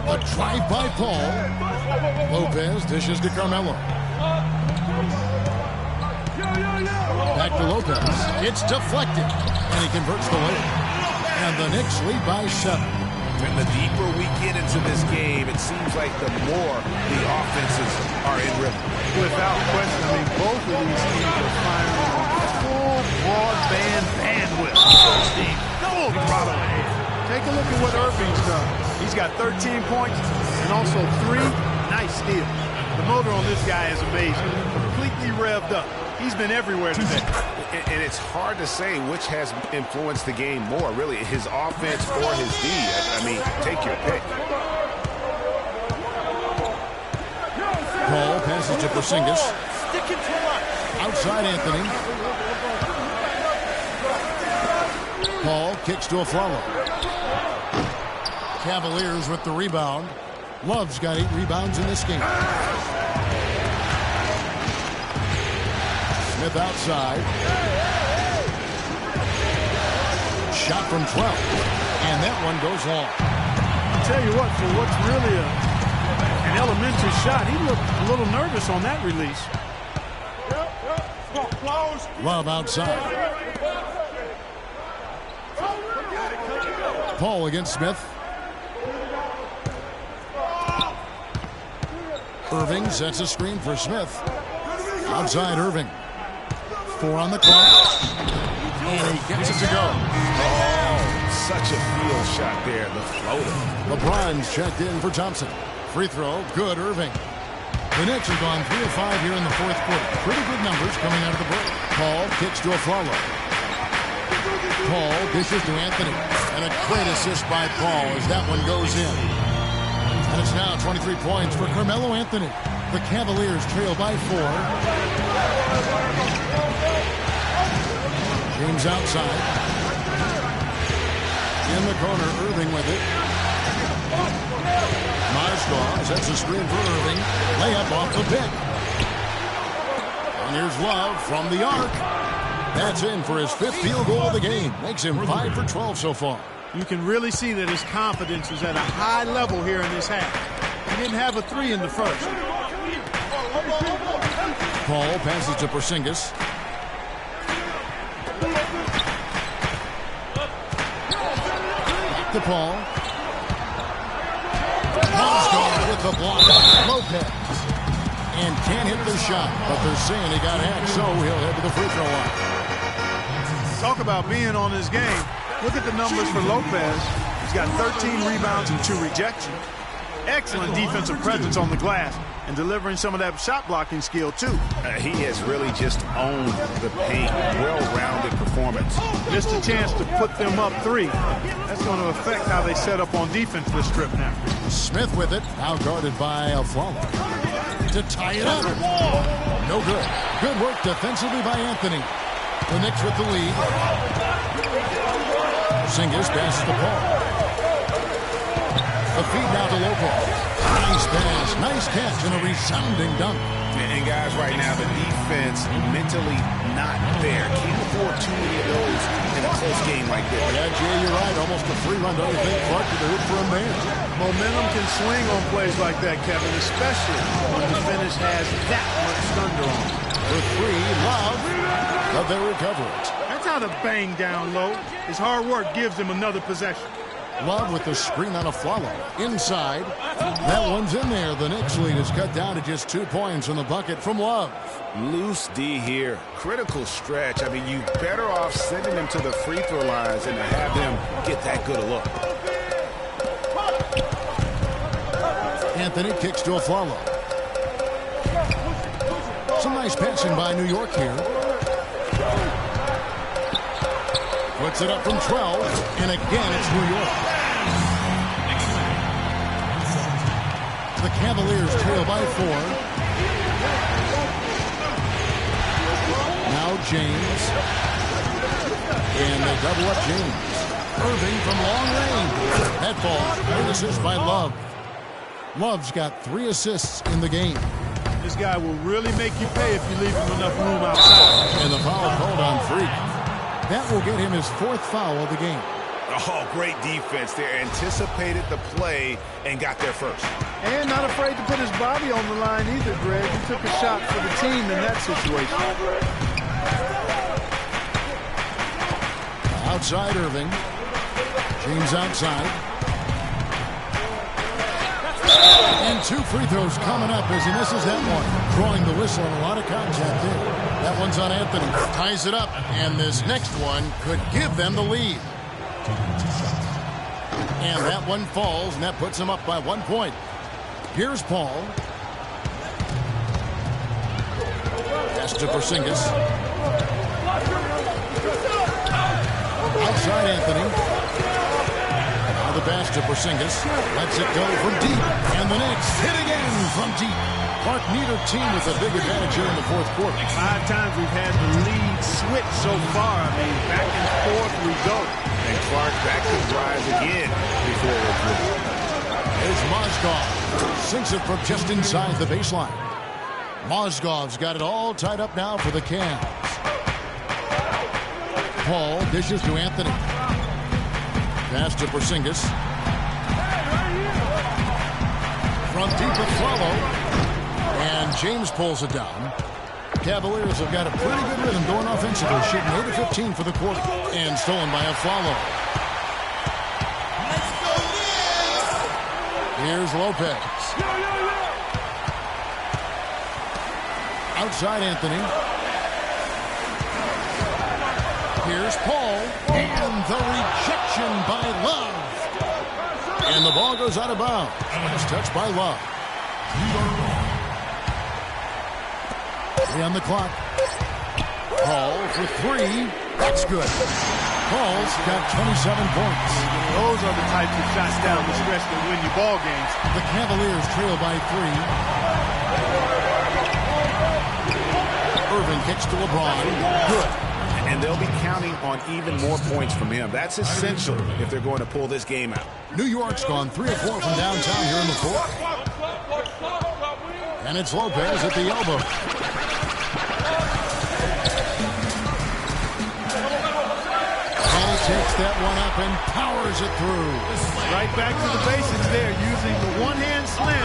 A drive by Paul. Lopez dishes to Carmelo. Back to Lopez. It's deflected, and he converts the layup. And the Knicks lead by 7. And the deeper we get into this game, it seems like the more the offenses are in rhythm. Without question, I mean, both of these teams are firing on full broadband bandwidth. Steve, no problem ahead. Take a look at what Irving's done. He's got 13 points and also 3 nice steals. The motor on this guy is amazing. Completely revved up. He's been everywhere today. And it's hard to say which has influenced the game more, really, his offense or his D. I mean, take your pick. Paul passes to Porzingis. Outside Anthony. Paul kicks to Aflalo. Cavaliers with the rebound. Love's got 8 rebounds in this game. Smith outside. Shot from 12. And that one goes long. I'll tell you what, for what's really an elementary shot, he looked a little nervous on that release. Love outside. Paul against Smith. Irving sets a screen for Smith. Outside Irving. 4 on the clock. And he gets it to go. Oh, such a field shot there, the floater. LeBron's checked in for Thompson. Free throw, good, Irving. The Knicks have gone 3 of 5 here in the 4th quarter. Pretty good numbers coming out of the break. Paul kicks to Aflalo. Paul dishes to Anthony. And a great assist by Paul as that one goes in. And it's now 23 points for Carmelo Anthony. The Cavaliers trail by 4. James outside. In the corner, Irving with it. Mozgov sets a screen for Irving. Layup off the pick. And here's Love from the arc. That's in for his 5th field goal of the game. Makes him 5 for 12 so far. You can really see that his confidence is at a high level here in this half. He didn't have a 3 in the first. Paul passes to Porzingis. Back to Paul. Mozgov with the block. Lopez. And can't hit the shot, but they're saying he got hacked, so he'll head to the free throw line. Talk about being on his game. Look at the numbers for Lopez. He's got 13 rebounds and 2 rejections. Excellent defensive presence on the glass and delivering some of that shot blocking skill too. He has really just owned the paint. Well-rounded performance. Missed a chance to put them up 3. That's going to affect how they set up on defense this trip now. Smith with it, out guarded by Aflalo. To tie it up. No good. Good work defensively by Anthony. The Knicks with the lead. Porzingis passes to Paul. The feed now to Lopez. Nice pass, nice catch, and a resounding dunk. And guys, right now, the defense mentally not there. Can't afford too many of those in a close game like this. Yeah, Jay, you're right. Almost a free run. Don't you think Clark could do it for a man? Momentum can swing on plays like that, Kevin, especially when the finish has that much thunder on it. For 3, Love, but they recover it. That's how to bang down low. His hard work gives him another possession. Love with the screen on Afflalo. Inside. That one's in there. The Knicks lead is cut down to just 2 points in the bucket from Love. Loose D here. Critical stretch. I mean, you better off sending them to the free throw lines than to have them get that good a look. Anthony kicks to Afflalo. Some nice passing by New York here. Puts it up from 12, and again it's New York. The Cavaliers trail by 4. Now James. And they double up James. Irving from long range. That falls. Great assist by Love. Love's got 3 assists in the game. This guy will really make you pay if you leave him enough room outside. And the foul called on Freak. That will get him his 4th foul of the game. Oh, great defense there. Anticipated the play and got there first. And not afraid to put his body on the line either, Greg. He took a shot for the team in that situation. Outside Irving. James outside. And 2 free throws coming up as he misses that one. Drawing the whistle and a lot of contact there. That one's on Anthony. Ties it up. And this next one could give them the lead. And that one falls, and that puts him up by 1 point. Here's Paul. Pass to Porzingis. Outside Anthony. Now the pass to Porzingis. Lets it go from deep. And the Knicks hit again from deep. Clark, neither team with a big advantage here in the 4th quarter. 5 times we've had the lead switch so far. I mean, back and forth we go. And Clark, that could rise again before we're through. Here's Mozgov. Sinks it from just inside the baseline. Mozgov's got it all tied up now for the Cavs. Paul dishes to Anthony. Pass to Porzingis. From deep Afflalo. And James pulls it down. Cavaliers have got a pretty good rhythm going offensively, shooting 8 of 15 for the quarter. And stolen by Afflalo. Here's Lopez. Outside Anthony. Here's Paul. And the rejection by Love. And the ball goes out of bounds. Last touch by Love. On the clock. Paul for 3. That's good. Paul's got 27 points. Those are the types of shots down the stretch that win you ball games. The Cavaliers trail by 3. Irving kicks to LeBron. Good. And they'll be counting on even more points from him. That's essential if they're going to pull this game out. New York's gone 3 of 4 from downtown here in the 4th. And it's Lopez at the elbow. Takes that one up and powers it through. Right back to the basics there, using the one-hand slam.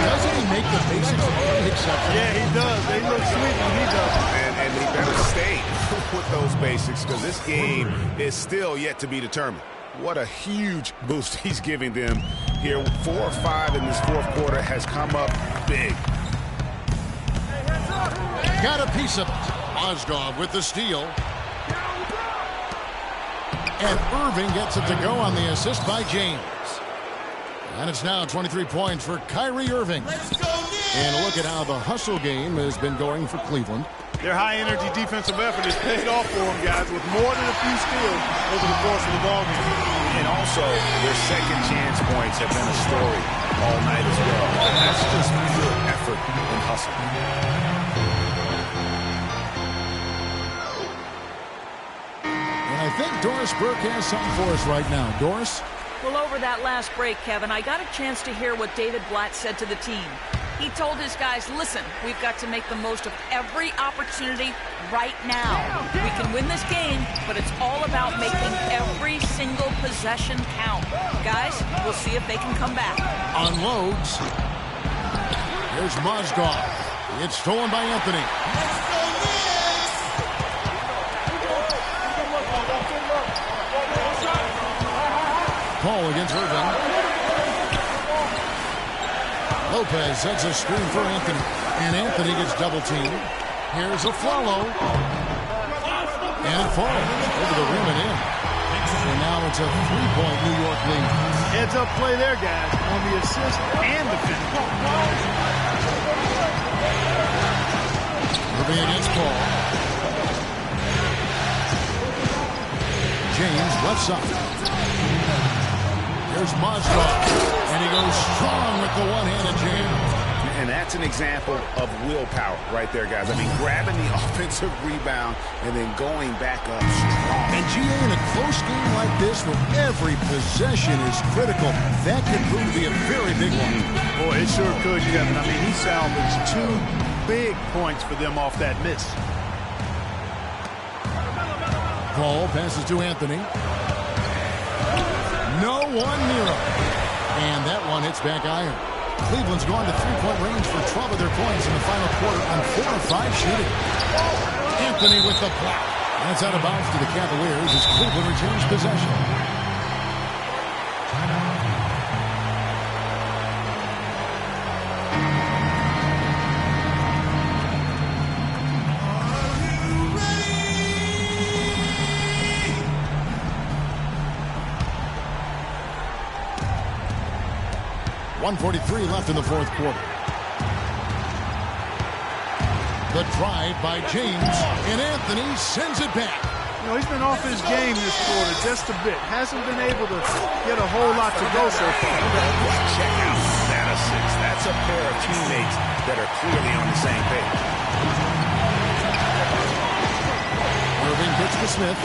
Doesn't he make the basics exception? Yeah, he does. They look sweet when he does. And he better stay with those basics because this game is still yet to be determined. What a huge boost he's giving them here. 4 or 5 in this 4th quarter has come up big. Got a piece of it. Mozgov with the steal. And Irving gets it to go on the assist by James. And it's now 23 points for Kyrie Irving. And look at how the hustle game has been going for Cleveland. Their high-energy defensive effort has paid off for them, guys, with more than a few steals over the course of the ball game. And also, their second chance points have been a story all night as well. And that's just pure effort and hustle. I think Doris Burke has something for us right now. Doris? Well, over that last break, Kevin, I got a chance to hear what David Blatt said to the team. He told his guys, listen, we've got to make the most of every opportunity right now. We can win this game, but it's all about making every single possession count. Guys, we'll see if they can come back. Unloads. Here's Mozgov. It's stolen by Anthony. Paul against Irving. Lopez sets a screen for Anthony. And Anthony gets double teamed. Here's a follow. And it falls over the rim and in. And now it's a 3-point New York lead. Heads up play there, guys, on the assist and the finish. Irving against Paul. James left side. Here's Mozgov. And he goes strong with the one-handed jam. And that's an example of willpower right there, guys. I mean, grabbing the offensive rebound and then going back up strong. And GA, in a close game like this, where every possession is critical, that could prove to be a very big one. Boy, it sure could, Kevin. I mean, he salvaged 2 big points for them off that miss. Paul passes to Anthony. No one near him. And that one hits back iron. Cleveland's gone to 3-point range for 12 of their points in the final quarter on 4 of 5 shooting. Anthony with the block. That's out of bounds to the Cavaliers as Cleveland retains possession. .143 left in the fourth quarter. The drive by James, and Anthony sends it back. You know, he's been off his game this quarter just a bit. Hasn't been able to get a whole lot to go so far. Check out that assist. That's a pair of teammates that are clearly on the same page. Irving pitch to Smith.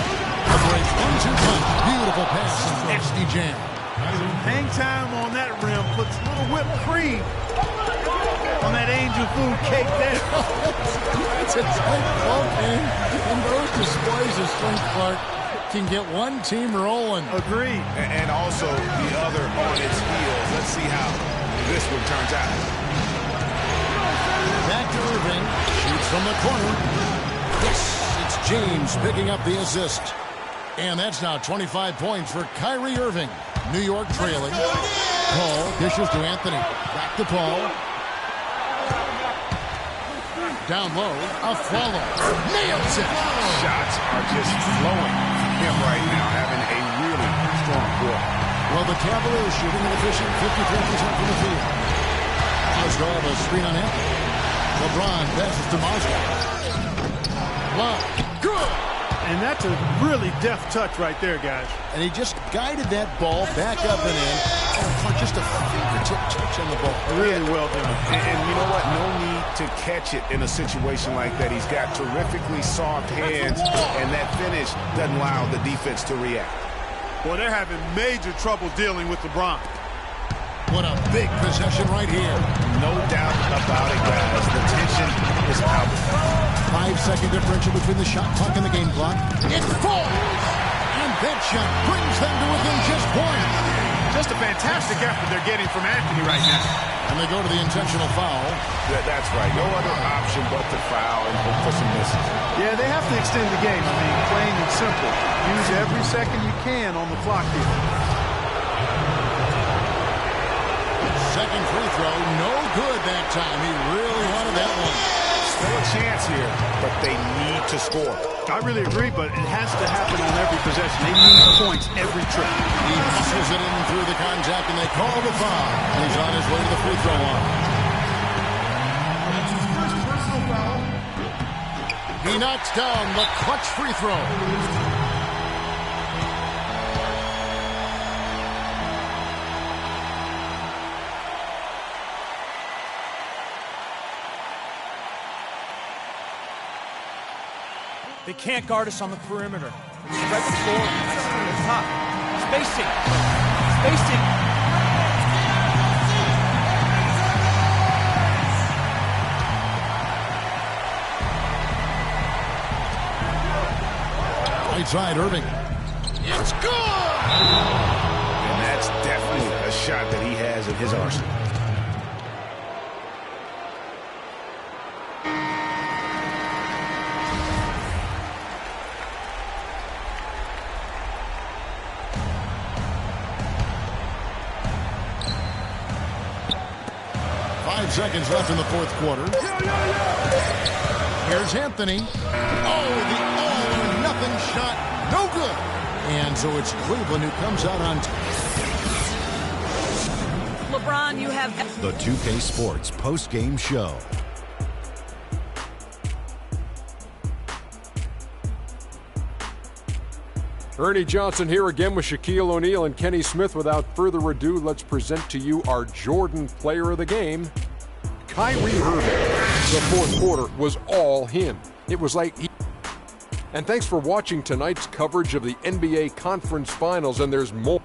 The break 1-2 punch. Beautiful pass and nasty jam. Hang time on that rim puts a little whipped cream on that angel food cake there. It's a tight ball game, and those displays of strength, Clark, can get one team rolling. Agreed. And also the other on its heels. Let's see how this one turns out. Back to Irving. Shoots from the corner. Yes, it's James picking up the assist. And that's now 25 points for Kyrie Irving. New York trailing. Paul dishes to Anthony. Back to Paul. Down low. A follow. Nails it. Shots are just flowing from him right now, having a really strong quarter. Well, the Cavaliers shooting an efficient 53% from the field. Mozgov a screen on Anthony. LeBron passes to Mozgov. Wow. Good. And that's a really deft touch right there, guys. And he just guided that ball back up and in. Oh, just a fingertip touch on the ball. Really well done. And you know what? No need to catch it in a situation like that. He's got terrifically soft hands, and that finish doesn't allow the defense to react. Well, they're having major trouble dealing with LeBron. What a big possession right here. No doubt about it, guys. The tension is palpable. 5-second differential between the shot clock and the game clock. It falls! And that shot brings them to within just 1. Just a fantastic effort they're getting from Anthony right now. And they go to the intentional foul. That's right. No other option but to foul and hope for some misses. Yeah, they have to extend the game. I mean, plain and simple. Use every second you can on the clock here. Second free throw, no good that time. He really wanted that one. Still a chance here, but they need to score. I really agree, but it has to happen on every possession. They need points every trip. He muscles it in through the contact, and they call the foul. And he's on his way to the free throw line. That's his first personal foul. He knocks down the clutch free throw. They can't guard us on the perimeter. Spread the floor. At the top. Spacing. Spacing. Right side, Irving. It's good! And that's definitely a shot that he has in his arsenal. 5 seconds left in the fourth quarter. Here's Anthony. Oh, the all-or-nothing shot. No good. And so it's Cleveland who comes out on top. LeBron, you have The 2K Sports post-game show. Ernie Johnson here again with Shaquille O'Neal and Kenny Smith. Without further ado, let's present to you our Jordan Player of the Game, Kyrie Irving. The fourth quarter was all him. It was like he... And thanks for watching tonight's coverage of the NBA Conference Finals, and there's more.